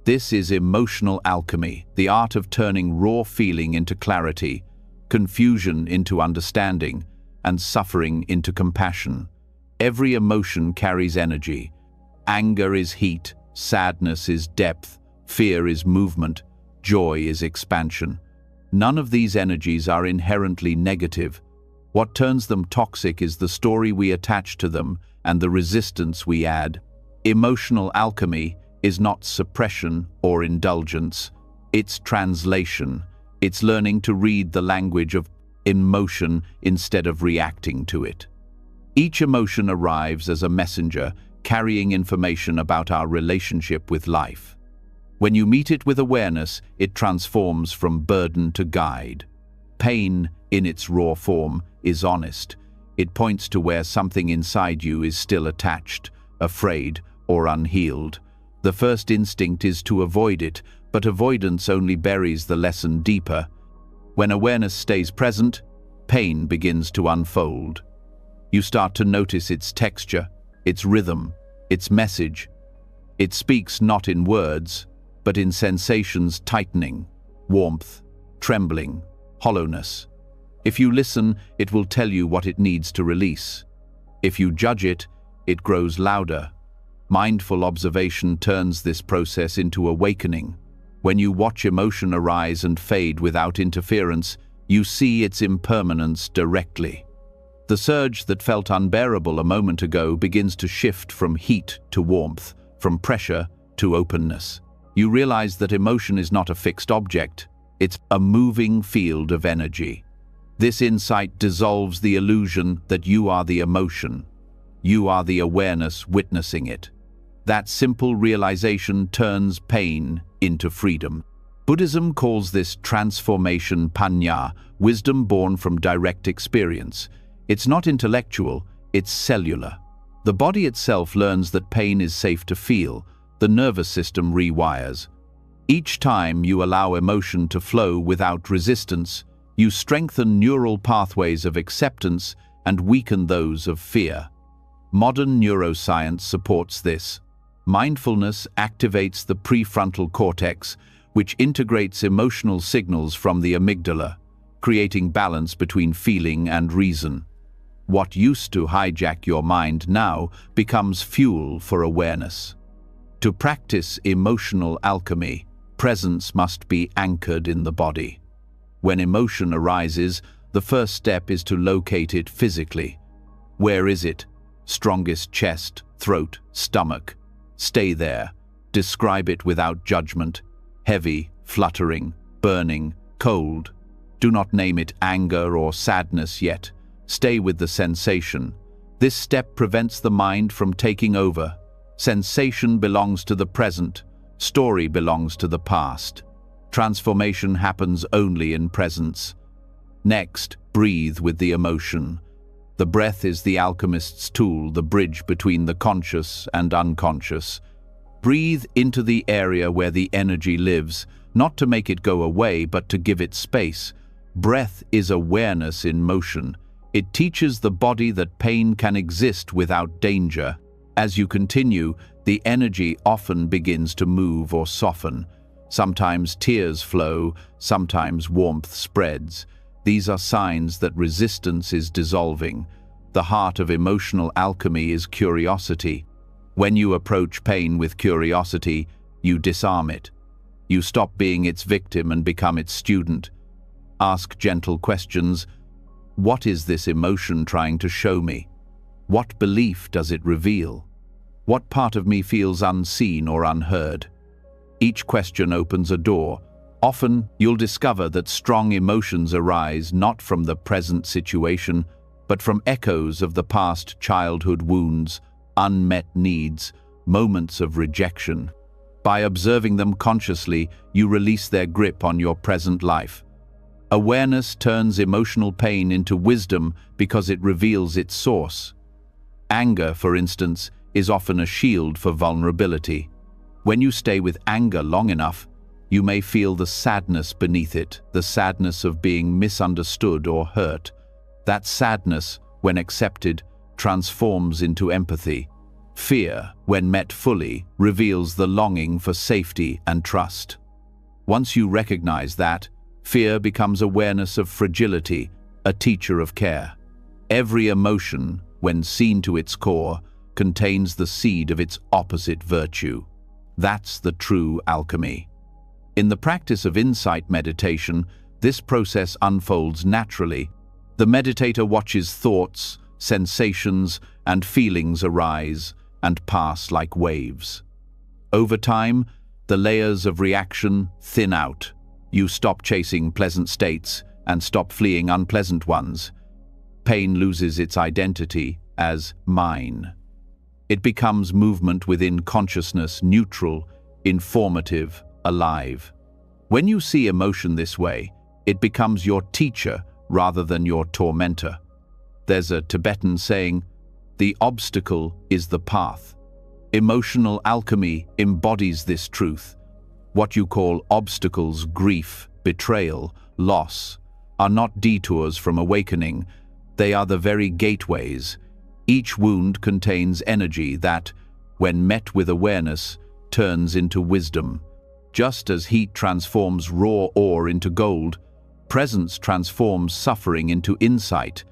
This is emotional alchemy, the art of turning raw feeling into clarity, confusion into understanding, and suffering into compassion. Every emotion carries energy. Anger is heat, sadness is depth, fear is movement, joy is expansion. None of these energies are inherently negative. What turns them toxic is the story we attach to them and the resistance we add. Emotional alchemy is not suppression or indulgence. It's translation. It's learning to read the language of emotion instead of reacting to it. Each emotion arrives as a messenger, carrying information about our relationship with life. When you meet it with awareness, it transforms from burden to guide. Pain, in its raw form, is honest. It points to where something inside you is still attached, afraid, or unhealed. The first instinct is to avoid it, but avoidance only buries the lesson deeper. When awareness stays present, pain begins to unfold. You start to notice its texture, its rhythm, its message. It speaks not in words, but in sensations: tightening, warmth, trembling, hollowness. If you listen, it will tell you what it needs to release. If you judge it, it grows louder. Mindful observation turns this process into awakening. When you watch emotion arise and fade without interference, you see its impermanence directly. The surge that felt unbearable a moment ago begins to shift from heat to warmth, from pressure to openness. You realize that emotion is not a fixed object, it's a moving field of energy. This insight dissolves the illusion that you are the emotion. You are the awareness witnessing it. That simple realization turns pain into freedom. Buddhism calls this transformation paññā, wisdom born from direct experience. It's not intellectual, it's cellular. The body itself learns that pain is safe to feel. The nervous system rewires. Each time you allow emotion to flow without resistance, you strengthen neural pathways of acceptance and weaken those of fear. Modern neuroscience supports this. Mindfulness activates the prefrontal cortex, which integrates emotional signals from the amygdala, creating balance between feeling and reason. What used to hijack your mind now becomes fuel for awareness. To practice emotional alchemy, presence must be anchored in the body. When emotion arises, the first step is to locate it physically. Where is it? Strongest chest, throat, stomach. Stay there. Describe it without judgment. Heavy, fluttering, burning, cold. Do not name it anger or sadness yet. Stay with the sensation. This step prevents the mind from taking over. Sensation belongs to the present. Story belongs to the past. Transformation happens only in presence. Next, breathe with the emotion. The breath is the alchemist's tool, the bridge between the conscious and unconscious. Breathe into the area where the energy lives, not to make it go away, but to give it space. Breath is awareness in motion. It teaches the body that pain can exist without danger. As you continue, the energy often begins to move or soften. Sometimes tears flow, sometimes warmth spreads. These are signs that resistance is dissolving. The heart of emotional alchemy is curiosity. When you approach pain with curiosity, you disarm it. You stop being its victim and become its student. Ask gentle questions. What is this emotion trying to show me? What belief does it reveal? What part of me feels unseen or unheard? Each question opens a door. Often, you'll discover that strong emotions arise not from the present situation, but from echoes of the past childhood wounds, unmet needs, moments of rejection. By observing them consciously, you release their grip on your present life. Awareness turns emotional pain into wisdom because it reveals its source. Anger, for instance, is often a shield for vulnerability. When you stay with anger long enough, you may feel the sadness beneath it, the sadness of being misunderstood or hurt. That sadness, when accepted, transforms into empathy. Fear, when met fully, reveals the longing for safety and trust. Once you recognize that, fear becomes awareness of fragility, a teacher of care. Every emotion, when seen to its core, contains the seed of its opposite virtue. That's the true alchemy. In the practice of insight meditation, this process unfolds naturally. The meditator watches thoughts, sensations, and feelings arise and pass like waves. Over time, the layers of reaction thin out. You stop chasing pleasant states and stop fleeing unpleasant ones. Pain loses its identity as mine. It becomes movement within consciousness, neutral, informative, alive. When you see emotion this way, it becomes your teacher rather than your tormentor. There's a Tibetan saying, "The obstacle is the path." Emotional alchemy embodies this truth. What you call obstacles, grief, betrayal, loss, are not detours from awakening. They are the very gateways. Each wound contains energy that, when met with awareness, turns into wisdom. Just as heat transforms raw ore into gold, presence transforms suffering into insight.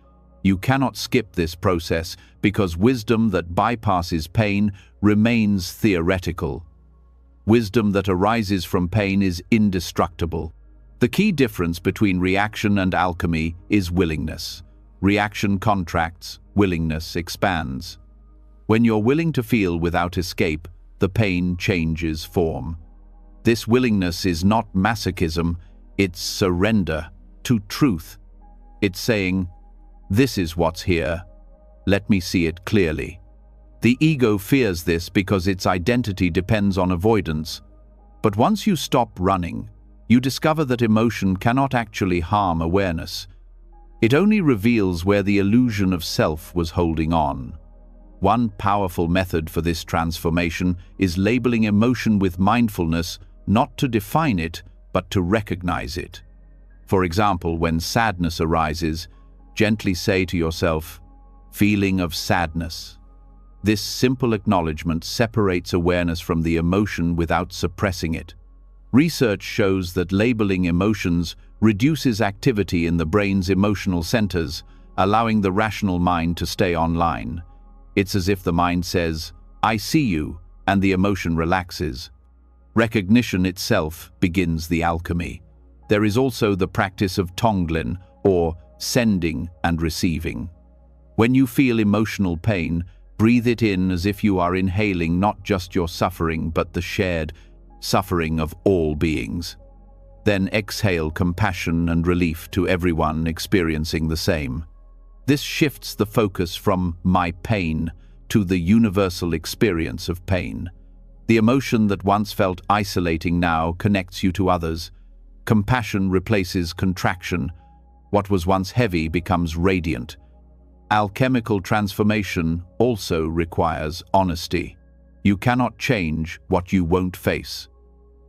You cannot skip this process because wisdom that bypasses pain remains theoretical. Wisdom that arises from pain is indestructible. The key difference between reaction and alchemy is willingness. Reaction contracts, willingness expands. When you're willing to feel without escape, the pain changes form. This willingness is not masochism, it's surrender to truth. It's saying, "This is what's here. Let me see it clearly." The ego fears this because its identity depends on avoidance. But once you stop running, you discover that emotion cannot actually harm awareness. It only reveals where the illusion of self was holding on. One powerful method for this transformation is labeling emotion with mindfulness, not to define it, but to recognize it. For example, when sadness arises, gently say to yourself, "Feeling of sadness." This simple acknowledgement separates awareness from the emotion without suppressing it. Research shows that labeling emotions reduces activity in the brain's emotional centers, allowing the rational mind to stay online. It's as if the mind says, "I see you," and the emotion relaxes. Recognition itself begins the alchemy. There is also the practice of Tonglen, or sending and receiving. When you feel emotional pain, breathe it in as if you are inhaling not just your suffering, but the shared suffering of all beings. Then exhale compassion and relief to everyone experiencing the same. This shifts the focus from my pain to the universal experience of pain. The emotion that once felt isolating now connects you to others. Compassion replaces contraction. What was once heavy becomes radiant. Alchemical transformation also requires honesty. You cannot change what you won't face.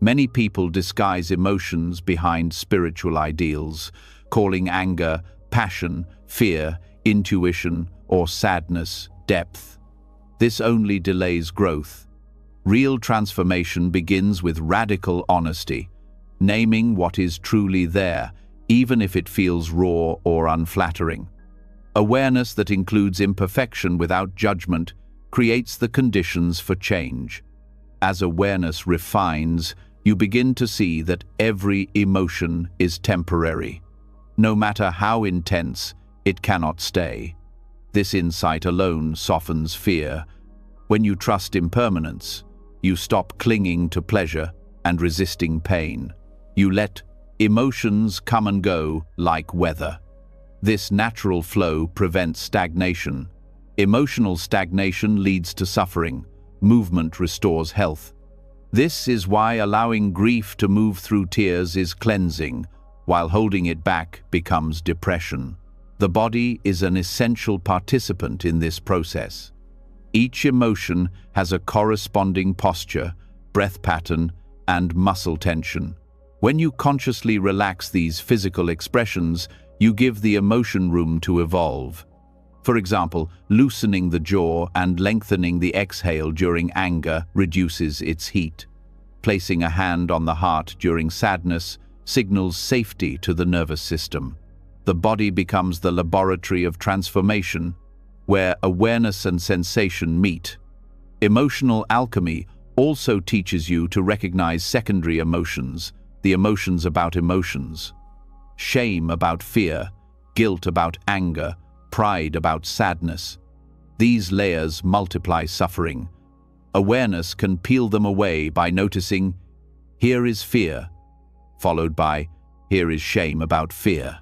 Many people disguise emotions behind spiritual ideals, calling anger passion, fear, intuition, or sadness depth. This only delays growth. Real transformation begins with radical honesty, naming what is truly there, even if it feels raw or unflattering. Awareness that includes imperfection without judgment creates the conditions for change. As awareness refines, you begin to see that every emotion is temporary. No matter how intense, it cannot stay. This insight alone softens fear. When you trust impermanence, you stop clinging to pleasure and resisting pain. You let emotions come and go like weather. This natural flow prevents stagnation. Emotional stagnation leads to suffering. Movement restores health. This is why allowing grief to move through tears is cleansing, while holding it back becomes depression. The body is an essential participant in this process. Each emotion has a corresponding posture, breath pattern, and muscle tension. When you consciously relax these physical expressions, you give the emotion room to evolve. For example, loosening the jaw and lengthening the exhale during anger reduces its heat. Placing a hand on the heart during sadness signals safety to the nervous system. The body becomes the laboratory of transformation, where awareness and sensation meet. Emotional alchemy also teaches you to recognize secondary emotions, the emotions about emotions. Shame about fear, guilt about anger, pride about sadness. These layers multiply suffering. Awareness can peel them away by noticing, here is fear, followed by, here is shame about fear.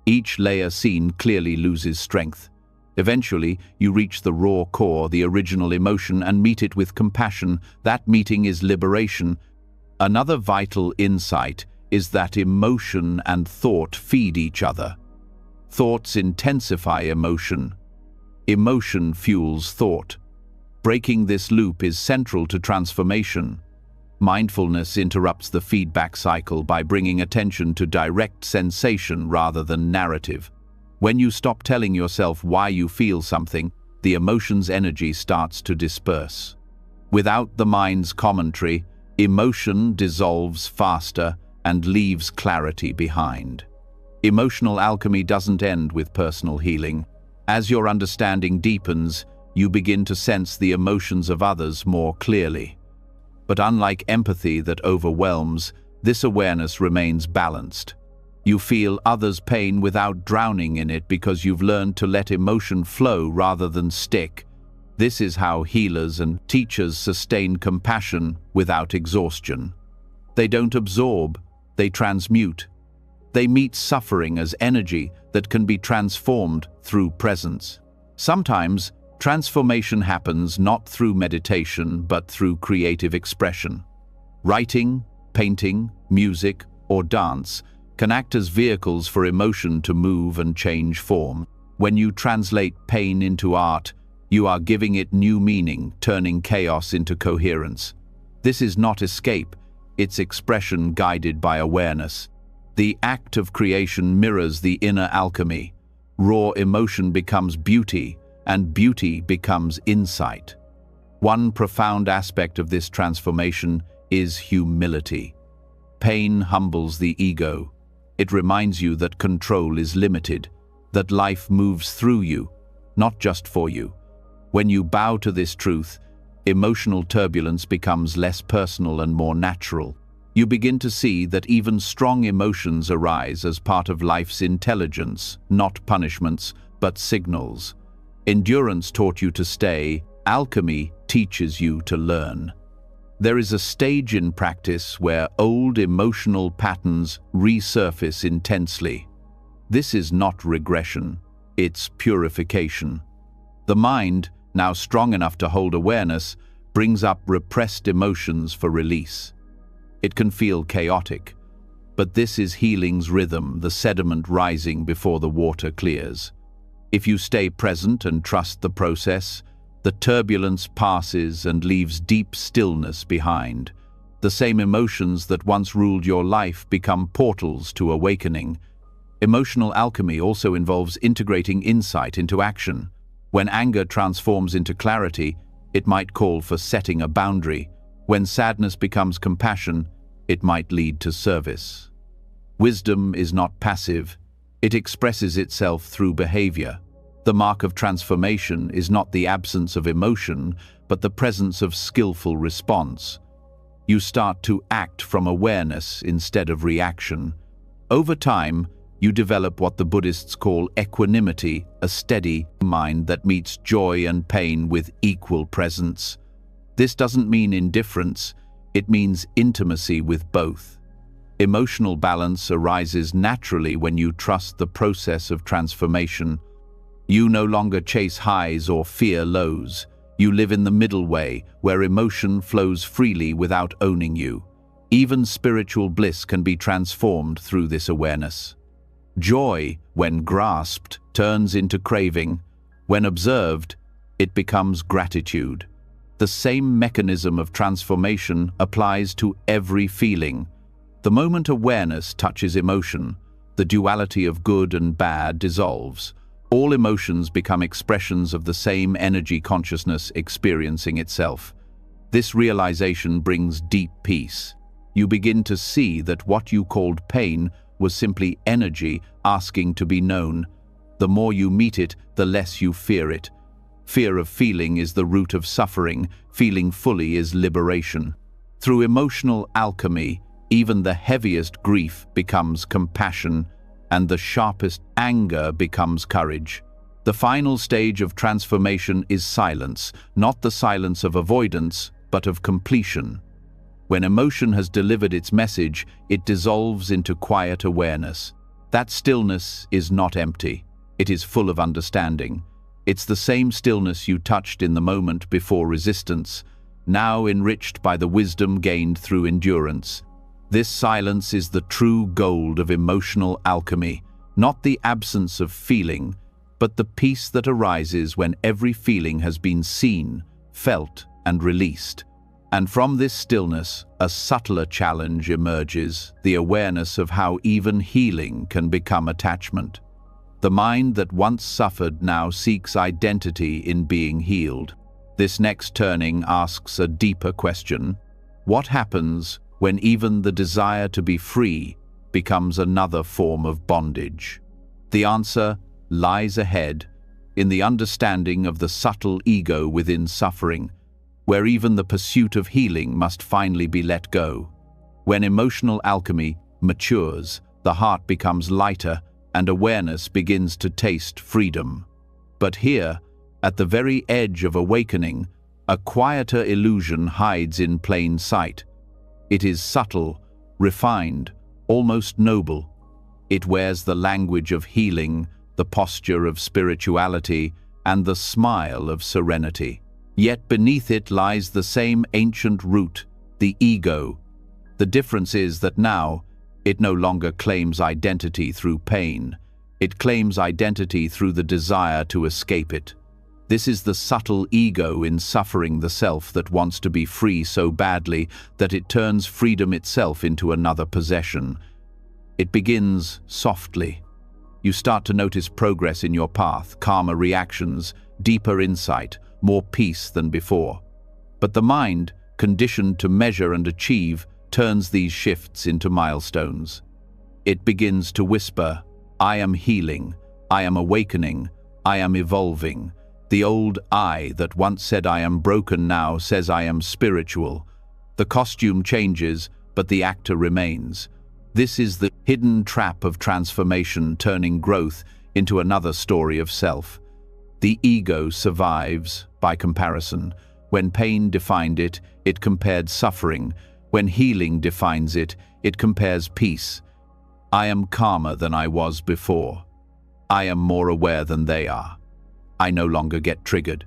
Each layer seen clearly loses strength. Eventually, you reach the raw core, the original emotion, and meet it with compassion. That meeting is liberation. Another vital insight is that emotion and thought feed each other. Thoughts intensify emotion. Emotion fuels thought. Breaking this loop is central to transformation. Mindfulness interrupts the feedback cycle by bringing attention to direct sensation rather than narrative. When you stop telling yourself why you feel something, the emotion's energy starts to disperse. Without the mind's commentary, emotion dissolves faster and leaves clarity behind. Emotional alchemy doesn't end with personal healing. As your understanding deepens, you begin to sense the emotions of others more clearly. But unlike empathy that overwhelms, this awareness remains balanced. You feel others' pain without drowning in it because you've learned to let emotion flow rather than stick. This is how healers and teachers sustain compassion without exhaustion. They don't absorb, they transmute. They meet suffering as energy that can be transformed through presence. Sometimes, transformation happens not through meditation but through creative expression. Writing, painting, music, or dance can act as vehicles for emotion to move and change form. When you translate pain into art, you are giving it new meaning, turning chaos into coherence. This is not escape, it's expression guided by awareness. The act of creation mirrors the inner alchemy. Raw emotion becomes beauty, and beauty becomes insight. One profound aspect of this transformation is humility. Pain humbles the ego. It reminds you that control is limited, that life moves through you, not just for you. When you bow to this truth, emotional turbulence becomes less personal and more natural. You begin to see that even strong emotions arise as part of life's intelligence, not punishments, but signals. Endurance taught you to stay, alchemy teaches you to learn. There is a stage in practice where old emotional patterns resurface intensely. This is not regression, it's purification. The mind, now strong enough to hold awareness, brings up repressed emotions for release. It can feel chaotic, but this is healing's rhythm, the sediment rising before the water clears. If you stay present and trust the process, the turbulence passes and leaves deep stillness behind. The same emotions that once ruled your life become portals to awakening. Emotional alchemy also involves integrating insight into action. When anger transforms into clarity, it might call for setting a boundary. When sadness becomes compassion, it might lead to service. Wisdom is not passive. It expresses itself through behavior. The mark of transformation is not the absence of emotion, but the presence of skillful response. You start to act from awareness instead of reaction. Over time, you develop what the Buddhists call equanimity, a steady mind that meets joy and pain with equal presence. This doesn't mean indifference, it means intimacy with both. Emotional balance arises naturally when you trust the process of transformation. You no longer chase highs or fear lows. You live in the middle way, where emotion flows freely without owning you. Even spiritual bliss can be transformed through this awareness. Joy, when grasped, turns into craving. When observed, it becomes gratitude. The same mechanism of transformation applies to every feeling. The moment awareness touches emotion, the duality of good and bad dissolves. All emotions become expressions of the same energy consciousness experiencing itself. This realization brings deep peace. You begin to see that what you called pain was simply energy asking to be known. The more you meet it, the less you fear it. Fear of feeling is the root of suffering. Feeling fully is liberation. Through emotional alchemy, even the heaviest grief becomes compassion, and the sharpest anger becomes courage. The final stage of transformation is silence, not the silence of avoidance, but of completion. When emotion has delivered its message, it dissolves into quiet awareness. That stillness is not empty. It is full of understanding. It's the same stillness you touched in the moment before resistance, now enriched by the wisdom gained through endurance. This silence is the true gold of emotional alchemy, not the absence of feeling, but the peace that arises when every feeling has been seen, felt, and released. And from this stillness, a subtler challenge emerges, the awareness of how even healing can become attachment. The mind that once suffered now seeks identity in being healed. This next turning asks a deeper question. What happens when even the desire to be free becomes another form of bondage? The answer lies ahead, in the understanding of the subtle ego within suffering, where even the pursuit of healing must finally be let go. When emotional alchemy matures, the heart becomes lighter and awareness begins to taste freedom. But here, at the very edge of awakening, a quieter illusion hides in plain sight. It is subtle, refined, almost noble. It wears the language of healing, the posture of spirituality, and the smile of serenity. Yet beneath it lies the same ancient root, the ego. The difference is that now, it no longer claims identity through pain. It claims identity through the desire to escape it. This is the subtle ego in suffering, the self that wants to be free so badly that it turns freedom itself into another possession. It begins softly. You start to notice progress in your path, calmer reactions, deeper insight, more peace than before. But the mind, conditioned to measure and achieve, turns these shifts into milestones. It begins to whisper, I am healing, I am awakening, I am evolving. The old I that once said I am broken now says I am spiritual. The costume changes, but the actor remains. This is the hidden trap of transformation, turning growth into another story of self. The ego survives, by comparison. When pain defined it, it compared suffering. When healing defines it, it compares peace. I am calmer than I was before. I am more aware than they are. I no longer get triggered.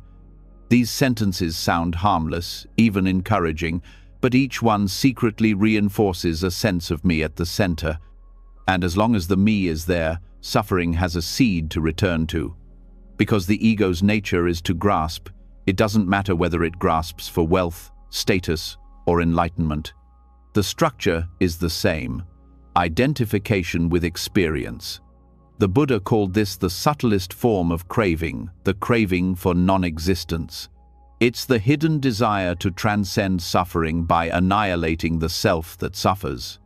These sentences sound harmless, even encouraging, but each one secretly reinforces a sense of me at the center. And as long as the me is there, suffering has a seed to return to. Because the ego's nature is to grasp, it doesn't matter whether it grasps for wealth, status, or enlightenment. The structure is the same: identification with experience. The Buddha called this the subtlest form of craving, the craving for non-existence. It's the hidden desire to transcend suffering by annihilating the self that suffers.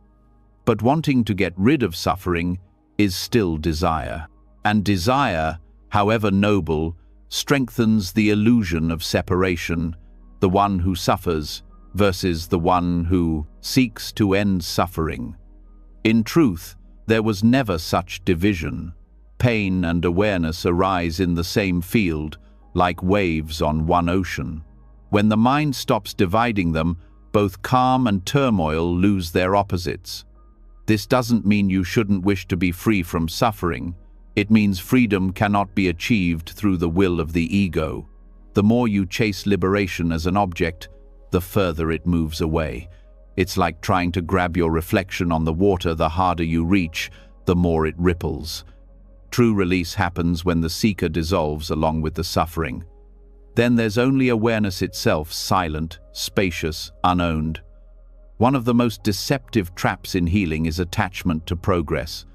But wanting to get rid of suffering is still desire. And desire, however noble, strengthens the illusion of separation, the one who suffers versus the one who seeks to end suffering. In truth, there was never such division. Pain and awareness arise in the same field, like waves on one ocean. When the mind stops dividing them, both calm and turmoil lose their opposites. This doesn't mean you shouldn't wish to be free from suffering. It means freedom cannot be achieved through the will of the ego. The more you chase liberation as an object, the further it moves away. It's like trying to grab your reflection on the water. The harder you reach, the more it ripples. True release happens when the seeker dissolves along with the suffering. Then there's only awareness itself, silent, spacious, unowned. One of the most deceptive traps in healing is attachment to progress.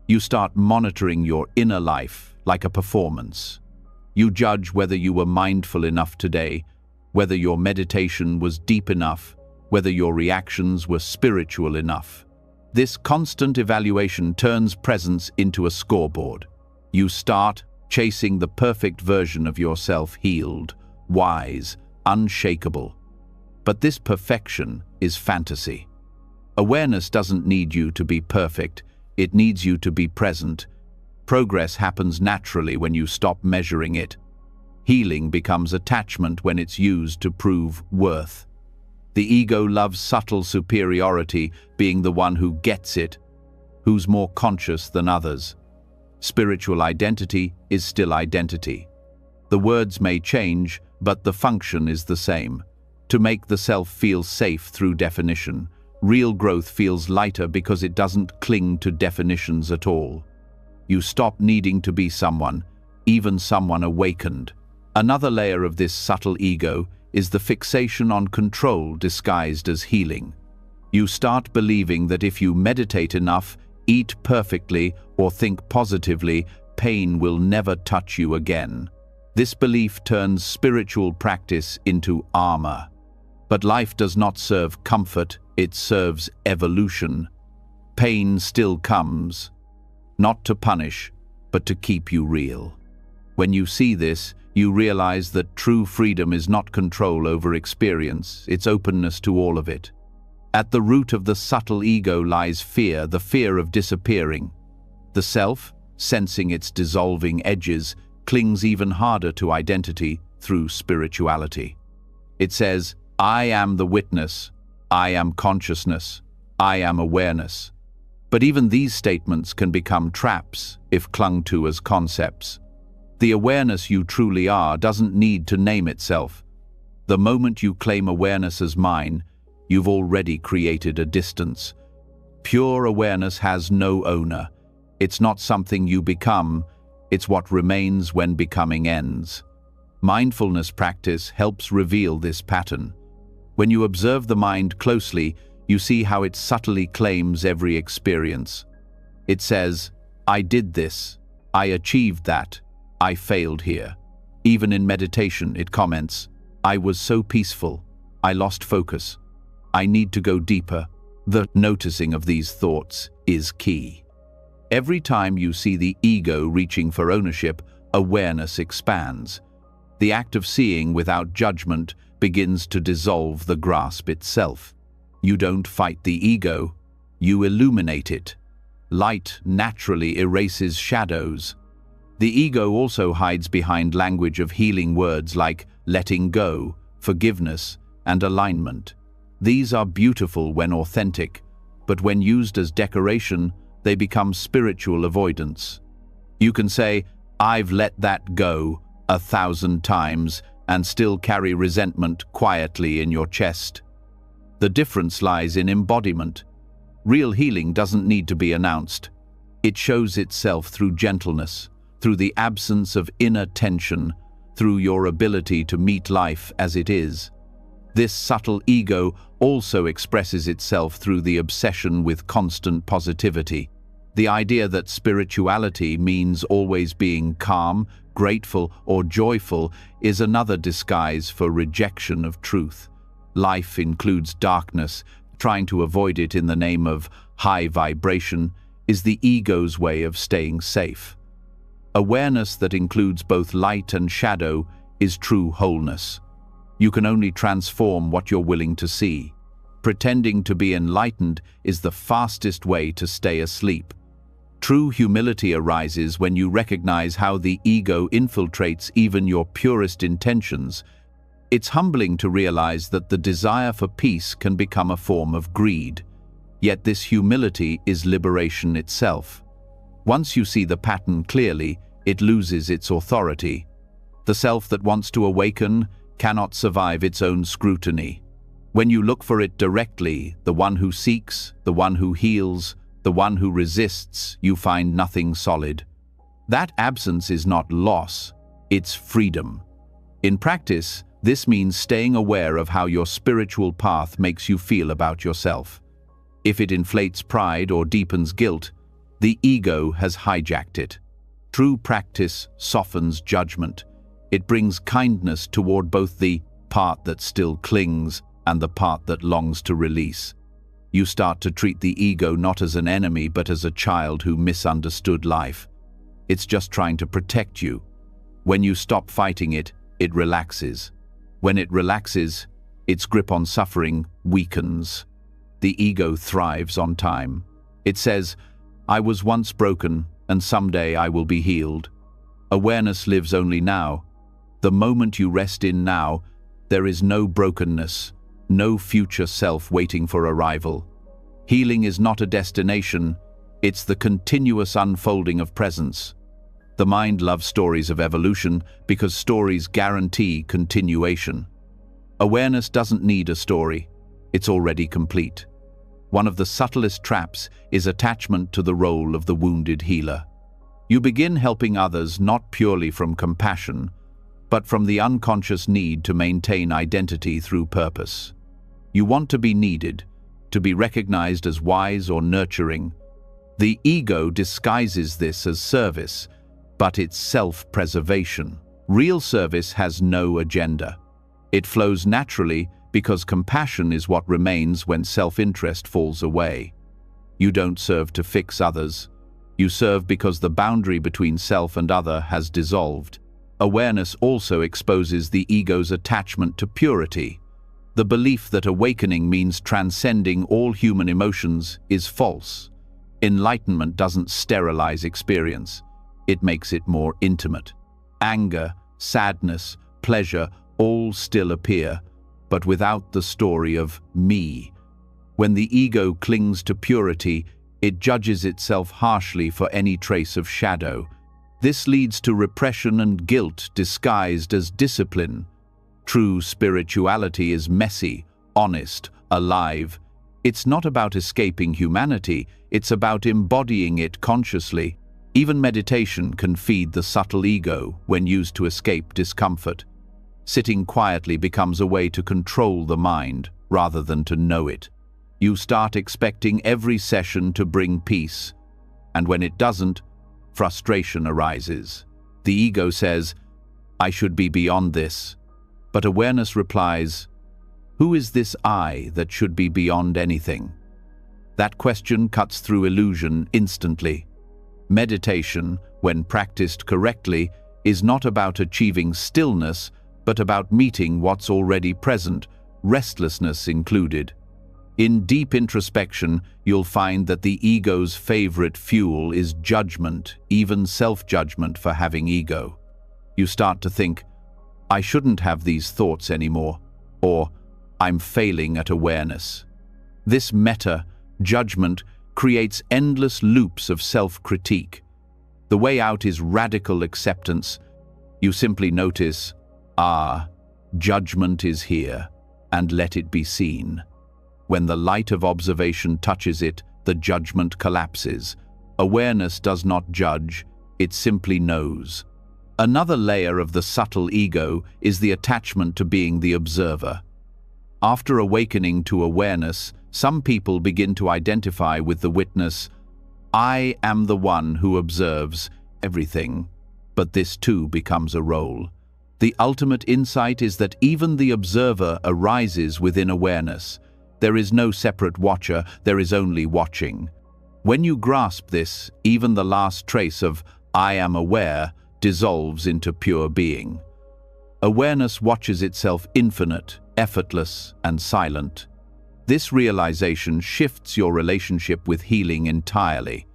You start monitoring your inner life like a performance. You judge whether you were mindful enough today, whether your meditation was deep enough, whether your reactions were spiritual enough. This constant evaluation turns presence into a scoreboard. You start chasing the perfect version of yourself, healed, wise, unshakable. But this perfection is fantasy. Awareness doesn't need you to be perfect, it needs you to be present. Progress happens naturally when you stop measuring it. Healing becomes attachment when it's used to prove worth. The ego loves subtle superiority, being the one who gets it, who's more conscious than others. Spiritual identity is still identity. The words may change, but the function is the same. To make the self feel safe through definition. Real growth feels lighter because it doesn't cling to definitions at all. You stop needing to be someone, even someone awakened. Another layer of this subtle ego is the fixation on control disguised as healing. You start believing that if you meditate enough, eat perfectly, or think positively, pain will never touch you again. This belief turns spiritual practice into armor. But life does not serve comfort, it serves evolution. Pain still comes, not to punish, but to keep you real. When you see this, you realize that true freedom is not control over experience, it's openness to all of it. At the root of the subtle ego lies fear, the fear of disappearing. The self, sensing its dissolving edges, clings even harder to identity through spirituality. It says, I am the witness, I am consciousness, I am awareness. But even these statements can become traps if clung to as concepts. The awareness you truly are doesn't need to name itself. The moment you claim awareness as mine, you've already created a distance. Pure awareness has no owner. It's not something you become, it's what remains when becoming ends. Mindfulness practice helps reveal this pattern. When you observe the mind closely, you see how it subtly claims every experience. It says, I did this, I achieved that, I failed here. Even in meditation, it comments, I was so peaceful, I lost focus. I need to go deeper. The noticing of these thoughts is key. Every time you see the ego reaching for ownership, awareness expands. The act of seeing without judgment begins to dissolve the grasp itself. You don't fight the ego, you illuminate it. Light naturally erases shadows. The ego also hides behind language of healing words like letting go, forgiveness, and alignment. These are beautiful when authentic, but when used as decoration, they become spiritual avoidance. You can say, I've let that go 1,000 times, and still carry resentment quietly in your chest. The difference lies in embodiment. Real healing doesn't need to be announced. It shows itself through gentleness, through the absence of inner tension, through your ability to meet life as it is. This subtle ego also expresses itself through the obsession with constant positivity. The idea that spirituality means always being calm, grateful, or joyful is another disguise for rejection of truth. Life includes darkness. Trying to avoid it in the name of high vibration is the ego's way of staying safe. Awareness that includes both light and shadow is true wholeness. You can only transform what you're willing to see. Pretending to be enlightened is the fastest way to stay asleep. True humility arises when you recognize how the ego infiltrates even your purest intentions. It's humbling to realize that the desire for peace can become a form of greed. Yet this humility is liberation itself. Once you see the pattern clearly, it loses its authority. The self that wants to awaken cannot survive its own scrutiny. When you look for it directly, the one who seeks, the one who heals, the one who resists, you find nothing solid. That absence is not loss, it's freedom. In practice, this means staying aware of how your spiritual path makes you feel about yourself. If it inflates pride or deepens guilt, the ego has hijacked it. True practice softens judgment. It brings kindness toward both the part that still clings and the part that longs to release. You start to treat the ego not as an enemy but as a child who misunderstood life. It's just trying to protect you. When you stop fighting it, it relaxes. When it relaxes, its grip on suffering weakens. The ego thrives on time. It says, "I was once broken, and someday I will be healed." Awareness lives only now. The moment you rest in now, there is no brokenness, no future self waiting for arrival. Healing is not a destination, it's the continuous unfolding of presence. The mind loves stories of evolution because stories guarantee continuation. Awareness doesn't need a story, it's already complete. One of the subtlest traps is attachment to the role of the wounded healer. You begin helping others not purely from compassion, but from the unconscious need to maintain identity through purpose. You want to be needed, to be recognized as wise or nurturing. The ego disguises this as service, but it's self-preservation. Real service has no agenda. It flows naturally because compassion is what remains when self-interest falls away. You don't serve to fix others. You serve because the boundary between self and other has dissolved. Awareness also exposes the ego's attachment to purity. The belief that awakening means transcending all human emotions is false. Enlightenment doesn't sterilize experience. It makes it more intimate. Anger, sadness, pleasure all still appear, but without the story of me. When the ego clings to purity, it judges itself harshly for any trace of shadow. This leads to repression and guilt disguised as discipline. True spirituality is messy, honest, alive. It's not about escaping humanity, it's about embodying it consciously. Even meditation can feed the subtle ego when used to escape discomfort. Sitting quietly becomes a way to control the mind rather than to know it. You start expecting every session to bring peace, and when it doesn't, frustration arises. The ego says, "I should be beyond this." But awareness replies, "Who is this I that should be beyond anything?" That question cuts through illusion instantly. Meditation, when practiced correctly, is not about achieving stillness, but about meeting what's already present, restlessness included. In deep introspection, you'll find that the ego's favorite fuel is judgment, even self-judgment for having ego. You start to think, "I shouldn't have these thoughts anymore," or "I'm failing at awareness." This meta-judgment creates endless loops of self-critique. The way out is radical acceptance. You simply notice, judgment is here, and let it be seen. When the light of observation touches it, the judgment collapses. Awareness does not judge, it simply knows. Another layer of the subtle ego is the attachment to being the observer. After awakening to awareness, some people begin to identify with the witness. "I am the one who observes everything," but this too becomes a role. The ultimate insight is that even the observer arises within awareness. There is no separate watcher, there is only watching. When you grasp this, even the last trace of "I am aware" dissolves into pure being. Awareness watches itself infinite, effortless, and silent. This realization shifts your relationship with healing entirely.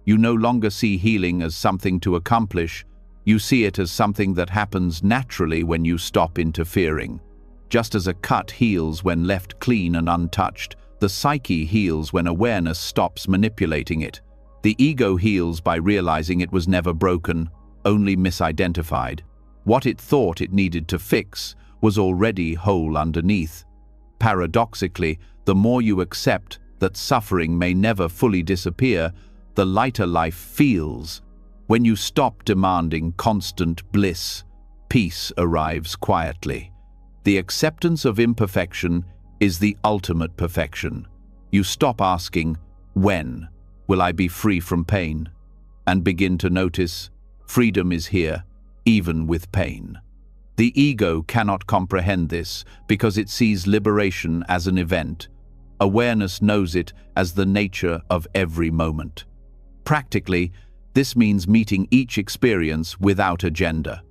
You no longer see healing as something to accomplish, you see it as something that happens naturally when you stop interfering. Just as a cut heals when left clean and untouched, the psyche heals when awareness stops manipulating it. The ego heals by realizing it was never broken, only misidentified. What it thought it needed to fix was already whole underneath. Paradoxically, the more you accept that suffering may never fully disappear, the lighter life feels. When you stop demanding constant bliss, peace arrives quietly. The acceptance of imperfection is the ultimate perfection. You stop asking, "When will I be free from pain?" and begin to notice, freedom is here, even with pain. The ego cannot comprehend this because it sees liberation as an event. Awareness knows it as the nature of every moment. Practically, this means meeting each experience without agenda.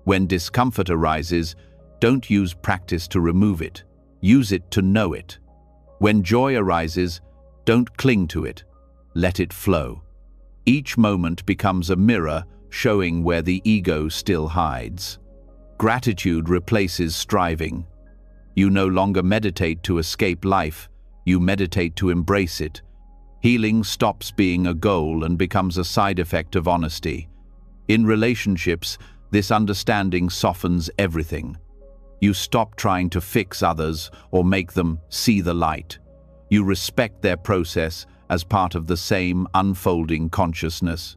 When discomfort arises, don't use practice to remove it. Use it to know it. When joy arises, don't cling to it. Let it flow. Each moment becomes a mirror showing where the ego still hides. Gratitude replaces striving. You no longer meditate to escape life, you meditate to embrace it. Healing stops being a goal and becomes a side effect of honesty. In relationships, this understanding softens everything. You stop trying to fix others or make them see the light. You respect their process as part of the same unfolding consciousness.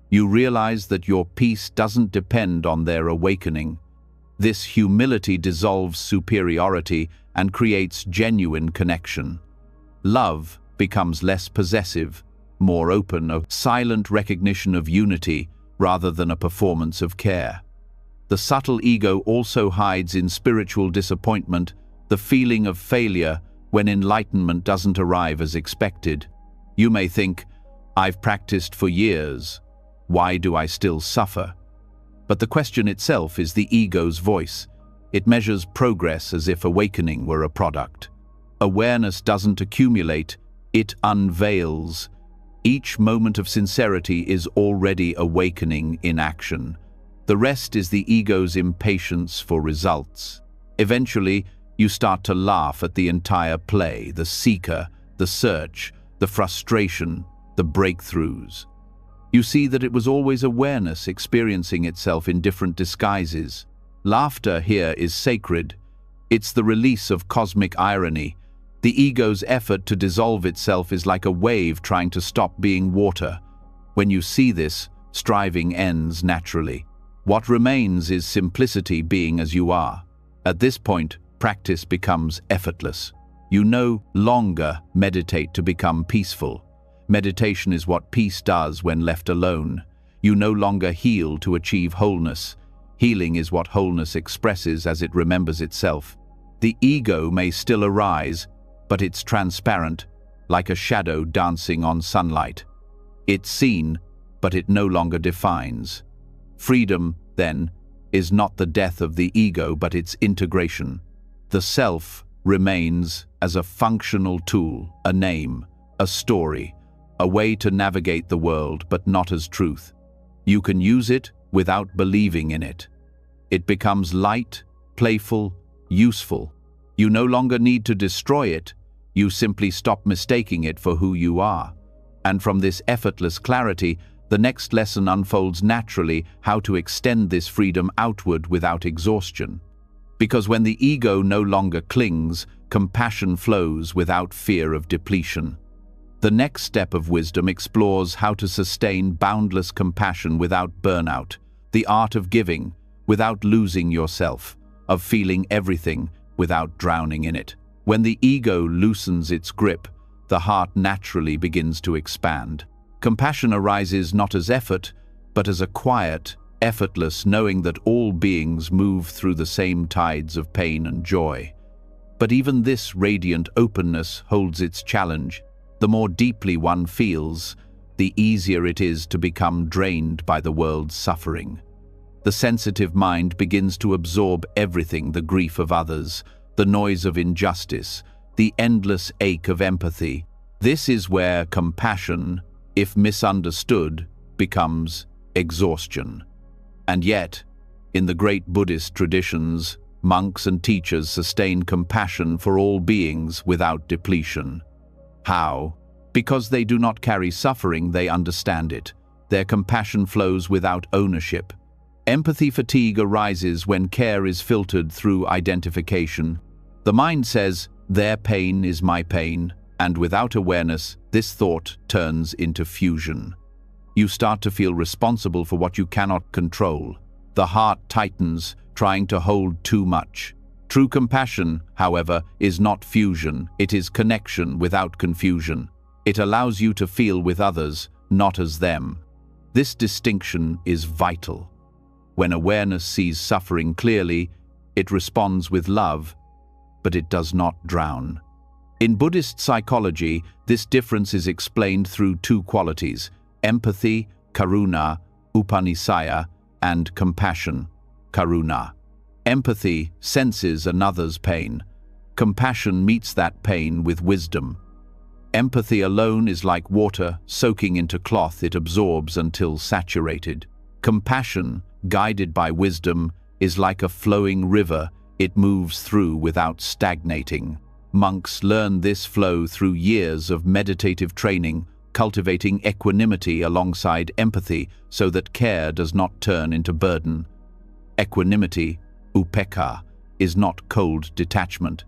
You realize that your peace doesn't depend on their awakening. This humility dissolves superiority and creates genuine connection. Love becomes less possessive, more open, a silent recognition of unity rather than a performance of care. The subtle ego also hides in spiritual disappointment, the feeling of failure when enlightenment doesn't arrive as expected. You may think, "I've practiced for years. Why do I still suffer?" But the question itself is the ego's voice. It measures progress as if awakening were a product. Awareness doesn't accumulate, it unveils. Each moment of sincerity is already awakening in action. The rest is the ego's impatience for results. Eventually, you start to laugh at the entire play, the seeker, the search, the frustration, the breakthroughs. You see that it was always awareness experiencing itself in different disguises. Laughter here is sacred. It's the release of cosmic irony. The ego's effort to dissolve itself is like a wave trying to stop being water. When you see this, striving ends naturally. What remains is simplicity, being as you are. At this point, practice becomes effortless. You no longer meditate to become peaceful. Meditation is what peace does when left alone. You no longer heal to achieve wholeness. Healing is what wholeness expresses as it remembers itself. The ego may still arise, but it's transparent, like a shadow dancing on sunlight. It's seen, but it no longer defines. Freedom, then, is not the death of the ego, but its integration. The self remains as a functional tool, a name, a story, a way to navigate the world, but not as truth. You can use it without believing in it. It becomes light, playful, useful. You no longer need to destroy it. You simply stop mistaking it for who you are. And from this effortless clarity, the next lesson unfolds naturally: how to extend this freedom outward without exhaustion. Because when the ego no longer clings, compassion flows without fear of depletion. The next step of wisdom explores how to sustain boundless compassion without burnout, the art of giving without losing yourself, of feeling everything without drowning in it. When the ego loosens its grip, the heart naturally begins to expand. Compassion arises not as effort, but as a quiet, effortless knowing that all beings move through the same tides of pain and joy. But even this radiant openness holds its challenge. The more deeply one feels, the easier it is to become drained by the world's suffering. The sensitive mind begins to absorb everything: the grief of others, the noise of injustice, the endless ache of empathy. This is where compassion, if misunderstood, becomes exhaustion. And yet, in the great Buddhist traditions, monks and teachers sustain compassion for all beings without depletion. How? Because they do not carry suffering, they understand it. Their compassion flows without ownership. Empathy fatigue arises when care is filtered through identification. The mind says, Their pain is my pain, and without awareness, this thought turns into fusion. You start to feel responsible for what you cannot control. The heart tightens, trying to hold too much. True compassion, however, is not fusion, it is connection without confusion. It allows you to feel with others, not as them. This distinction is vital. When awareness sees suffering clearly, it responds with love, but it does not drown. In Buddhist psychology, this difference is explained through two qualities: empathy, karuna, upanisaya, and compassion, karuna. Empathy senses another's pain. Compassion meets that pain with wisdom. Empathy alone is like water soaking into cloth it absorbs until saturated. Compassion, guided by wisdom, is like a flowing river it moves through without stagnating. Monks learn this flow through years of meditative training, cultivating equanimity alongside empathy so that care does not turn into burden. Equanimity, upekkha, is not cold detachment.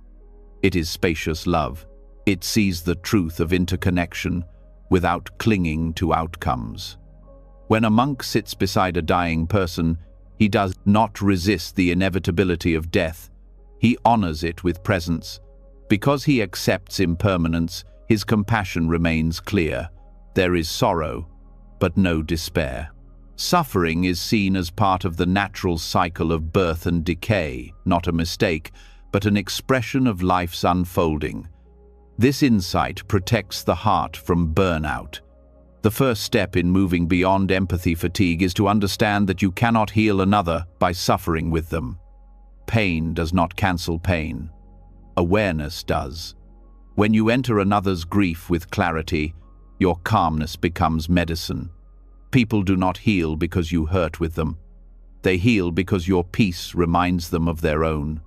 It is spacious love. It sees the truth of interconnection without clinging to outcomes. When a monk sits beside a dying person, he does not resist the inevitability of death. He honors it with presence. Because he accepts impermanence, his compassion remains clear. There is sorrow, but no despair. Suffering is seen as part of the natural cycle of birth and decay, not a mistake, but an expression of life's unfolding. This insight protects the heart from burnout. The first step in moving beyond empathy fatigue is to understand that you cannot heal another by suffering with them. Pain does not cancel pain. Awareness does. When you enter another's grief with clarity, your calmness becomes medicine. People do not heal because you hurt with them. They heal because your peace reminds them of their own.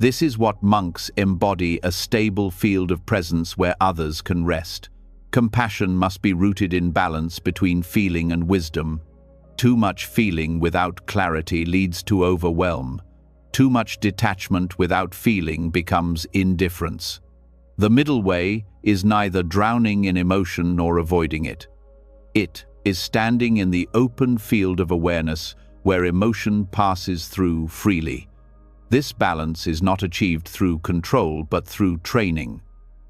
This is what monks embody: a stable field of presence where others can rest. Compassion must be rooted in balance between feeling and wisdom. Too much feeling without clarity leads to overwhelm. Too much detachment without feeling becomes indifference. The middle way is neither drowning in emotion nor avoiding it. It is standing in the open field of awareness where emotion passes through freely. This balance is not achieved through control but through training.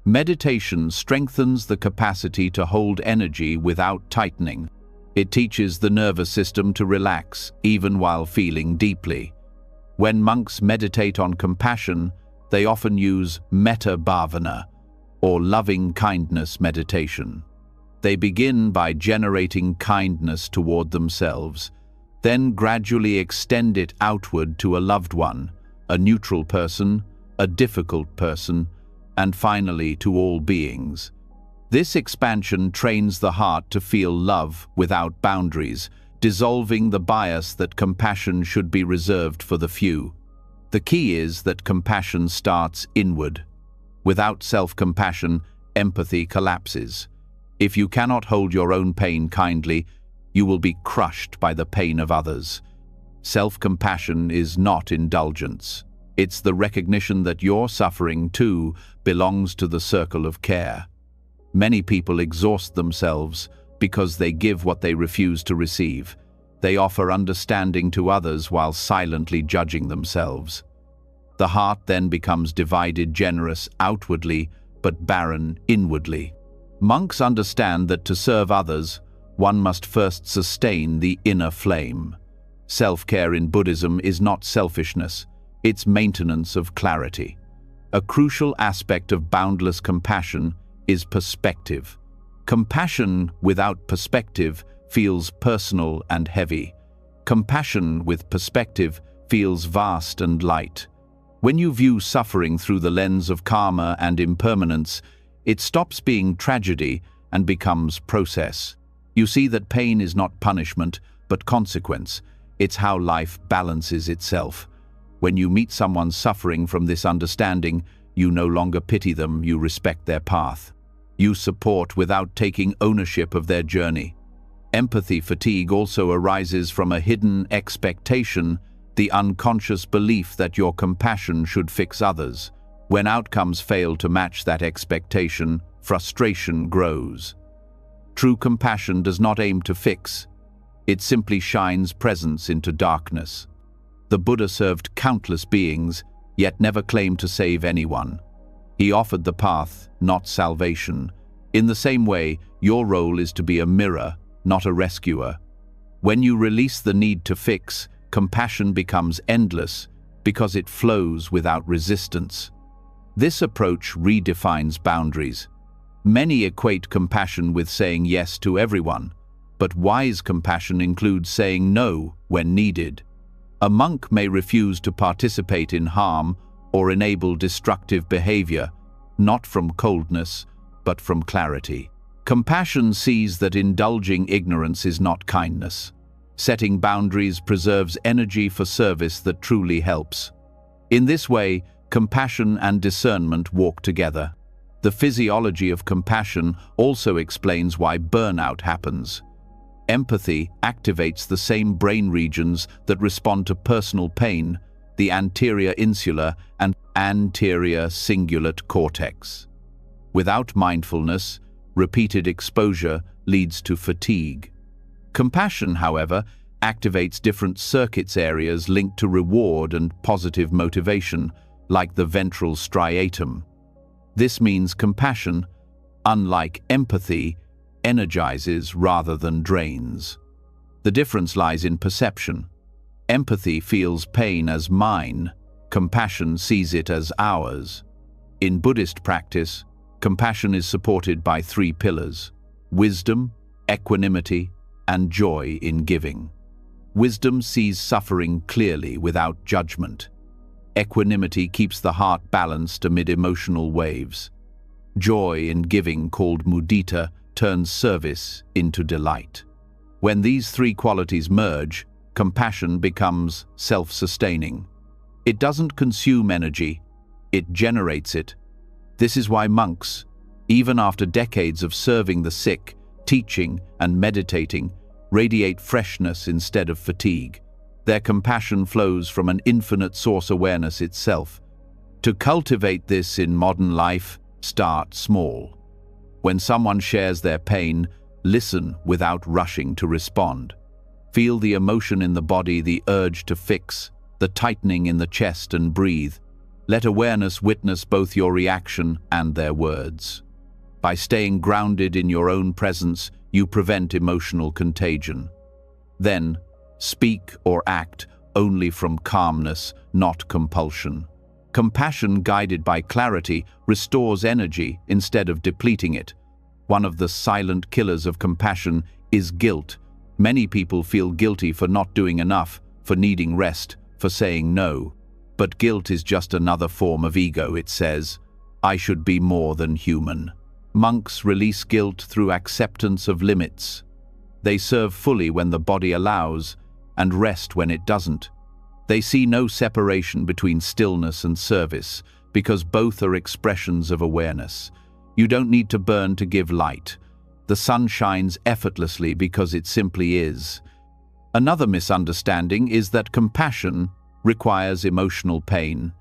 Meditation strengthens the capacity to hold energy without tightening. It teaches the nervous system to relax even while feeling deeply. When monks meditate on compassion, they often use metta bhavana, or loving kindness meditation. They begin by generating kindness toward themselves, then gradually extend it outward to a loved one, a neutral person, a difficult person, and finally to all beings. This expansion trains the heart to feel love without boundaries, dissolving the bias that compassion should be reserved for the few. The key is that compassion starts inward. Without self-compassion, empathy collapses. If you cannot hold your own pain kindly, you will be crushed by the pain of others. Self-compassion is not indulgence. It's the recognition that your suffering, too, belongs to the circle of care. Many people exhaust themselves because they give what they refuse to receive. They offer understanding to others while silently judging themselves. The heart then becomes divided, generous outwardly, but barren inwardly. Monks understand that to serve others, one must first sustain the inner flame. Self-care in Buddhism is not selfishness, it's maintenance of clarity. A crucial aspect of boundless compassion is perspective. Compassion without perspective feels personal and heavy. Compassion with perspective feels vast and light. When you view suffering through the lens of karma and impermanence, it stops being tragedy and becomes process. You see that pain is not punishment, but consequence. It's how life balances itself. When you meet someone suffering from this understanding, you no longer pity them, you respect their path. You support without taking ownership of their journey. Empathy fatigue also arises from a hidden expectation, the unconscious belief that your compassion should fix others. When outcomes fail to match that expectation, frustration grows. True compassion does not aim to fix. It simply shines presence into darkness. The Buddha served countless beings, yet never claimed to save anyone. He offered the path, not salvation. In the same way, your role is to be a mirror, not a rescuer. When you release the need to fix, compassion becomes endless because it flows without resistance. This approach redefines boundaries. Many equate compassion with saying yes to everyone, but wise compassion includes saying no when needed. A monk may refuse to participate in harm or enable destructive behavior, not from coldness, but from clarity. Compassion sees that indulging ignorance is not kindness. Setting boundaries preserves energy for service that truly helps. In this way, compassion and discernment walk together. The physiology of compassion also explains why burnout happens. Empathy activates the same brain regions that respond to personal pain, the anterior insular and anterior cingulate cortex. Without mindfulness, repeated exposure leads to fatigue. Compassion, however, activates different circuits areas linked to reward and positive motivation, like the ventral striatum. This means compassion, unlike empathy, energizes rather than drains. The difference lies in perception. Empathy feels pain as mine, compassion sees it as ours. In Buddhist practice, compassion is supported by three pillars: wisdom, equanimity, and joy in giving. Wisdom sees suffering clearly without judgment. Equanimity keeps the heart balanced amid emotional waves. Joy in giving, called mudita, turns service into delight. When these three qualities merge, compassion becomes self-sustaining. It doesn't consume energy, it generates it. This is why monks, even after decades of serving the sick, teaching and meditating, radiate freshness instead of fatigue. Their compassion flows from an infinite source awareness itself. To cultivate this in modern life, start small. When someone shares their pain, listen without rushing to respond. Feel the emotion in the body, the urge to fix, the tightening in the chest, and breathe. Let awareness witness both your reaction and their words. By staying grounded in your own presence, you prevent emotional contagion. Then, speak or act only from calmness, not compulsion. Compassion guided by clarity restores energy instead of depleting it. One of the silent killers of compassion is guilt. Many people feel guilty for not doing enough, for needing rest, for saying no. But guilt is just another form of ego. It says, I should be more than human. Monks release guilt through acceptance of limits. They serve fully when the body allows, and rest when it doesn't. They see no separation between stillness and service, because both are expressions of awareness. You don't need to burn to give light. The sun shines effortlessly because it simply is. Another misunderstanding is that compassion requires emotional pain.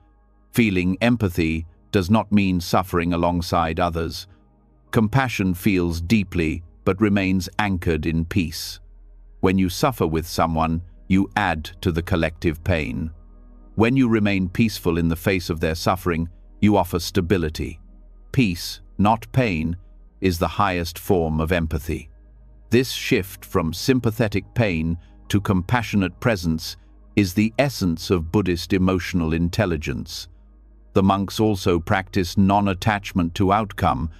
Feeling empathy does not mean suffering alongside others. Compassion feels deeply, but remains anchored in peace. When you suffer with someone, you add to the collective pain. When you remain peaceful in the face of their suffering, you offer stability. Peace, not pain, is the highest form of empathy. This shift from sympathetic pain to compassionate presence is the essence of Buddhist emotional intelligence. The monks also practice non-attachment to outcome.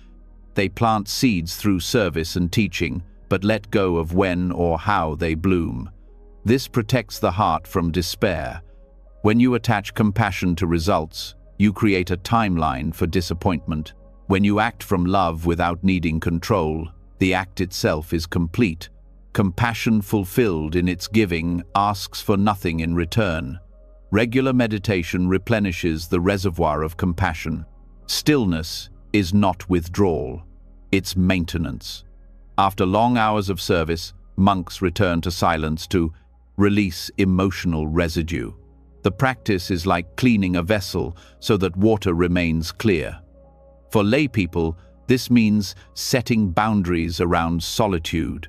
They plant seeds through service and teaching, but let go of when or how they bloom. This protects the heart from despair. When you attach compassion to results, you create a timeline for disappointment. When you act from love without needing control, the act itself is complete. Compassion fulfilled in its giving asks for nothing in return. Regular meditation replenishes the reservoir of compassion. Stillness is not withdrawal, it's maintenance. After long hours of service, monks return to silence to release emotional residue. The practice is like cleaning a vessel so that water remains clear. For lay people, this means setting boundaries around solitude.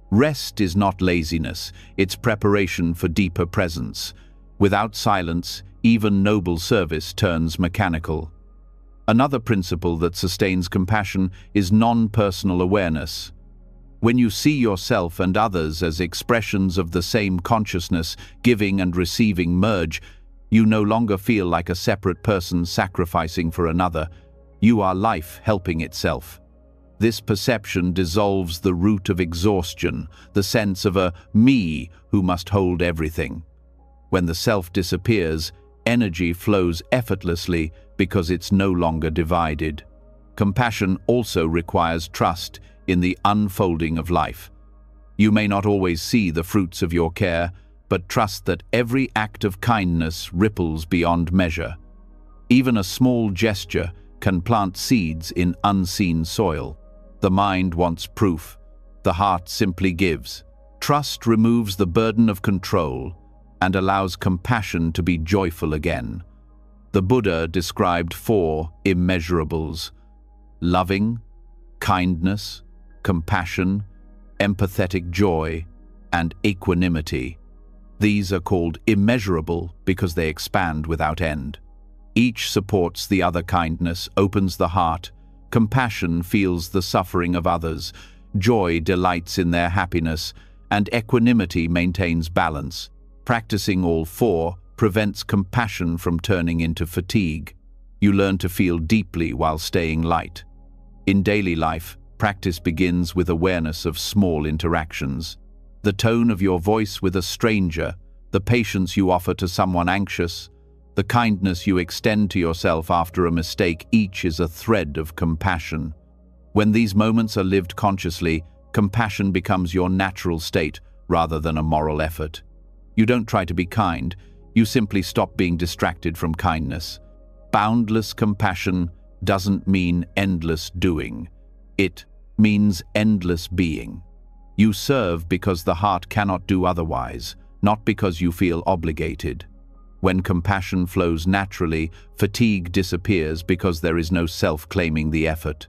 Rest is not laziness, it's preparation for deeper presence. Without silence, even noble service turns mechanical. Another principle that sustains compassion is non-personal awareness. When you see yourself and others as expressions of the same consciousness, giving and receiving merge, you no longer feel like a separate person sacrificing for another. You are life helping itself. This perception dissolves the root of exhaustion, the sense of a me who must hold everything. When the self disappears, energy flows effortlessly because it's no longer divided. Compassion also requires trust in the unfolding of life. You may not always see the fruits of your care, but trust that every act of kindness ripples beyond measure. Even a small gesture can plant seeds in unseen soil. The mind wants proof. The heart simply gives. Trust removes the burden of control and allows compassion to be joyful again. The Buddha described 4 immeasurables: loving, kindness, compassion, empathetic joy, and equanimity. These are called immeasurable because they expand without end. Each supports the other. Kindness opens the heart. Compassion feels the suffering of others. Joy delights in their happiness, and equanimity maintains balance. Practicing all 4 prevents compassion from turning into fatigue. You learn to feel deeply while staying light. In daily life, practice begins with awareness of small interactions. The tone of your voice with a stranger, the patience you offer to someone anxious, the kindness you extend to yourself after a mistake, each is a thread of compassion. When these moments are lived consciously, compassion becomes your natural state rather than a moral effort. You don't try to be kind, you simply stop being distracted from kindness. Boundless compassion doesn't mean endless doing. It means endless being. You serve because the heart cannot do otherwise, not because you feel obligated. When compassion flows naturally, fatigue disappears because there is no self claiming the effort.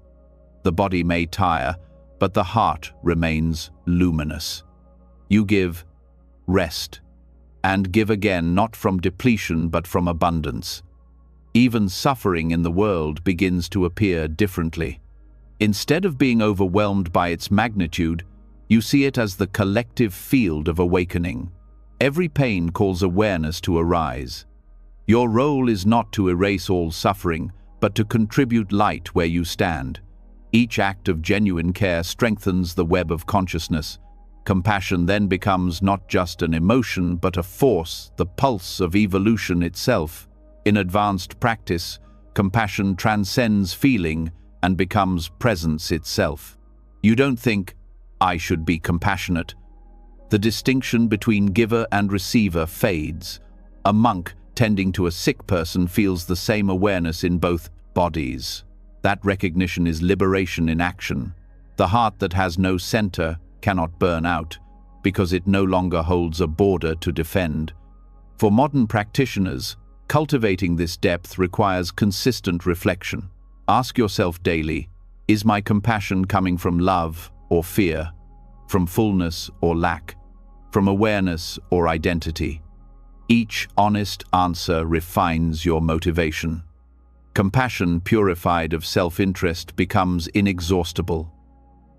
The body may tire, but the heart remains luminous. You give, rest, and give again, not from depletion but from abundance. Even suffering in the world begins to appear differently. Instead of being overwhelmed by its magnitude, you see it as the collective field of awakening. Every pain calls awareness to arise. Your role is not to erase all suffering, but to contribute light where you stand. Each act of genuine care strengthens the web of consciousness. Compassion then becomes not just an emotion, but a force, the pulse of evolution itself. In advanced practice, compassion transcends feeling and becomes presence itself. You don't think, "I should be compassionate." The distinction between giver and receiver fades. A monk tending to a sick person feels the same awareness in both bodies. That recognition is liberation in action. The heart that has no center cannot burn out, because it no longer holds a border to defend. For modern practitioners, cultivating this depth requires consistent reflection. Ask yourself daily, is my compassion coming from love or fear, from fullness or lack, from awareness or identity? Each honest answer refines your motivation. Compassion purified of self-interest becomes inexhaustible.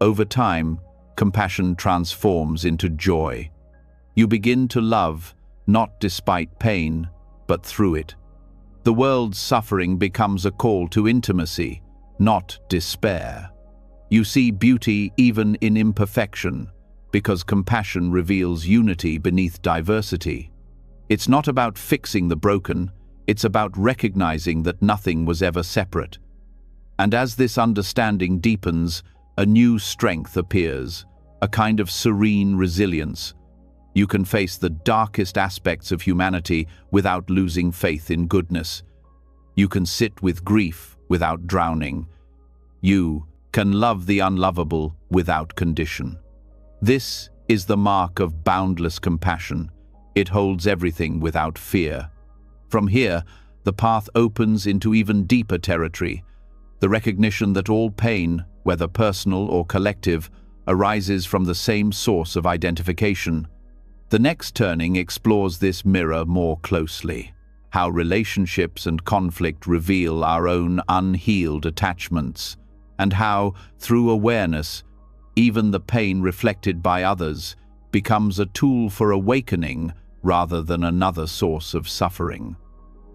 Over time, compassion transforms into joy. You begin to love, not despite pain, but through it. The world's suffering becomes a call to intimacy, not despair. You see beauty even in imperfection, because compassion reveals unity beneath diversity. It's not about fixing the broken, it's about recognizing that nothing was ever separate. And as this understanding deepens, a new strength appears, a kind of serene resilience. You can face the darkest aspects of humanity without losing faith in goodness. You can sit with grief without drowning. You can love the unlovable without condition. This is the mark of boundless compassion. It holds everything without fear. From here, the path opens into even deeper territory, the recognition that all pain, whether personal or collective, arises from the same source of identification. The next turning explores this mirror more closely, how relationships and conflict reveal our own unhealed attachments, and how, through awareness, even the pain reflected by others becomes a tool for awakening rather than another source of suffering.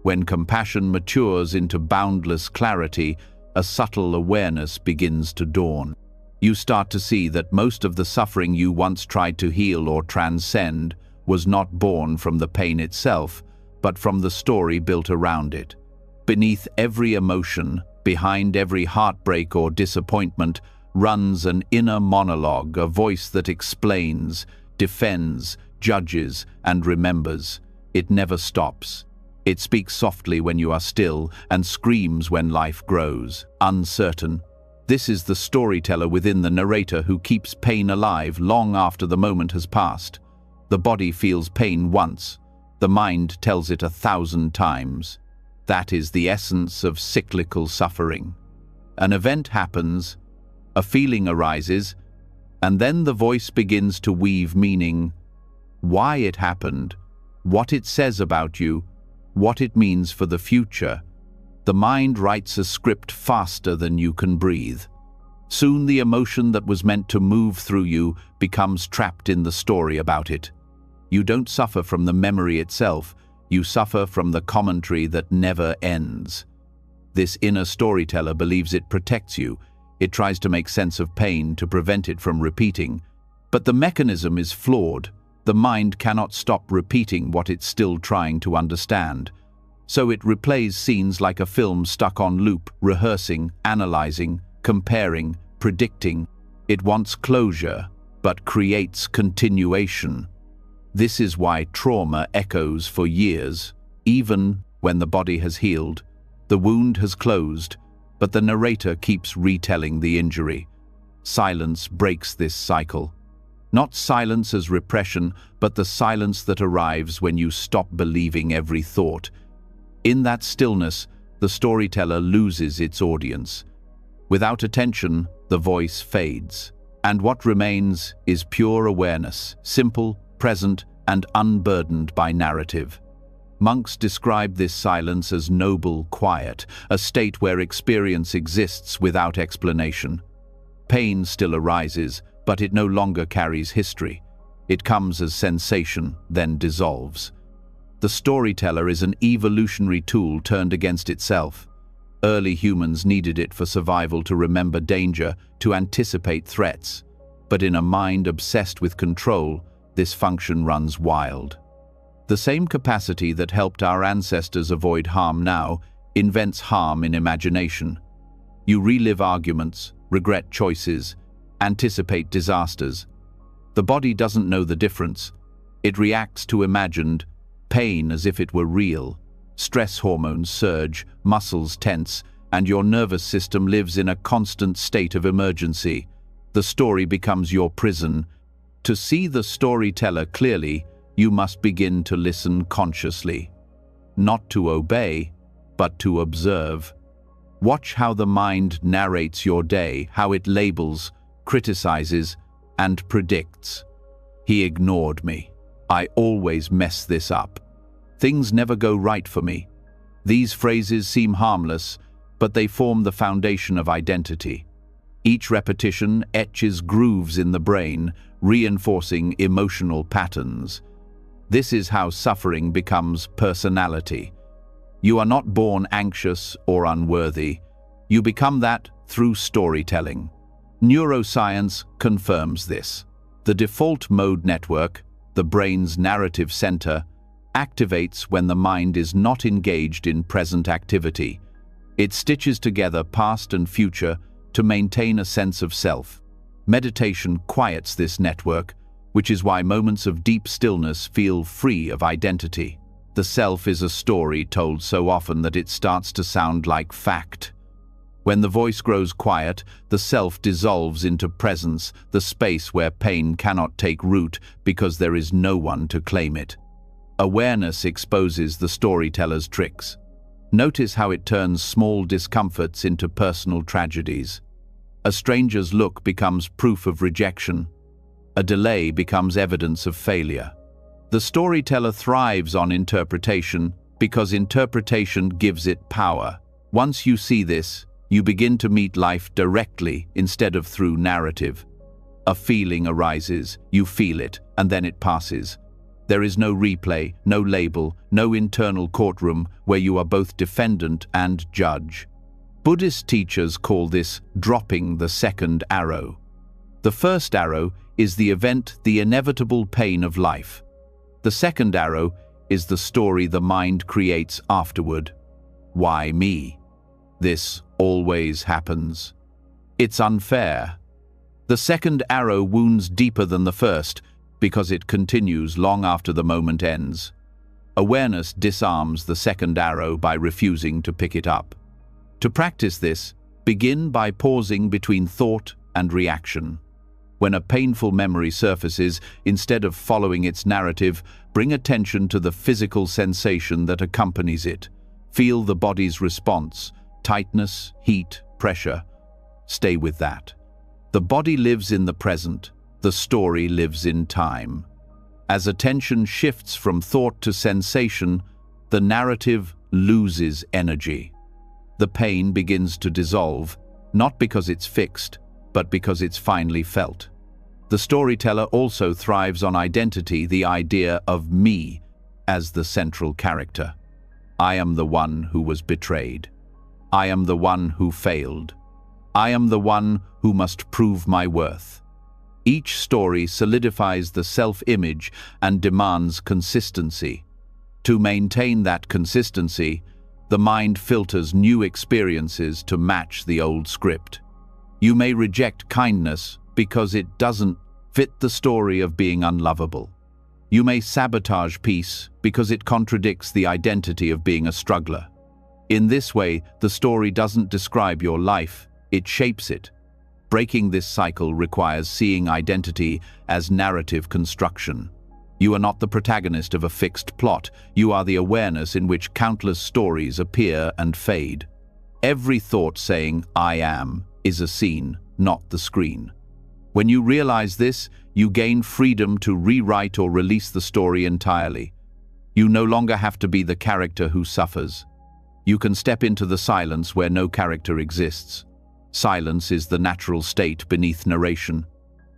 When compassion matures into boundless clarity, a subtle awareness begins to dawn. You start to see that most of the suffering you once tried to heal or transcend was not born from the pain itself, but from the story built around it. Beneath every emotion, behind every heartbreak or disappointment, runs an inner monologue, a voice that explains, defends, judges, and remembers. It never stops. It speaks softly when you are still and screams when life grows, uncertain. This is the storyteller within the narrator who keeps pain alive long after the moment has passed. The body feels pain once. The mind tells it 1,000 times. That is the essence of cyclical suffering. An event happens, a feeling arises, and then the voice begins to weave meaning. Why it happened, what it says about you, what it means for the future. The mind writes a script faster than you can breathe. Soon the emotion that was meant to move through you becomes trapped in the story about it. You don't suffer from the memory itself, you suffer from the commentary that never ends. This inner storyteller believes it protects you. It tries to make sense of pain to prevent it from repeating. But the mechanism is flawed. The mind cannot stop repeating what it's still trying to understand. So it replays scenes like a film stuck on loop, rehearsing, analyzing, comparing, predicting. It wants closure, but creates continuation. This is why trauma echoes for years, even when the body has healed. The wound has closed, but the narrator keeps retelling the injury. Silence breaks this cycle. Not silence as repression, but the silence that arrives when you stop believing every thought. In that stillness, the storyteller loses its audience. Without attention, the voice fades, and what remains is pure awareness, simple, present, and unburdened by narrative. Monks describe this silence as noble quiet, a state where experience exists without explanation. Pain still arises, but it no longer carries history. It comes as sensation, then dissolves. The storyteller is an evolutionary tool turned against itself. Early humans needed it for survival, to remember danger, to anticipate threats. But in a mind obsessed with control, this function runs wild. The same capacity that helped our ancestors avoid harm now invents harm in imagination. You relive arguments, regret choices, anticipate disasters. The body doesn't know the difference. It reacts to imagined pain as if it were real. Stress hormones surge, muscles tense, and your nervous system lives in a constant state of emergency. The story becomes your prison. To see the storyteller clearly, you must begin to listen consciously. Not to obey, but to observe. Watch how the mind narrates your day, how it labels, criticizes, and predicts. He ignored me. I always mess this up. Things never go right for me. These phrases seem harmless, but they form the foundation of identity. Each repetition etches grooves in the brain, reinforcing emotional patterns. This is how suffering becomes personality. You are not born anxious or unworthy. You become that through storytelling. Neuroscience confirms this. The default mode network, the brain's narrative center, activates when the mind is not engaged in present activity. It stitches together past and future to maintain a sense of self. Meditation quiets this network, which is why moments of deep stillness feel free of identity. The self is a story told so often that it starts to sound like fact. When the voice grows quiet, the self dissolves into presence, the space where pain cannot take root because there is no one to claim it. Awareness exposes the storyteller's tricks. Notice how it turns small discomforts into personal tragedies. A stranger's look becomes proof of rejection. A delay becomes evidence of failure. The storyteller thrives on interpretation because interpretation gives it power. Once you see this, you begin to meet life directly instead of through narrative. A feeling arises, you feel it, and then it passes. There is no replay, no label, no internal courtroom where you are both defendant and judge. Buddhist teachers call this dropping the second arrow. The first arrow is the event, the inevitable pain of life. The second arrow is the story the mind creates afterward. Why me? This always happens. It's unfair. The second arrow wounds deeper than the first because it continues long after the moment ends. Awareness disarms the second arrow by refusing to pick it up. To practice this, begin by pausing between thought and reaction. When a painful memory surfaces, instead of following its narrative, bring attention to the physical sensation that accompanies it. Feel the body's response, tightness, heat, pressure. Stay with that. The body lives in the present. The story lives in time. As attention shifts from thought to sensation, the narrative loses energy. The pain begins to dissolve, not because it's fixed, but because it's finally felt. The storyteller also thrives on identity, the idea of me as the central character. I am the one who was betrayed. I am the one who failed. I am the one who must prove my worth. Each story solidifies the self-image and demands consistency. To maintain that consistency, the mind filters new experiences to match the old script. You may reject kindness because it doesn't fit the story of being unlovable. You may sabotage peace because it contradicts the identity of being a struggler. In this way, the story doesn't describe your life, it shapes it. Breaking this cycle requires seeing identity as narrative construction. You are not the protagonist of a fixed plot, you are the awareness in which countless stories appear and fade. Every thought saying, "I am," is a scene, not the screen. When you realize this, you gain freedom to rewrite or release the story entirely. You no longer have to be the character who suffers. You can step into the silence where no character exists. Silence is the natural state beneath narration.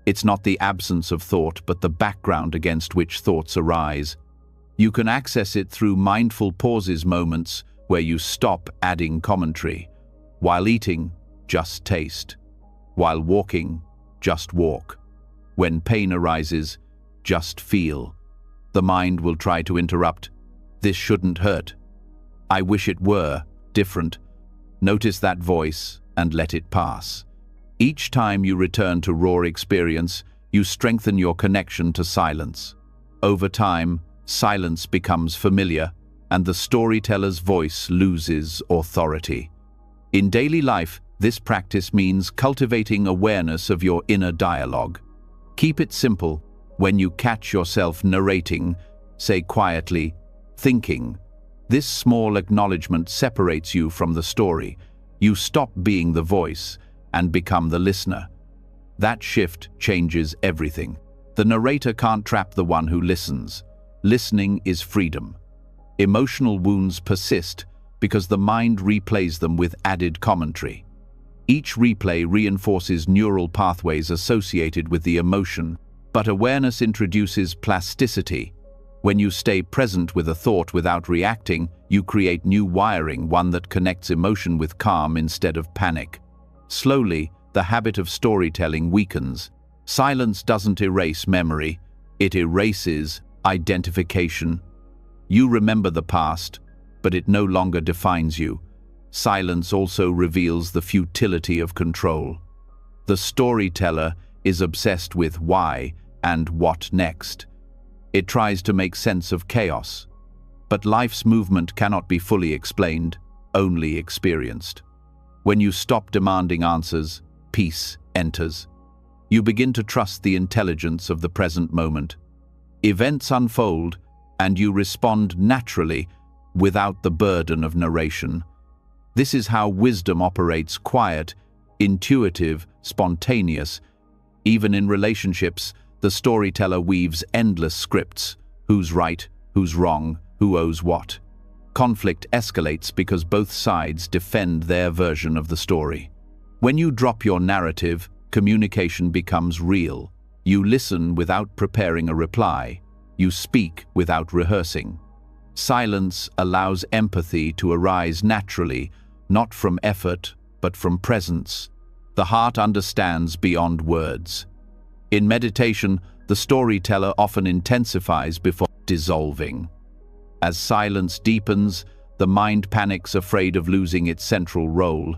It's not the absence of thought, but the background against which thoughts arise. You can access it through mindful pauses, moments where you stop adding commentary. While eating, just taste. While walking, just walk. When pain arises, just feel. The mind will try to interrupt. This shouldn't hurt. I wish it were different. Notice that voice and let it pass. Each time you return to raw experience, you strengthen your connection to silence. Over time, silence becomes familiar, and the storyteller's voice loses authority. In daily life, this practice means cultivating awareness of your inner dialogue. Keep it simple. When you catch yourself narrating, say quietly, "thinking." This small acknowledgement separates you from the story. You stop being the voice and become the listener. That shift changes everything. The narrator can't trap the one who listens. Listening is freedom. Emotional wounds persist because the mind replays them with added commentary. Each replay reinforces neural pathways associated with the emotion, but awareness introduces plasticity. When you stay present with a thought without reacting, you create new wiring, one that connects emotion with calm instead of panic. Slowly, the habit of storytelling weakens. Silence doesn't erase memory, it erases identification. You remember the past, but it no longer defines you. Silence also reveals the futility of control. The storyteller is obsessed with why and what next. It tries to make sense of chaos. But life's movement cannot be fully explained, only experienced. When you stop demanding answers, peace enters. You begin to trust the intelligence of the present moment. Events unfold, and you respond naturally without the burden of narration. This is how wisdom operates: quiet, intuitive, spontaneous. Even in relationships, the storyteller weaves endless scripts: who's right, who's wrong, who owes what. Conflict escalates because both sides defend their version of the story. When you drop your narrative, communication becomes real. You listen without preparing a reply. You speak without rehearsing. Silence allows empathy to arise naturally, not from effort, but from presence. The heart understands beyond words. In meditation, the storyteller often intensifies before dissolving. As silence deepens, the mind panics, afraid of losing its central role.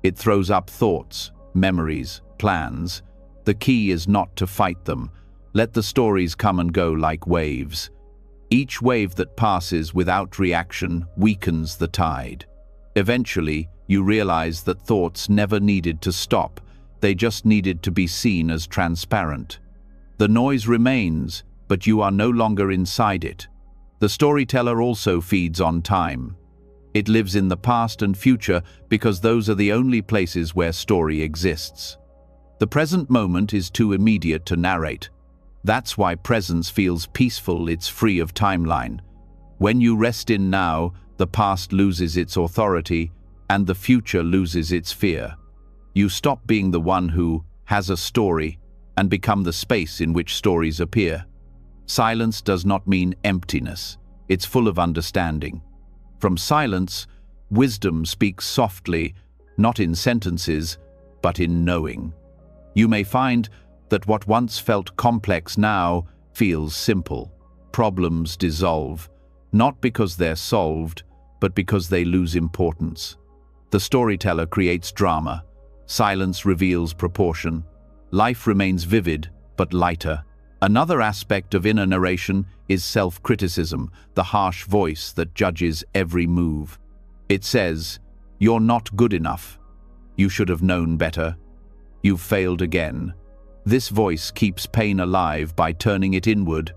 It throws up thoughts, memories, plans. The key is not to fight them. Let the stories come and go like waves. Each wave that passes without reaction weakens the tide. Eventually, you realize that thoughts never needed to stop. They just needed to be seen as transparent. The noise remains, but you are no longer inside it. The storyteller also feeds on time. It lives in the past and future because those are the only places where story exists. The present moment is too immediate to narrate. That's why presence feels peaceful, it's free of timeline. When you rest in now, the past loses its authority and the future loses its fear. You stop being the one who has a story and become the space in which stories appear. Silence does not mean emptiness. It's full of understanding. From silence, wisdom speaks softly, not in sentences, but in knowing. You may find that what once felt complex now feels simple. Problems dissolve, not because they're solved, but because they lose importance. The storyteller creates drama. Silence reveals proportion. Life remains vivid, but lighter. Another aspect of inner narration is self-criticism, the harsh voice that judges every move. It says, "You're not good enough. You should have known better. You've failed again." This voice keeps pain alive by turning it inward.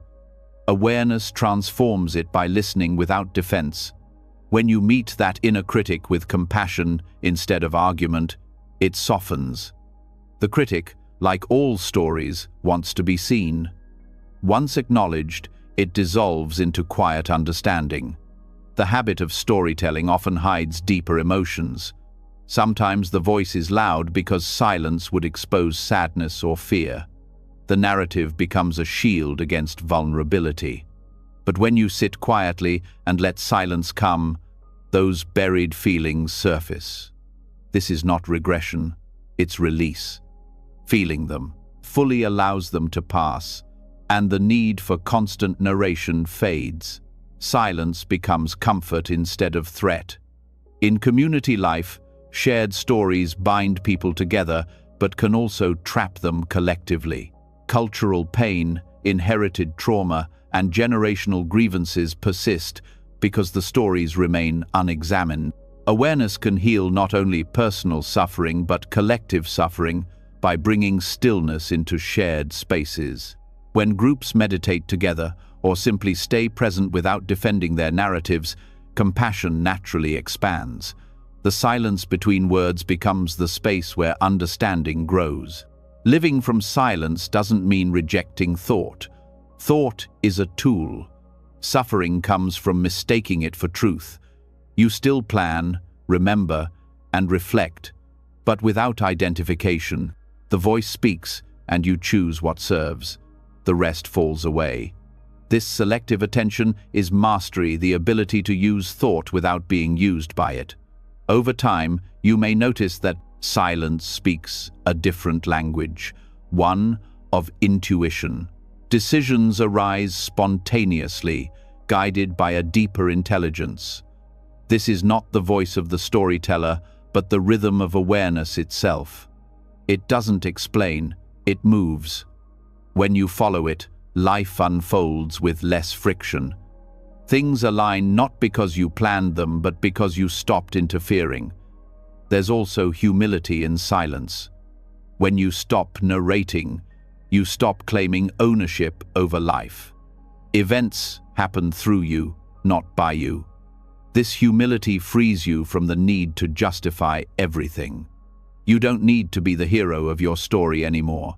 Awareness transforms it by listening without defense. When you meet that inner critic with compassion instead of argument, it softens. The critic, like all stories, wants to be seen. Once acknowledged, it dissolves into quiet understanding. The habit of storytelling often hides deeper emotions. Sometimes the voice is loud because silence would expose sadness or fear. The narrative becomes a shield against vulnerability. But when you sit quietly and let silence come, those buried feelings surface. This is not regression, it's release. Feeling them fully allows them to pass, and the need for constant narration fades. Silence becomes comfort instead of threat. In community life, shared stories bind people together, but can also trap them collectively. Cultural pain, inherited trauma, and generational grievances persist because the stories remain unexamined. Awareness can heal not only personal suffering but collective suffering by bringing stillness into shared spaces. When groups meditate together or simply stay present without defending their narratives, compassion naturally expands. The silence between words becomes the space where understanding grows. Living from silence doesn't mean rejecting thought. Thought is a tool. Suffering comes from mistaking it for truth. You still plan, remember, and reflect, but without identification. The voice speaks, and you choose what serves. The rest falls away. This selective attention is mastery, the ability to use thought without being used by it. Over time, you may notice that silence speaks a different language, one of intuition. Decisions arise spontaneously, guided by a deeper intelligence. This is not the voice of the storyteller, but the rhythm of awareness itself. It doesn't explain, it moves. When you follow it, life unfolds with less friction. Things align not because you planned them, but because you stopped interfering. There's also humility in silence. When you stop narrating, you stop claiming ownership over life. Events happen through you, not by you. This humility frees you from the need to justify everything. You don't need to be the hero of your story anymore.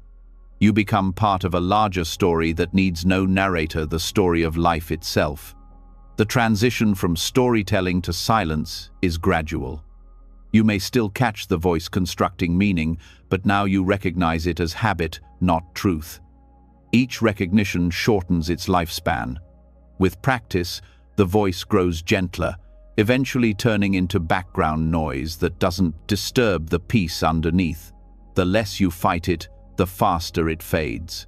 You become part of a larger story that needs no narrator, the story of life itself. The transition from storytelling to silence is gradual. You may still catch the voice constructing meaning, but now you recognize it as habit, not truth. Each recognition shortens its lifespan. With practice, the voice grows gentler, eventually turning into background noise that doesn't disturb the peace underneath. The less you fight it, the faster it fades.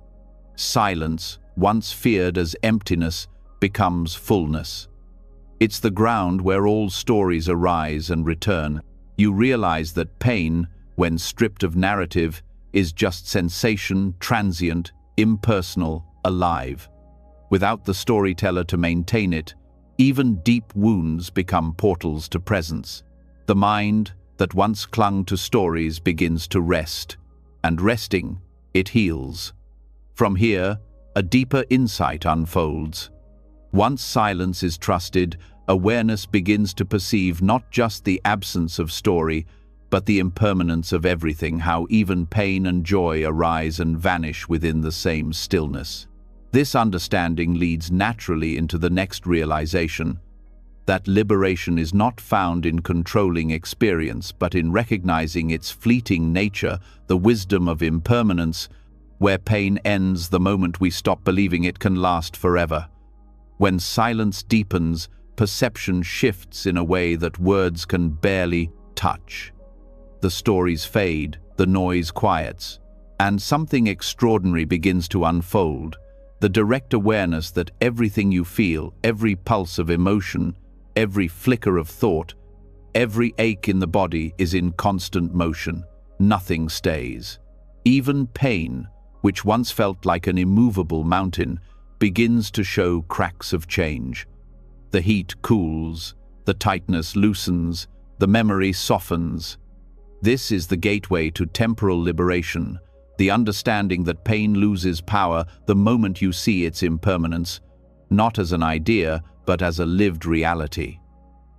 Silence, once feared as emptiness, becomes fullness. It's the ground where all stories arise and return. You realize that pain, when stripped of narrative, is just sensation, transient, impersonal, alive. Without the storyteller to maintain it, even deep wounds become portals to presence. The mind that once clung to stories begins to rest, and resting, it heals. From here, a deeper insight unfolds. Once silence is trusted, awareness begins to perceive not just the absence of story, but the impermanence of everything, how even pain and joy arise and vanish within the same stillness. This understanding leads naturally into the next realization, that liberation is not found in controlling experience, but in recognizing its fleeting nature, the wisdom of impermanence, where pain ends the moment we stop believing it can last forever. When silence deepens, perception shifts in a way that words can barely touch. The stories fade, the noise quiets, and something extraordinary begins to unfold. The direct awareness that everything you feel, every pulse of emotion, every flicker of thought, every ache in the body is in constant motion. Nothing stays. Even pain, which once felt like an immovable mountain, begins to show cracks of change. The heat cools, the tightness loosens, the memory softens. This is the gateway to temporal liberation, the understanding that pain loses power the moment you see its impermanence, not as an idea, but as a lived reality.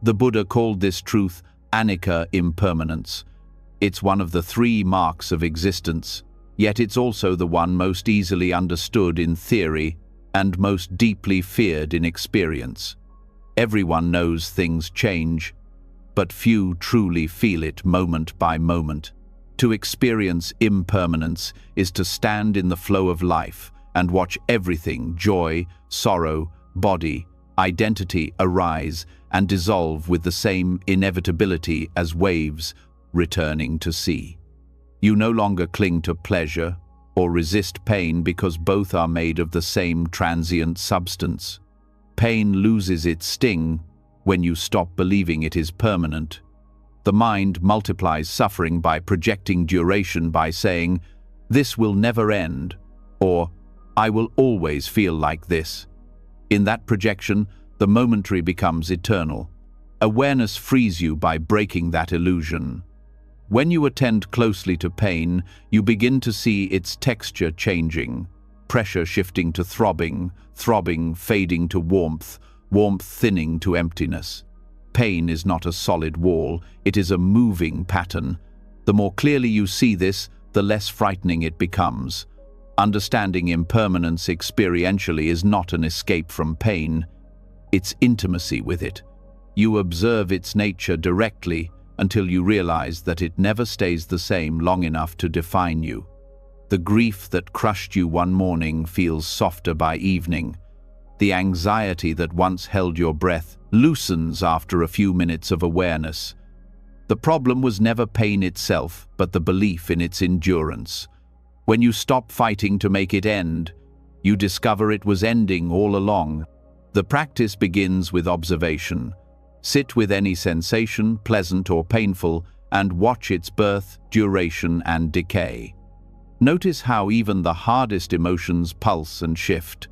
The Buddha called this truth anicca, impermanence. It's one of the three marks of existence, yet it's also the one most easily understood in theory and most deeply feared in experience. Everyone knows things change, but few truly feel it moment by moment. To experience impermanence is to stand in the flow of life and watch everything, joy, sorrow, body, identity, arise and dissolve with the same inevitability as waves returning to sea. You no longer cling to pleasure or resist pain because both are made of the same transient substance. Pain loses its sting when you stop believing it is permanent. The mind multiplies suffering by projecting duration by saying, "This will never end," or "I will always feel like this." In that projection, the momentary becomes eternal. Awareness frees you by breaking that illusion. When you attend closely to pain, you begin to see its texture changing, pressure shifting to throbbing, throbbing fading to warmth, warmth thinning to emptiness. Pain is not a solid wall, it is a moving pattern. The more clearly you see this, the less frightening it becomes. Understanding impermanence experientially is not an escape from pain, it's intimacy with it. You observe its nature directly until you realize that it never stays the same long enough to define you. The grief that crushed you one morning feels softer by evening. The anxiety that once held your breath loosens after a few minutes of awareness. The problem was never pain itself, but the belief in its endurance. When you stop fighting to make it end, you discover it was ending all along. The practice begins with observation. Sit with any sensation, pleasant or painful, and watch its birth, duration, and decay. Notice how even the hardest emotions pulse and shift.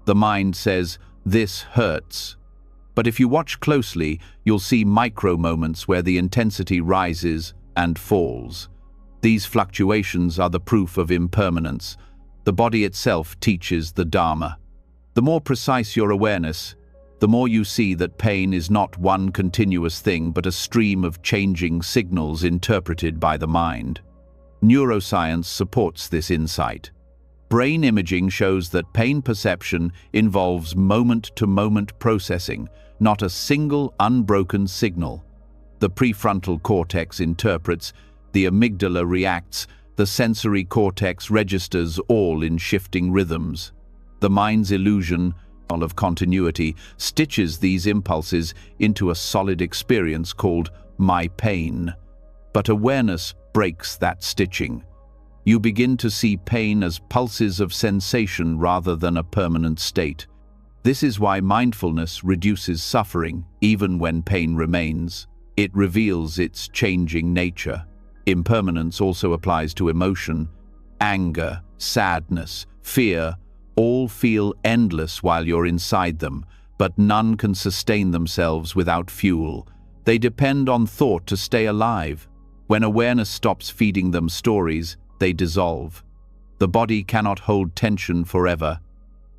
The mind says, "This hurts." But if you watch closely, you'll see micro moments where the intensity rises and falls. These fluctuations are the proof of impermanence. The body itself teaches the Dharma. The more precise your awareness, the more you see that pain is not one continuous thing but a stream of changing signals interpreted by the mind. Neuroscience supports this insight. Brain imaging shows that pain perception involves moment-to-moment processing, not a single unbroken signal. The prefrontal cortex interprets, the amygdala reacts, the sensory cortex registers, all in shifting rhythms. The mind's illusion of continuity stitches these impulses into a solid experience called my pain. But awareness breaks that stitching. You begin to see pain as pulses of sensation rather than a permanent state. This is why mindfulness reduces suffering, even when pain remains. It reveals its changing nature. Impermanence also applies to emotion. Anger, sadness, fear, all feel endless while you're inside them, but none can sustain themselves without fuel. They depend on thought to stay alive. When awareness stops feeding them stories, they dissolve. The body cannot hold tension forever.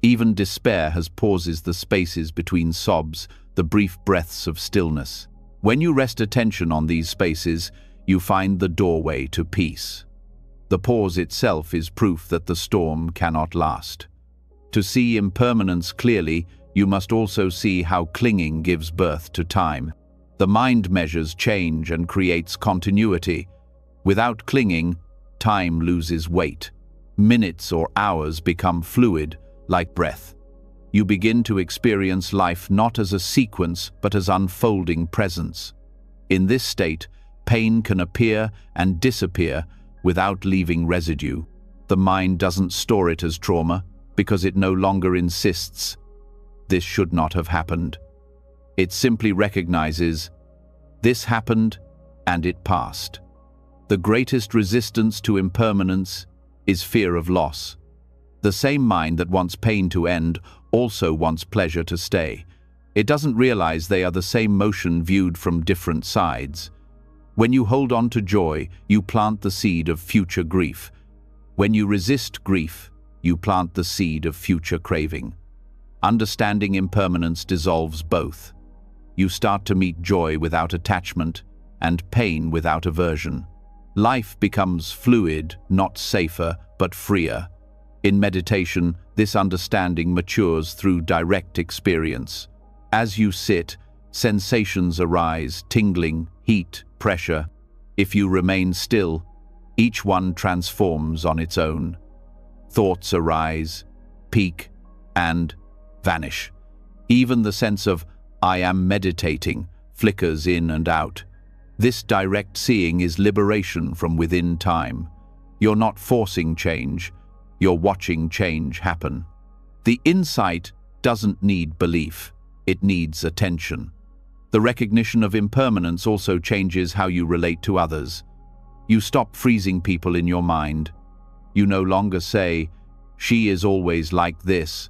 Even despair has pauses, the spaces between sobs, the brief breaths of stillness. When you rest attention on these spaces, you find the doorway to peace. The pause itself is proof that the storm cannot last. To see impermanence clearly, you must also see how clinging gives birth to time. The mind measures change and creates continuity. Without clinging, time loses weight. Minutes or hours become fluid, like breath. You begin to experience life not as a sequence, but as unfolding presence. In this state, pain can appear and disappear without leaving residue. The mind doesn't store it as trauma because it no longer insists, "This should not have happened." It simply recognizes, "This happened and it passed." The greatest resistance to impermanence is fear of loss. The same mind that wants pain to end also wants pleasure to stay. It doesn't realize they are the same motion viewed from different sides. When you hold on to joy, you plant the seed of future grief. When you resist grief, you plant the seed of future craving. Understanding impermanence dissolves both. You start to meet joy without attachment and pain without aversion. Life becomes fluid, not safer, but freer. In meditation, this understanding matures through direct experience. As you sit, sensations arise, tingling, heat, pressure. If you remain still, each one transforms on its own. Thoughts arise, peak, and vanish. Even the sense of "I am meditating" flickers in and out. This direct seeing is liberation from within time. You're not forcing change, you're watching change happen. The insight doesn't need belief, it needs attention. The recognition of impermanence also changes how you relate to others. You stop freezing people in your mind. You no longer say, "She is always like this,"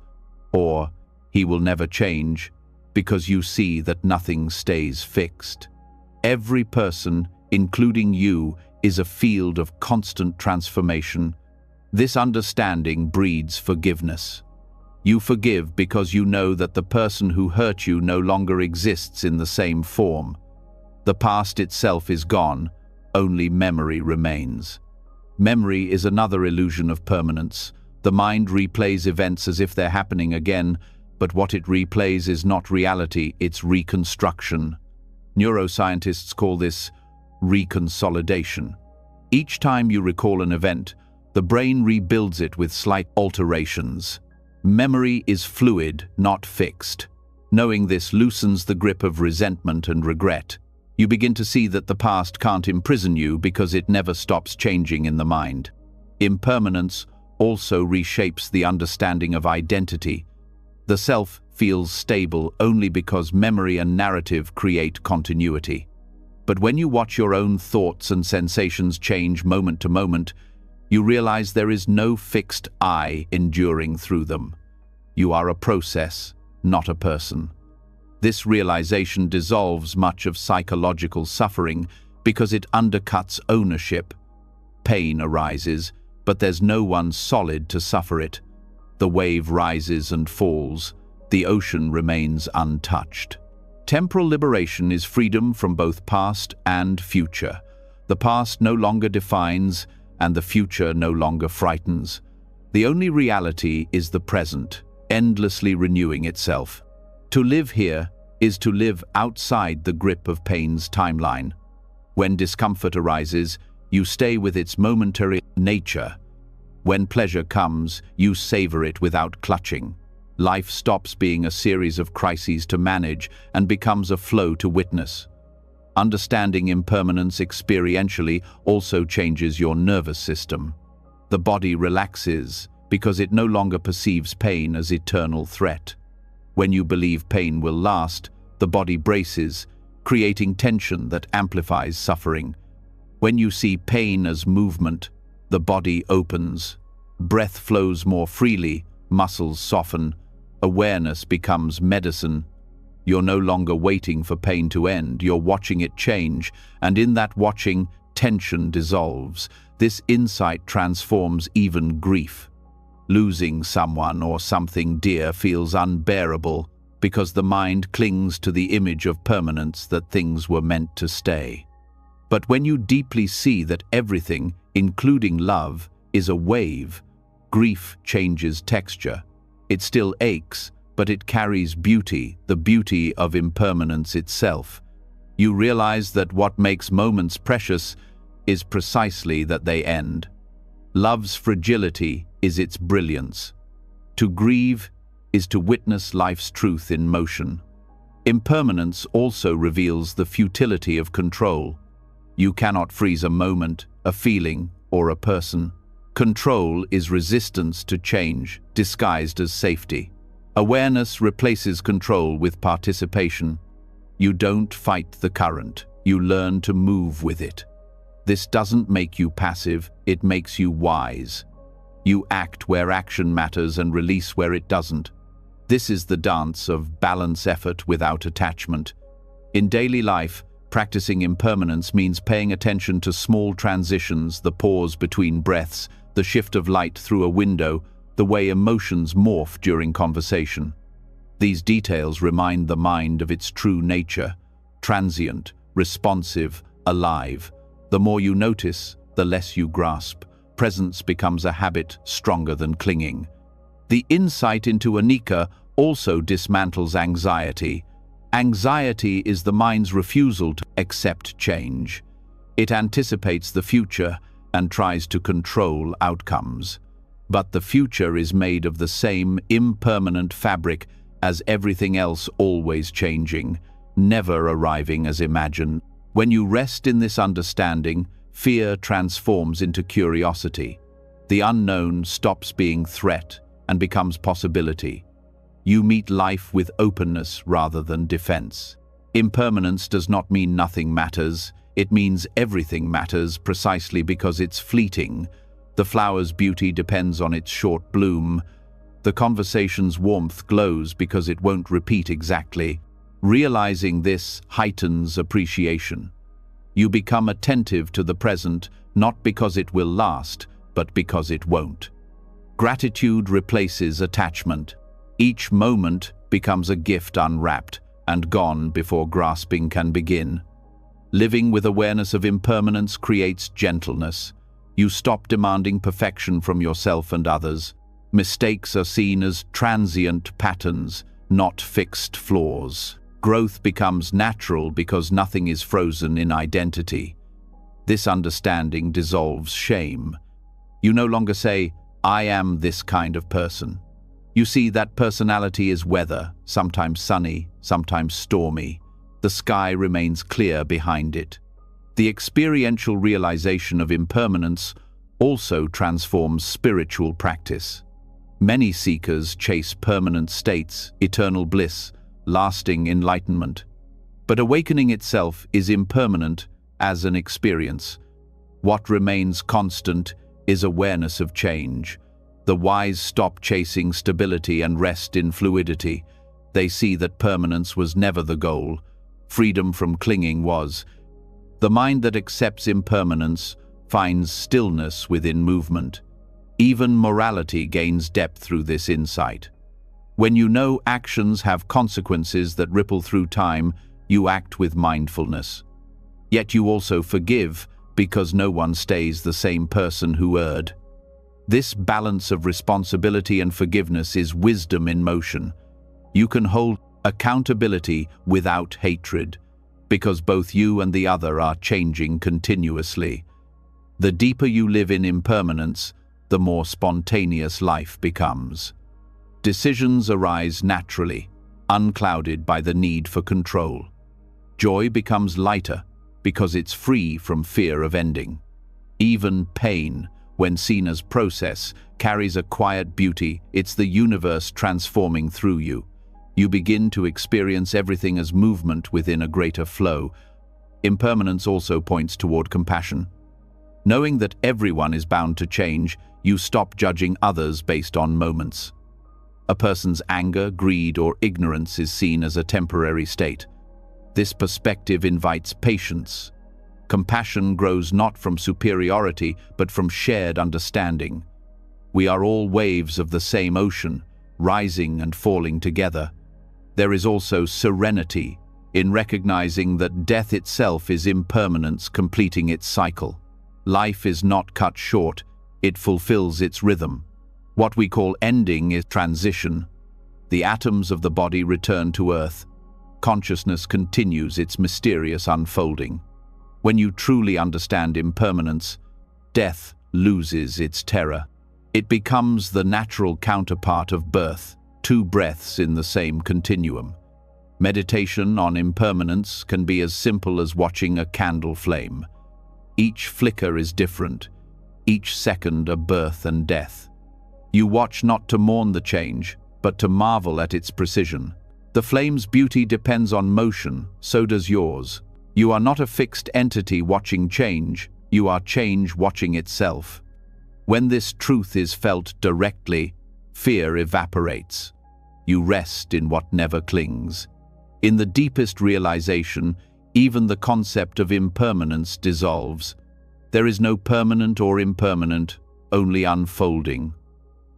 or "He will never change," because you see that nothing stays fixed. Every person, including you, is a field of constant transformation. This understanding breeds forgiveness. You forgive because you know that the person who hurt you no longer exists in the same form. The past itself is gone, only memory remains. Memory is another illusion of permanence. The mind replays events as if they're happening again, but what it replays is not reality, it's reconstruction. Neuroscientists call this reconsolidation. Each time you recall an event, the brain rebuilds it with slight alterations. Memory is fluid, not fixed. Knowing this loosens the grip of resentment and regret. You begin to see that the past can't imprison you because it never stops changing in the mind. Impermanence also reshapes the understanding of identity. The self feels stable only because memory and narrative create continuity. But when you watch your own thoughts and sensations change moment to moment, you realize there is no fixed I enduring through them. You are a process, not a person. This realization dissolves much of psychological suffering because it undercuts ownership. Pain arises, but there's no one solid to suffer it. The wave rises and falls. The ocean remains untouched. Temporal liberation is freedom from both past and future. The past no longer defines, and the future no longer frightens. The only reality is the present, endlessly renewing itself. To live here is to live outside the grip of pain's timeline. When discomfort arises, you stay with its momentary nature. When pleasure comes, you savor it without clutching. Life stops being a series of crises to manage and becomes a flow to witness. Understanding impermanence experientially also changes your nervous system. The body relaxes because it no longer perceives pain as eternal threat. When you believe pain will last, the body braces, creating tension that amplifies suffering. When you see pain as movement, the body opens. Breath flows more freely, muscles soften, awareness becomes medicine. You're no longer waiting for pain to end, you're watching it change, and in that watching, tension dissolves. This insight transforms even grief. Losing someone or something dear feels unbearable because the mind clings to the image of permanence that things were meant to stay. But when you deeply see that everything, including love, is a wave, grief changes texture. It still aches, but it carries beauty, the beauty of impermanence itself. You realize that what makes moments precious is precisely that they end. Love's fragility is its brilliance. To grieve is to witness life's truth in motion. Impermanence also reveals the futility of control. You cannot freeze a moment, a feeling, or a person. Control is resistance to change, disguised as safety. Awareness replaces control with participation. You don't fight the current, you learn to move with it. This doesn't make you passive, it makes you wise. You act where action matters and release where it doesn't. This is the dance of balance effort without attachment. In daily life, practicing impermanence means paying attention to small transitions, the pause between breaths, the shift of light through a window, the way emotions morph during conversation. These details remind the mind of its true nature, transient, responsive, alive. The more you notice, the less you grasp. Presence becomes a habit stronger than clinging. The insight into anicca also dismantles anxiety. Anxiety is the mind's refusal to accept change. It anticipates the future and tries to control outcomes. But the future is made of the same impermanent fabric as everything else, always changing, never arriving as imagined. When you rest in this understanding, fear transforms into curiosity. The unknown stops being threat and becomes possibility. You meet life with openness rather than defense. Impermanence does not mean nothing matters. It means everything matters precisely because it's fleeting. The flower's beauty depends on its short bloom. The conversation's warmth glows because it won't repeat exactly. Realizing this heightens appreciation. You become attentive to the present, not because it will last, but because it won't. Gratitude replaces attachment. Each moment becomes a gift unwrapped and gone before grasping can begin. Living with awareness of impermanence creates gentleness. You stop demanding perfection from yourself and others. Mistakes are seen as transient patterns, not fixed flaws. Growth becomes natural because nothing is frozen in identity. This understanding dissolves shame. You no longer say, "I am this kind of person." You see that personality is weather, sometimes sunny, sometimes stormy. The sky remains clear behind it. The experiential realization of impermanence also transforms spiritual practice. Many seekers chase permanent states, eternal bliss, lasting enlightenment. But awakening itself is impermanent as an experience. What remains constant is awareness of change. The wise stop chasing stability and rest in fluidity. They see that permanence was never the goal. Freedom from clinging was. The mind that accepts impermanence finds stillness within movement. Even morality gains depth through this insight. When you know actions have consequences that ripple through time, you act with mindfulness. Yet you also forgive, because no one stays the same person who erred. This balance of responsibility and forgiveness is wisdom in motion. You can hold accountability without hatred, because both you and the other are changing continuously. The deeper you live in impermanence, the more spontaneous life becomes. Decisions arise naturally, unclouded by the need for control. Joy becomes lighter because it's free from fear of ending. Even pain, when seen as process, carries a quiet beauty. It's the universe transforming through you. You begin to experience everything as movement within a greater flow. Impermanence also points toward compassion. Knowing that everyone is bound to change, you stop judging others based on moments. A person's anger, greed, or ignorance is seen as a temporary state. This perspective invites patience. Compassion grows not from superiority, but from shared understanding. We are all waves of the same ocean, rising and falling together. There is also serenity in recognizing that death itself is impermanence completing its cycle. Life is not cut short, it fulfills its rhythm. What we call ending is transition. The atoms of the body return to earth. Consciousness continues its mysterious unfolding. When you truly understand impermanence, death loses its terror. It becomes the natural counterpart of birth, two breaths in the same continuum. Meditation on impermanence can be as simple as watching a candle flame. Each flicker is different, each second a birth and death. You watch not to mourn the change, but to marvel at its precision. The flame's beauty depends on motion, so does yours. You are not a fixed entity watching change, you are change watching itself. When this truth is felt directly, fear evaporates. You rest in what never clings. In the deepest realization, even the concept of impermanence dissolves. There is no permanent or impermanent, only unfolding.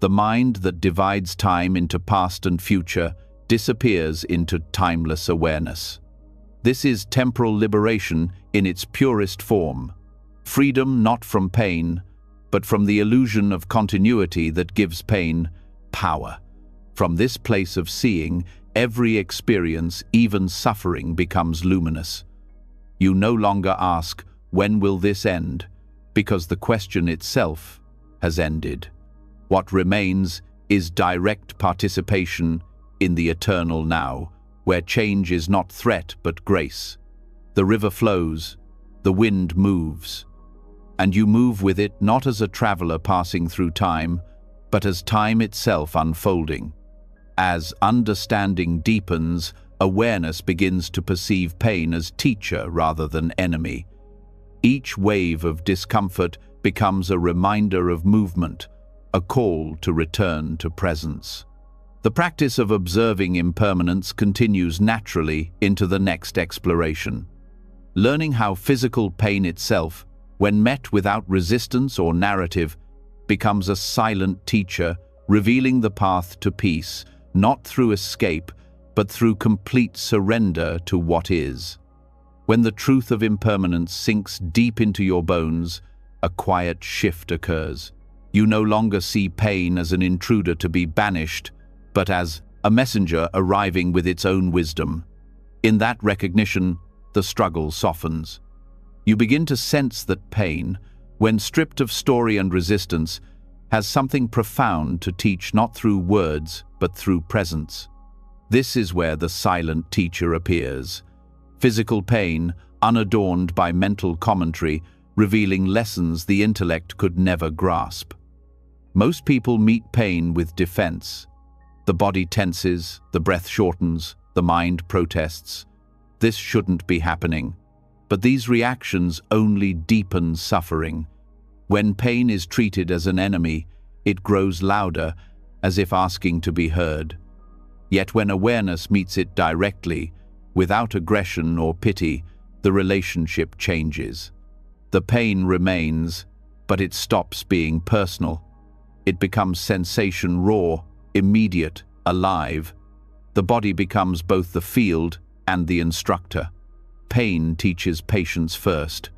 The mind that divides time into past and future disappears into timeless awareness. This is temporal liberation in its purest form. Freedom not from pain, but from the illusion of continuity that gives pain power. From this place of seeing, every experience, even suffering, becomes luminous. You no longer ask, "When will this end?" because the question itself has ended. What remains is direct participation in the eternal now, where change is not threat but grace. The river flows, the wind moves, and you move with it not as a traveler passing through time, but as time itself unfolding. As understanding deepens, awareness begins to perceive pain as teacher rather than enemy. Each wave of discomfort becomes a reminder of movement, a call to return to presence. The practice of observing impermanence continues naturally into the next exploration. Learning how physical pain itself, when met without resistance or narrative, becomes a silent teacher, revealing the path to peace, not through escape, but through complete surrender to what is. When the truth of impermanence sinks deep into your bones, a quiet shift occurs. You no longer see pain as an intruder to be banished, but as a messenger arriving with its own wisdom. In that recognition, the struggle softens. You begin to sense that pain, when stripped of story and resistance, has something profound to teach, not through words, but through presence. This is where the silent teacher appears. Physical pain, unadorned by mental commentary, revealing lessons the intellect could never grasp. Most people meet pain with defense. The body tenses, the breath shortens, the mind protests. This shouldn't be happening. But these reactions only deepen suffering. When pain is treated as an enemy, it grows louder, as if asking to be heard. Yet when awareness meets it directly, without aggression or pity, the relationship changes. The pain remains, but it stops being personal. It becomes sensation raw, immediate, alive. The body becomes both the field and the instructor. Pain teaches patience first.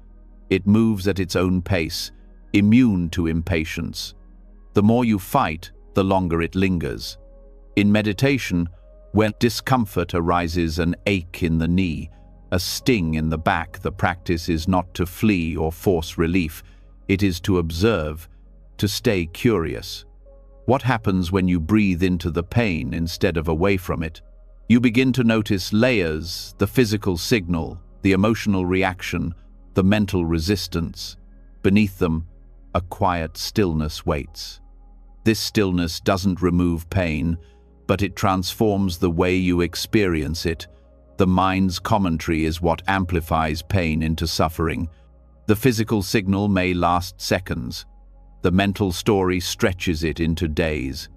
It moves at its own pace, immune to impatience. The more you fight, the longer it lingers. In meditation, when discomfort arises, an ache in the knee, a sting in the back, the practice is not to flee or force relief. It is to observe, to stay curious. What happens when you breathe into the pain instead of away from it? You begin to notice layers, the physical signal, the emotional reaction, the mental resistance. Beneath them, a quiet stillness waits. This stillness doesn't remove pain, but it transforms the way you experience it. The mind's commentary is what amplifies pain into suffering. The physical signal may last seconds. The mental story stretches it into days.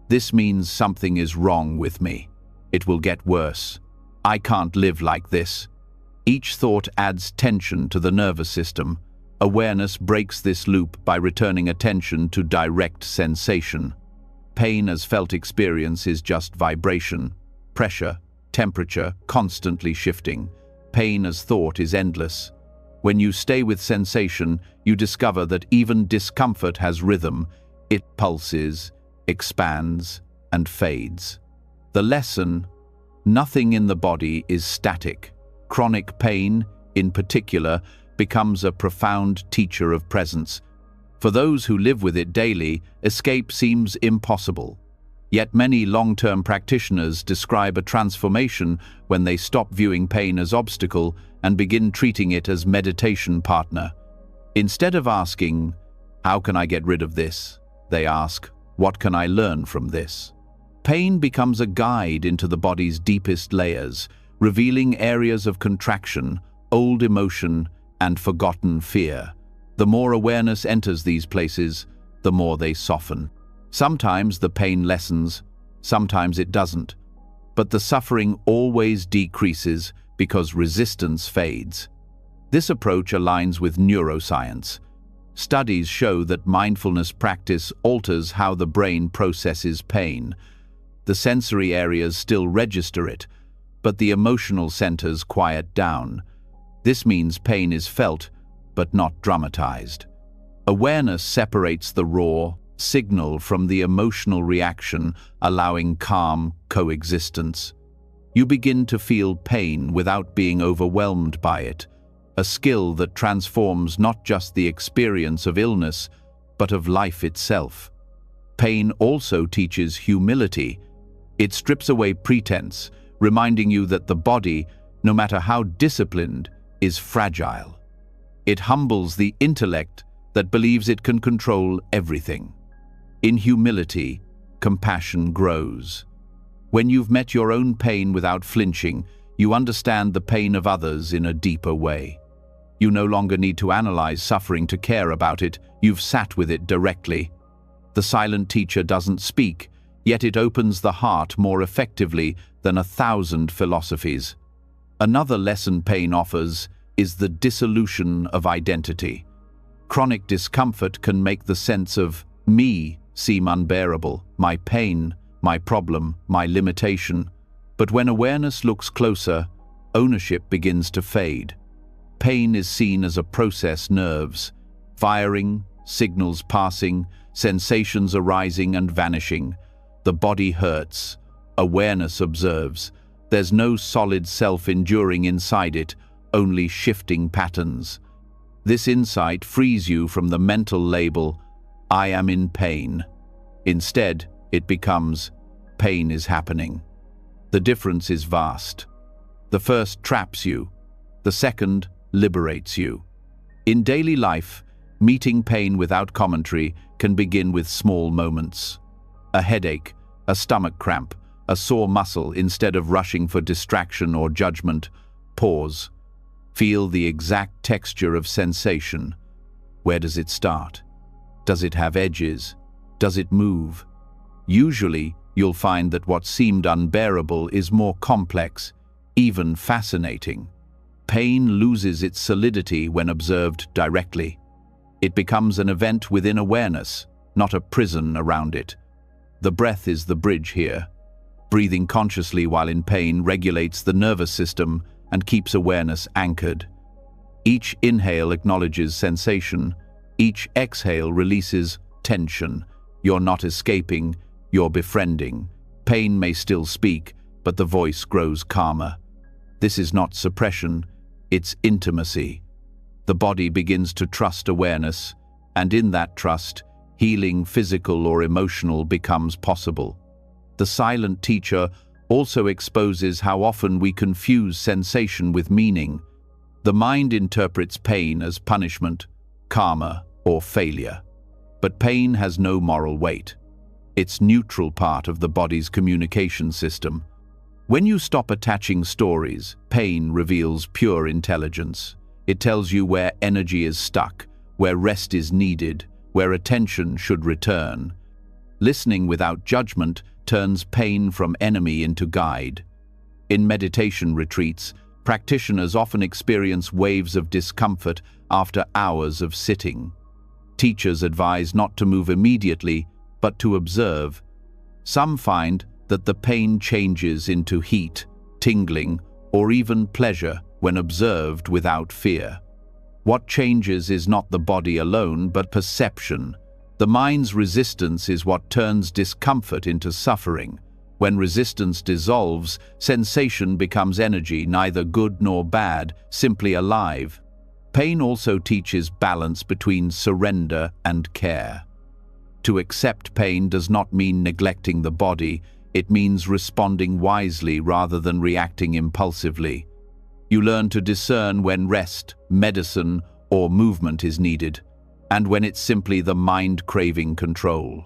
This means something is wrong with me. It will get worse. I can't live like this. Each thought adds tension to the nervous system. Awareness breaks this loop by returning attention to direct sensation. Pain as felt experience is just vibration, pressure, temperature, constantly shifting. Pain as thought is endless. When you stay with sensation, you discover that even discomfort has rhythm. It pulses, expands, and fades. The lesson: nothing in the body is static. Chronic pain, in particular, becomes a profound teacher of presence. For those who live with it daily, escape seems impossible. Yet many long-term practitioners describe a transformation when they stop viewing pain as obstacle and begin treating it as meditation partner. Instead of asking, "How can I get rid of this?" they ask, "What can I learn from this?" Pain becomes a guide into the body's deepest layers, revealing areas of contraction, old emotion, and forgotten fear. The more awareness enters these places, the more they soften. Sometimes the pain lessens, sometimes it doesn't, but the suffering always decreases because resistance fades. This approach aligns with neuroscience. Studies show that mindfulness practice alters how the brain processes pain. The sensory areas still register it, but the emotional centers quiet down. This means pain is felt, but not dramatized. Awareness separates the raw signal from the emotional reaction, allowing calm coexistence. You begin to feel pain without being overwhelmed by it, a skill that transforms not just the experience of illness, but of life itself. Pain also teaches humility. It strips away pretense, reminding you that the body, no matter how disciplined, is fragile. It humbles the intellect that believes it can control everything. In humility, compassion grows. When you've met your own pain without flinching, you understand the pain of others in a deeper way. You no longer need to analyze suffering to care about it. You've sat with it directly. The silent teacher doesn't speak, yet it opens the heart more effectively than 1,000 philosophies. Another lesson pain offers is the dissolution of identity. Chronic discomfort can make the sense of me seem unbearable, my pain, my problem, my limitation. But when awareness looks closer, ownership begins to fade. Pain is seen as a process nerves, firing, signals passing, sensations arising and vanishing. The body hurts. Awareness observes. There's no solid self enduring inside it, only shifting patterns. This insight frees you from the mental label, "I am in pain." Instead, it becomes, "Pain is happening." The difference is vast. The first traps you. The second liberates you. In daily life, meeting pain without commentary can begin with small moments. A headache, a stomach cramp, a sore muscle. Instead of rushing for distraction or judgment, pause. Feel the exact texture of sensation. Where does it start? Does it have edges? Does it move? Usually, you'll find that what seemed unbearable is more complex, even fascinating. Pain loses its solidity when observed directly. It becomes an event within awareness, not a prison around it. The breath is the bridge here. Breathing consciously while in pain regulates the nervous system and keeps awareness anchored. Each inhale acknowledges sensation. Each exhale releases tension. You're not escaping, you're befriending. Pain may still speak, but the voice grows calmer. This is not suppression, it's intimacy. The body begins to trust awareness, and in that trust, healing, physical or emotional, becomes possible. The silent teacher also exposes how often we confuse sensation with meaning. The mind interprets pain as punishment, karma, or failure. But pain has no moral weight. It's neutral part of the body's communication system. When you stop attaching stories, pain reveals pure intelligence. It tells you where energy is stuck, where rest is needed, where attention should return. Listening without judgment turns pain from enemy into guide. In meditation retreats, practitioners often experience waves of discomfort after hours of sitting. Teachers advise not to move immediately, but to observe. Some find that the pain changes into heat, tingling, or even pleasure when observed without fear. What changes is not the body alone, but perception. The mind's resistance is what turns discomfort into suffering. When resistance dissolves, sensation becomes energy, neither good nor bad, simply alive. Pain also teaches balance between surrender and care. To accept pain does not mean neglecting the body, it means responding wisely rather than reacting impulsively. You learn to discern when rest, medicine, or movement is needed, and when it's simply the mind craving control.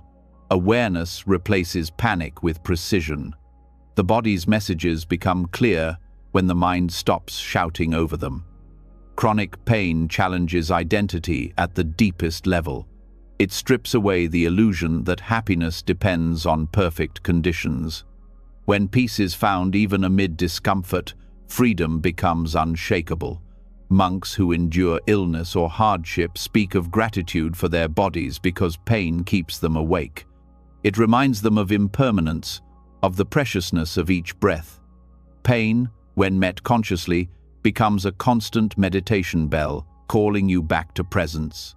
Awareness replaces panic with precision. The body's messages become clear when the mind stops shouting over them. Chronic pain challenges identity at the deepest level. It strips away the illusion that happiness depends on perfect conditions. When peace is found even amid discomfort, freedom becomes unshakable. Monks who endure illness or hardship speak of gratitude for their bodies because pain keeps them awake. It reminds them of impermanence, of the preciousness of each breath. Pain, when met consciously, becomes a constant meditation bell, calling you back to presence.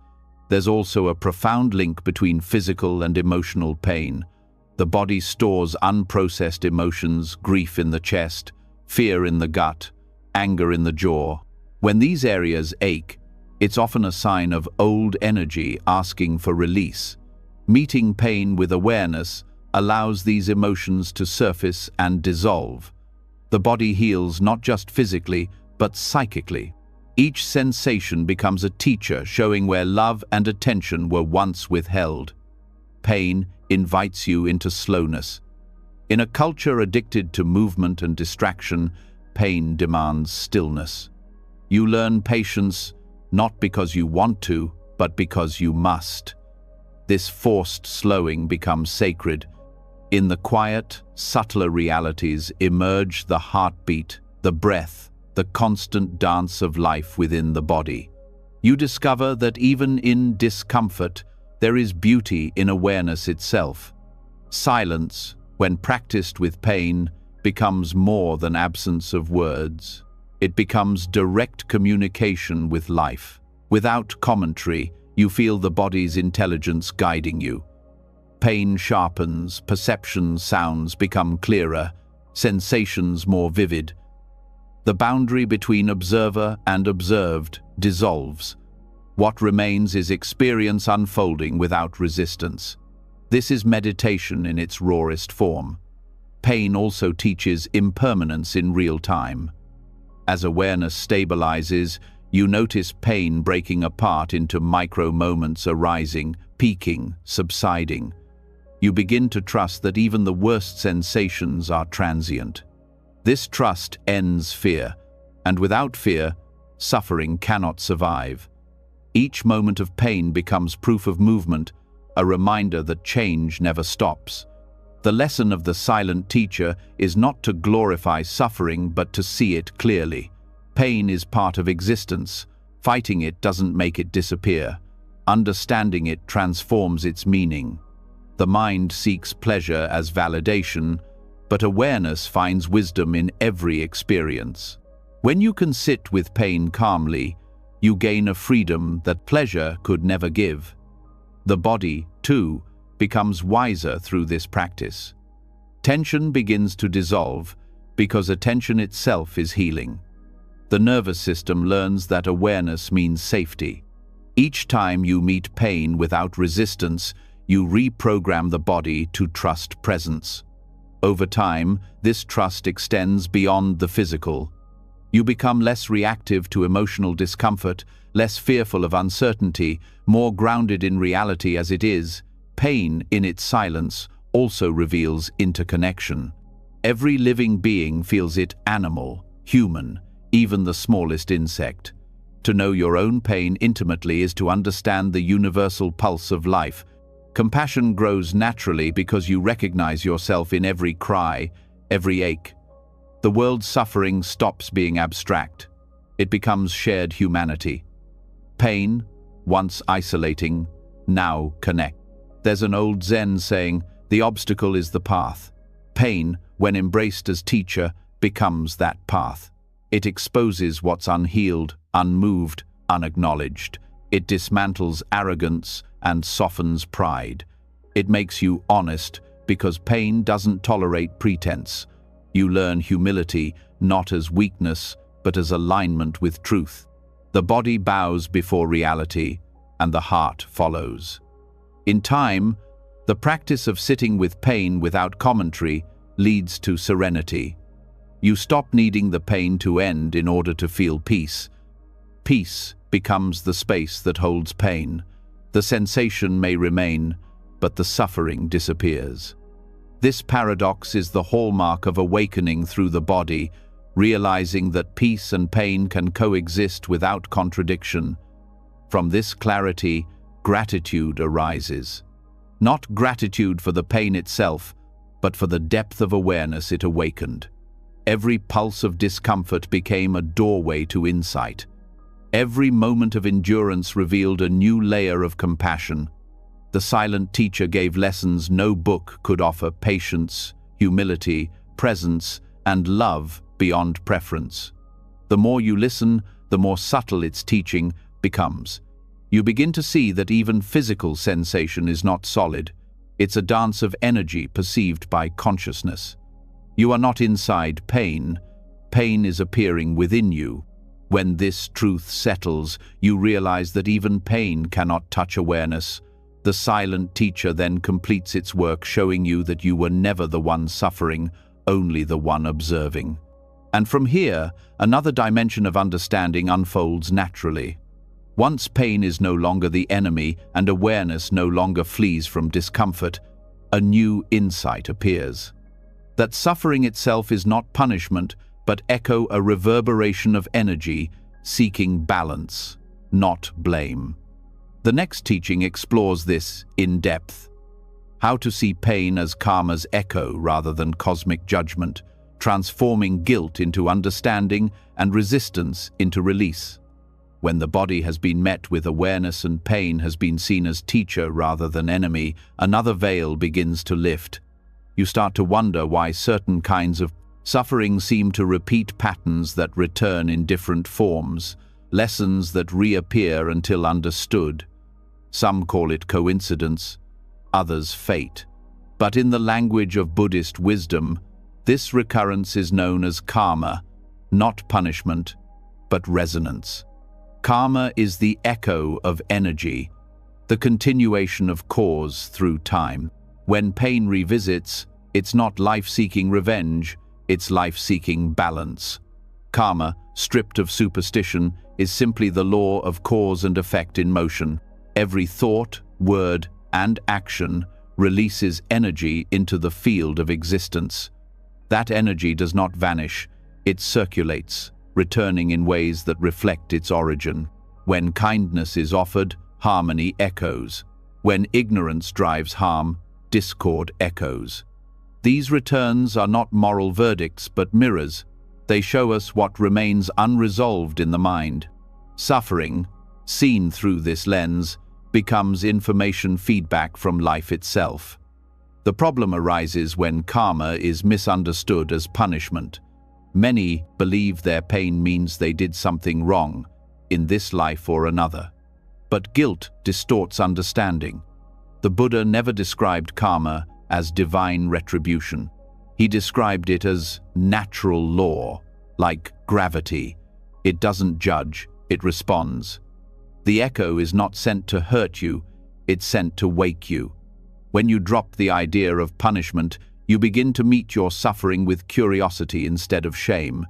There's also a profound link between physical and emotional pain. The body stores unprocessed emotions, grief in the chest, fear in the gut, anger in the jaw. When these areas ache, it's often a sign of old energy asking for release. Meeting pain with awareness allows these emotions to surface and dissolve. The body heals not just physically, but psychically. Each sensation becomes a teacher showing where love and attention were once withheld. Pain invites you into slowness. In a culture addicted to movement and distraction, pain demands stillness. You learn patience not because you want to, but because you must. This forced slowing becomes sacred. In the quiet, subtler realities emerge the heartbeat, the breath, the constant dance of life within the body. You discover that even in discomfort, there is beauty in awareness itself. Silence, when practiced with pain, becomes more than absence of words. It becomes direct communication with life. Without commentary, you feel the body's intelligence guiding you. Pain sharpens, perception sounds become clearer, sensations more vivid. The boundary between observer and observed dissolves. What remains is experience unfolding without resistance. This is meditation in its rawest form. Pain also teaches impermanence in real time. As awareness stabilizes, you notice pain breaking apart into micro-moments arising, peaking, subsiding. You begin to trust that even the worst sensations are transient. This trust ends fear, and without fear, suffering cannot survive. Each moment of pain becomes proof of movement, a reminder that change never stops. The lesson of the silent teacher is not to glorify suffering, but to see it clearly. Pain is part of existence. Fighting it doesn't make it disappear. Understanding it transforms its meaning. The mind seeks pleasure as validation, but awareness finds wisdom in every experience. When you can sit with pain calmly, you gain a freedom that pleasure could never give. The body, too, becomes wiser through this practice. Tension begins to dissolve because attention itself is healing. The nervous system learns that awareness means safety. Each time you meet pain without resistance, you reprogram the body to trust presence. Over time, this trust extends beyond the physical. You become less reactive to emotional discomfort, less fearful of uncertainty, more grounded in reality as it is. Pain, in its silence, also reveals interconnection. Every living being feels it: animal, human, even the smallest insect. To know your own pain intimately is to understand the universal pulse of life. Compassion grows naturally because you recognize yourself in every cry, every ache. The world's suffering stops being abstract. It becomes shared humanity. Pain, once isolating, now connect. There's an old Zen saying, "The obstacle is the path." Pain, when embraced as teacher, becomes that path. It exposes what's unhealed, unmoved, unacknowledged. It dismantles arrogance and softens pride. It makes you honest because pain doesn't tolerate pretense. You learn humility not as weakness, but as alignment with truth. The body bows before reality, and the heart follows. In time, the practice of sitting with pain without commentary leads to serenity. You stop needing the pain to end in order to feel peace. Peace becomes the space that holds pain. The sensation may remain, but the suffering disappears. This paradox is the hallmark of awakening through the body, realizing that peace and pain can coexist without contradiction. From this clarity, gratitude arises. Not gratitude for the pain itself, but for the depth of awareness it awakened. Every pulse of discomfort became a doorway to insight. Every moment of endurance revealed a new layer of compassion. The silent teacher gave lessons no book could offer: patience, humility, presence, and love beyond preference. The more you listen, the more subtle its teaching becomes. You begin to see that even physical sensation is not solid. It's a dance of energy perceived by consciousness. You are not inside pain. Pain is appearing within you. When this truth settles, you realize that even pain cannot touch awareness. The silent teacher then completes its work, showing you that you were never the one suffering, only the one observing. And from here, another dimension of understanding unfolds naturally. Once pain is no longer the enemy and awareness no longer flees from discomfort, a new insight appears. That suffering itself is not punishment, but a reverberation of energy, seeking balance, not blame. The next teaching explores this in depth. How to see pain as karma's echo rather than cosmic judgment, transforming guilt into understanding and resistance into release. When the body has been met with awareness and pain has been seen as teacher rather than enemy, another veil begins to lift. You start to wonder why certain kinds of suffering seem to repeat patterns that return in different forms, lessons that reappear until understood. Some call it coincidence, others fate. But in the language of Buddhist wisdom, this recurrence is known as karma, not punishment, but resonance. Karma is the echo of energy, the continuation of cause through time. When pain revisits, it's not life-seeking revenge, it's life-seeking balance. Karma, stripped of superstition, is simply the law of cause and effect in motion. Every thought, word, and action releases energy into the field of existence. That energy does not vanish, it circulates, returning in ways that reflect its origin. When kindness is offered, harmony echoes. When ignorance drives harm, discord echoes. These returns are not moral verdicts, but mirrors. They show us what remains unresolved in the mind. Suffering, seen through this lens, becomes information feedback from life itself. The problem arises when karma is misunderstood as punishment. Many believe their pain means they did something wrong, in this life or another. But guilt distorts understanding. The Buddha never described karma as divine retribution. He described it as natural law, like gravity. It doesn't judge, it responds. The echo is not sent to hurt you, it's sent to wake you. When you drop the idea of punishment, you begin to meet your suffering with curiosity instead of shame.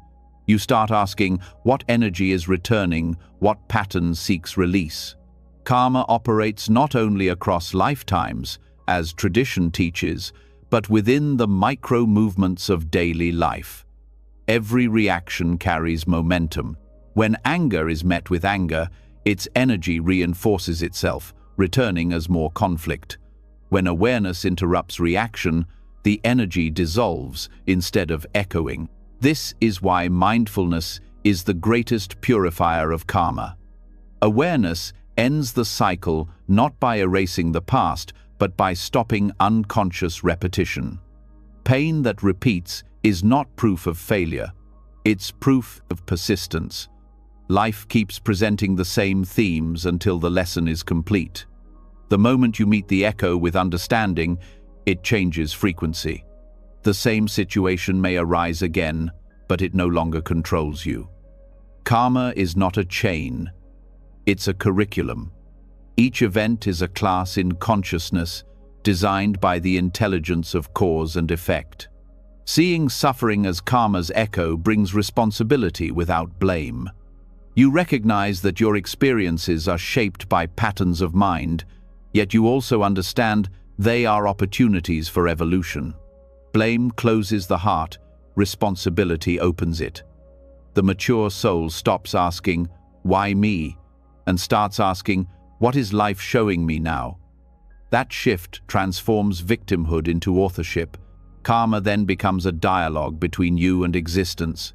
You start asking, what energy is returning, what pattern seeks release? Karma operates not only across lifetimes, as tradition teaches, but within the micro-movements of daily life. Every reaction carries momentum. When anger is met with anger, its energy reinforces itself, returning as more conflict. When awareness interrupts reaction, the energy dissolves instead of echoing. This is why mindfulness is the greatest purifier of karma. Awareness ends the cycle not by erasing the past, but by stopping unconscious repetition. Pain that repeats is not proof of failure. It's proof of persistence. Life keeps presenting the same themes until the lesson is complete. The moment you meet the echo with understanding, it changes frequency. The same situation may arise again, but it no longer controls you. Karma is not a chain. It's a curriculum. Each event is a class in consciousness, designed by the intelligence of cause and effect. Seeing suffering as karma's echo brings responsibility without blame. You recognize that your experiences are shaped by patterns of mind, yet you also understand they are opportunities for evolution. Blame closes the heart, responsibility opens it. The mature soul stops asking, "Why me?" and starts asking, "What is life showing me now?" That shift transforms victimhood into authorship. Karma then becomes a dialogue between you and existence.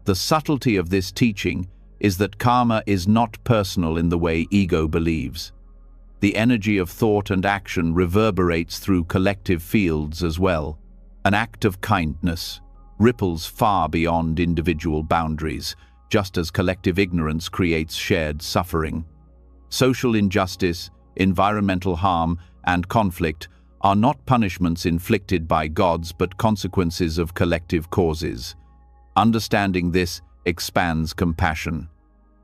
The subtlety of this teaching is that karma is not personal in the way ego believes. The energy of thought and action reverberates through collective fields as well. An act of kindness ripples far beyond individual boundaries, just as collective ignorance creates shared suffering. Social injustice, environmental harm, and conflict are not punishments inflicted by gods but consequences of collective causes. Understanding this expands compassion.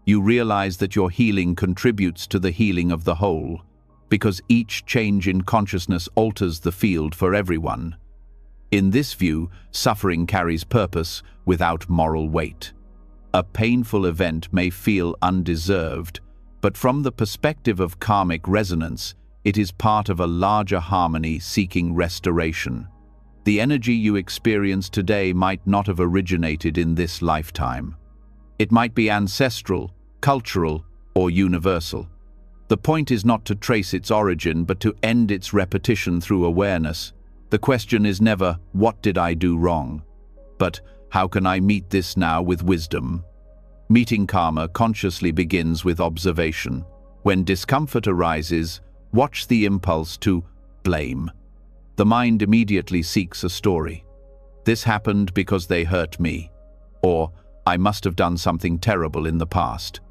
You realize that your healing contributes to the healing of the whole, because each change in consciousness alters the field for everyone. In this view, suffering carries purpose without moral weight. A painful event may feel undeserved, but from the perspective of karmic resonance, it is part of a larger harmony seeking restoration. The energy you experience today might not have originated in this lifetime. It might be ancestral, cultural, or universal. The point is not to trace its origin, but to end its repetition through awareness. The question is never, "What did I do wrong?" but "How can I meet this now with wisdom?" Meeting karma consciously begins with observation. When discomfort arises, watch the impulse to blame. The mind immediately seeks a story. "This happened because they hurt me," or "I must have done something terrible in the past."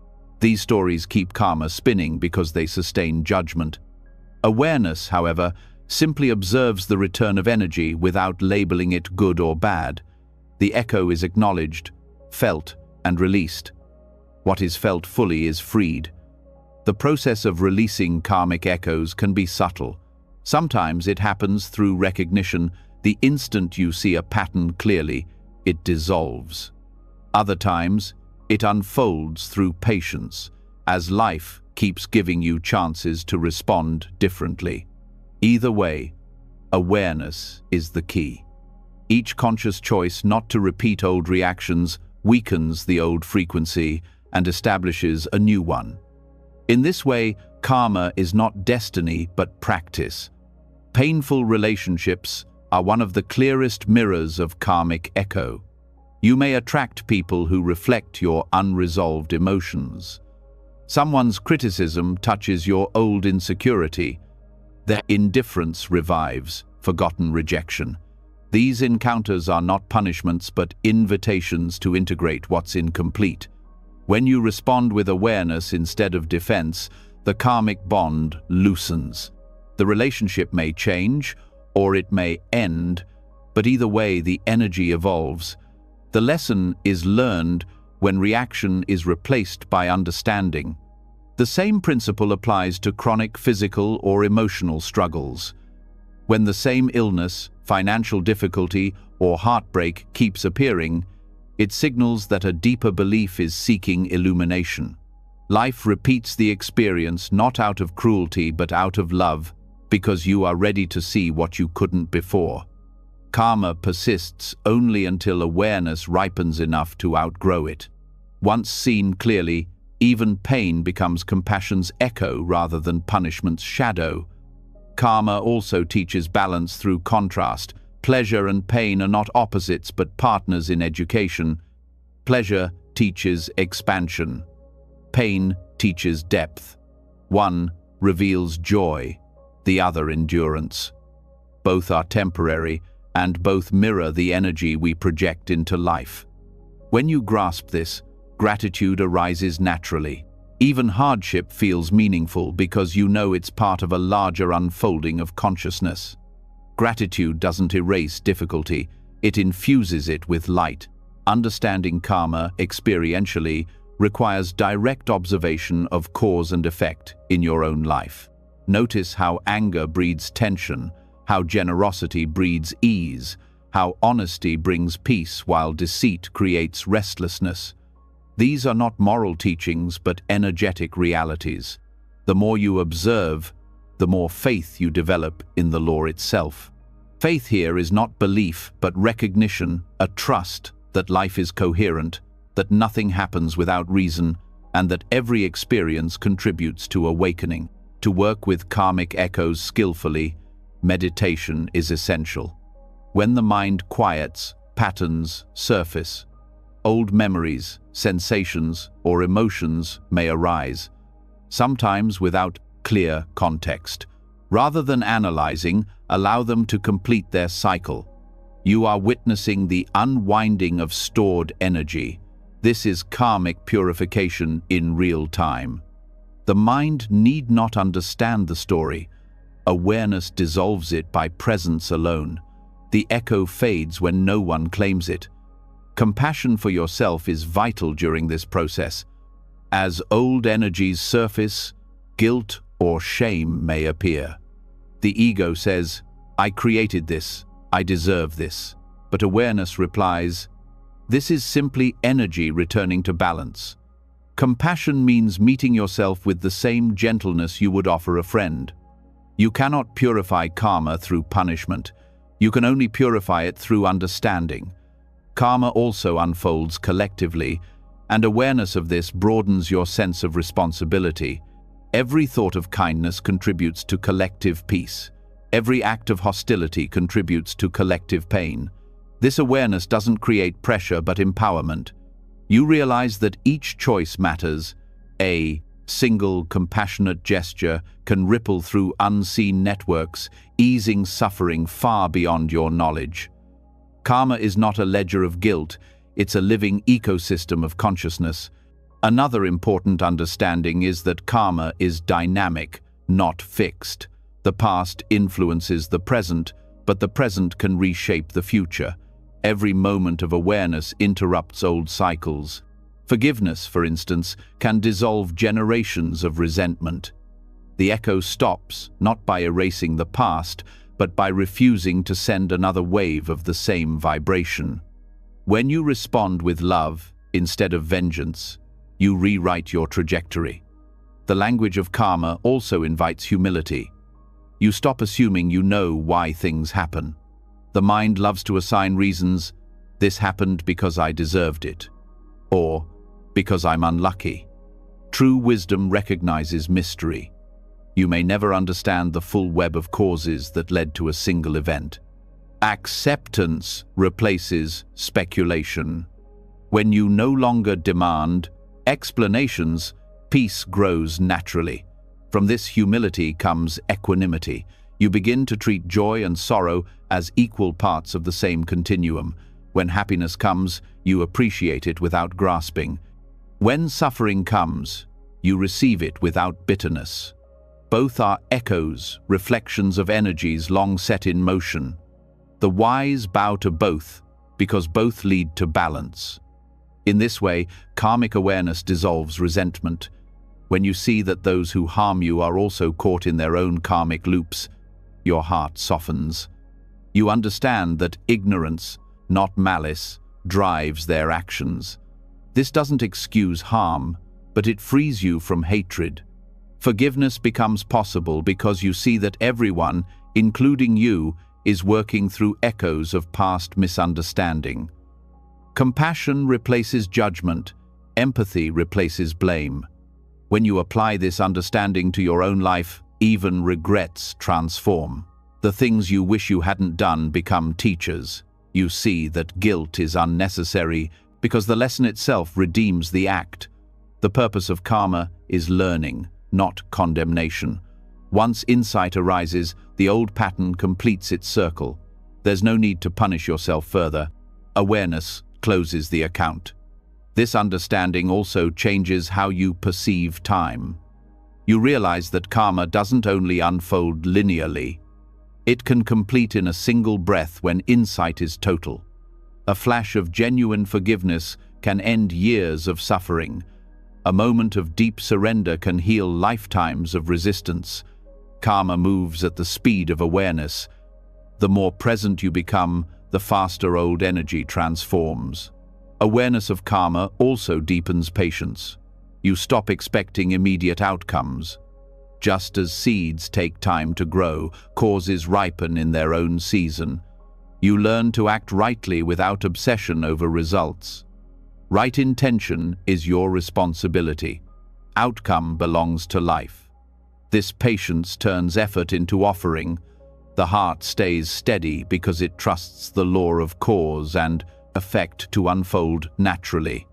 These stories keep karma spinning because they sustain judgment. Awareness, however, simply observes the return of energy without labeling it good or bad. The echo is acknowledged, felt, and released. What is felt fully is freed. The process of releasing karmic echoes can be subtle. Sometimes it happens through recognition. The instant you see a pattern clearly, it dissolves. Other times, it unfolds through patience, as life keeps giving you chances to respond differently. Either way, awareness is the key. Each conscious choice not to repeat old reactions weakens the old frequency and establishes a new one. In this way, karma is not destiny but practice. Painful relationships are one of the clearest mirrors of karmic echo. You may attract people who reflect your unresolved emotions. Someone's criticism touches your old insecurity. Their indifference revives forgotten rejection. These encounters are not punishments but invitations to integrate what's incomplete. When you respond with awareness instead of defense, the karmic bond loosens. The relationship may change, or it may end, but either way the energy evolves. The lesson is learned when reaction is replaced by understanding. The same principle applies to chronic physical or emotional struggles. When the same illness, financial difficulty, or heartbreak keeps appearing, it signals that a deeper belief is seeking illumination. Life repeats the experience not out of cruelty but out of love, because you are ready to see what you couldn't before. Karma persists only until awareness ripens enough to outgrow it. Once seen clearly, even pain becomes compassion's echo rather than punishment's shadow. Karma also teaches balance through contrast. Pleasure and pain are not opposites but partners in education. Pleasure teaches expansion. Pain teaches depth. One reveals joy, the other endurance. Both are temporary, and both mirror the energy we project into life. When you grasp this, gratitude arises naturally. Even hardship feels meaningful because you know it's part of a larger unfolding of consciousness. Gratitude doesn't erase difficulty, it infuses it with light. Understanding karma experientially requires direct observation of cause and effect in your own life. Notice how anger breeds tension, how generosity breeds ease, how honesty brings peace while deceit creates restlessness. These are not moral teachings but energetic realities. The more you observe, the more faith you develop in the law itself. Faith here is not belief but recognition, a trust that life is coherent, that nothing happens without reason, and that every experience contributes to awakening. To work with karmic echoes skillfully, meditation is essential. When the mind quiets, patterns surface. Old memories, sensations, or emotions may arise, sometimes without clear context. Rather than analyzing, allow them to complete their cycle. You are witnessing the unwinding of stored energy. This is karmic purification in real time. The mind need not understand the story. Awareness dissolves it by presence alone. The echo fades when no one claims it. Compassion for yourself is vital during this process. As old energies surface, guilt or shame may appear. The ego says, "I created this, I deserve this." But awareness replies, "This is simply energy returning to balance." Compassion means meeting yourself with the same gentleness you would offer a friend. You cannot purify karma through punishment. You can only purify it through understanding. Karma also unfolds collectively, and awareness of this broadens your sense of responsibility. Every thought of kindness contributes to collective peace. Every act of hostility contributes to collective pain. This awareness doesn't create pressure but empowerment. You realize that each choice matters. A single compassionate gesture can ripple through unseen networks, easing suffering far beyond your knowledge. Karma is not a ledger of guilt, it's a living ecosystem of consciousness. Another important understanding is that karma is dynamic, not fixed. The past influences the present, but the present can reshape the future. Every moment of awareness interrupts old cycles. Forgiveness, for instance, can dissolve generations of resentment. The echo stops, not by erasing the past, but by refusing to send another wave of the same vibration. When you respond with love instead of vengeance, you rewrite your trajectory. The language of karma also invites humility. You stop assuming you know why things happen. The mind loves to assign reasons: "This happened because I deserved it," or "because I'm unlucky." True wisdom recognizes mystery. You may never understand the full web of causes that led to a single event. Acceptance replaces speculation. When you no longer demand explanations, Peace grows naturally. From this humility comes equanimity. You begin to treat joy and sorrow as equal parts of the same continuum. When happiness comes, you appreciate it without grasping. When suffering comes, you receive it without bitterness. Both are echoes, reflections of energies long set in motion. The wise bow to both because both lead to balance. In this way, karmic awareness dissolves resentment. When you see that those who harm you are also caught in their own karmic loops, your heart softens. You understand that ignorance, not malice, drives their actions. This doesn't excuse harm, but it frees you from hatred. Forgiveness becomes possible because you see that everyone, including you, is working through echoes of past misunderstanding. Compassion replaces judgment. Empathy replaces blame. When you apply this understanding to your own life, even regrets transform. The things you wish you hadn't done become teachers. You see that guilt is unnecessary because the lesson itself redeems the act. The purpose of karma is learning, not condemnation. Once insight arises, the old pattern completes its circle. There's no need to punish yourself further. Awareness closes the account. This understanding also changes how you perceive time. You realize that karma doesn't only unfold linearly. It can complete in a single breath when insight is total. A flash of genuine forgiveness can end years of suffering. A moment of deep surrender can heal lifetimes of resistance. Karma moves at the speed of awareness. The more present you become, the faster old energy transforms. Awareness of karma also deepens patience. You stop expecting immediate outcomes. Just as seeds take time to grow, causes ripen in their own season. You learn to act rightly without obsession over results. Right intention is your responsibility. Outcome belongs to life. This patience turns effort into offering. The heart stays steady because it trusts the law of cause and effect to unfold naturally.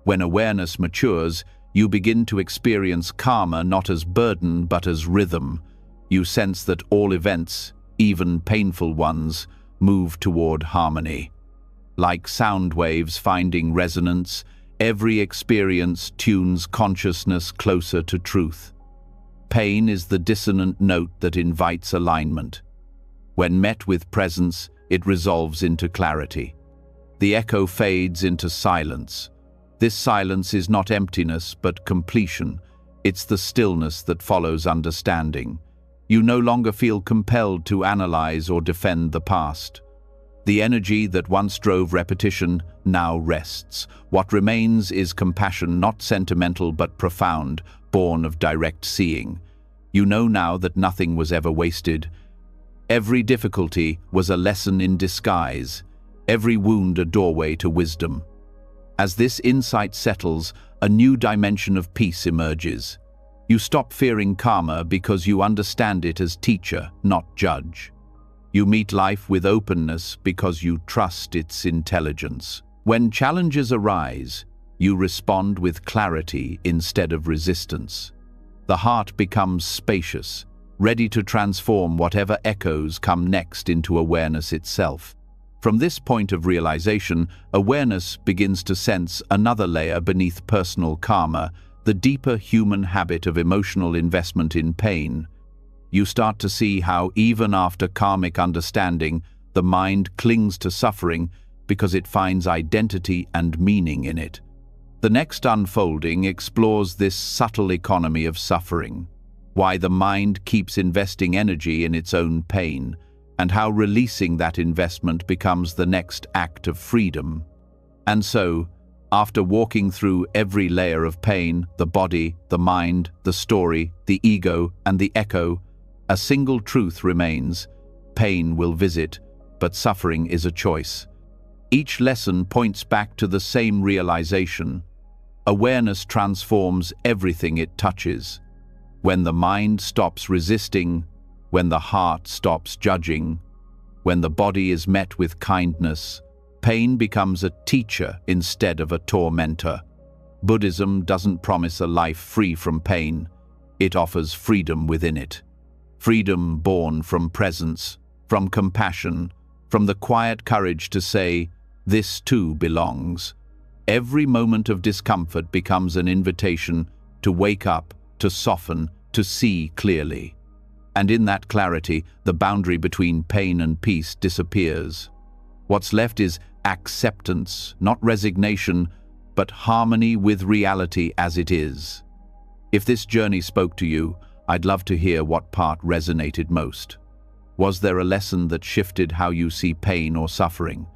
When awareness matures, you begin to experience karma not as burden but as rhythm. You sense that all events, even painful ones, move toward harmony. Like sound waves finding resonance, every experience tunes consciousness closer to truth. Pain is the dissonant note that invites alignment. When met with presence, it resolves into clarity. The echo fades into silence. This silence is not emptiness, but completion. It's the stillness that follows understanding. You no longer feel compelled to analyze or defend the past. The energy that once drove repetition now rests. What remains is compassion, not sentimental but profound, born of direct seeing. You know now that nothing was ever wasted. Every difficulty was a lesson in disguise, every wound a doorway to wisdom. As this insight settles, a new dimension of peace emerges. You stop fearing karma because you understand it as teacher, not judge. You meet life with openness because you trust its intelligence. When challenges arise, you respond with clarity instead of resistance. The heart becomes spacious, ready to transform whatever echoes come next into awareness itself. From this point of realization, awareness begins to sense another layer beneath personal karma, the deeper human habit of emotional investment in pain. You start to see how, even after karmic understanding, the mind clings to suffering because it finds identity and meaning in it. The next unfolding explores this subtle economy of suffering, why the mind keeps investing energy in its own pain, and how releasing that investment becomes the next act of freedom. And so, after walking through every layer of pain, the body, the mind, the story, the ego, and the echo, a single truth remains: pain will visit, but suffering is a choice. Each lesson points back to the same realization. Awareness transforms everything it touches. When the mind stops resisting, when the heart stops judging, when the body is met with kindness, pain becomes a teacher instead of a tormentor. Buddhism doesn't promise a life free from pain. It offers freedom within it. Freedom born from presence, from compassion, from the quiet courage to say, "This too belongs." Every moment of discomfort becomes an invitation to wake up, to soften, to see clearly. And in that clarity, the boundary between pain and peace disappears. What's left is acceptance, not resignation, but harmony with reality as it is. If this journey spoke to you, I'd love to hear what part resonated most. Was there a lesson that shifted how you see pain or suffering?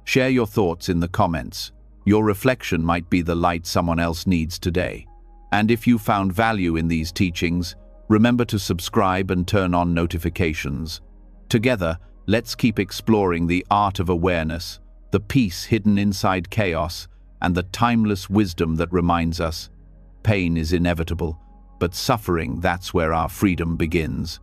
Share your thoughts in the comments. Your reflection might be the light someone else needs today. And if you found value in these teachings, remember to subscribe and turn on notifications. Together, let's keep exploring the art of awareness, the peace hidden inside chaos, and the timeless wisdom that reminds us, pain is inevitable, but suffering, that's where our freedom begins.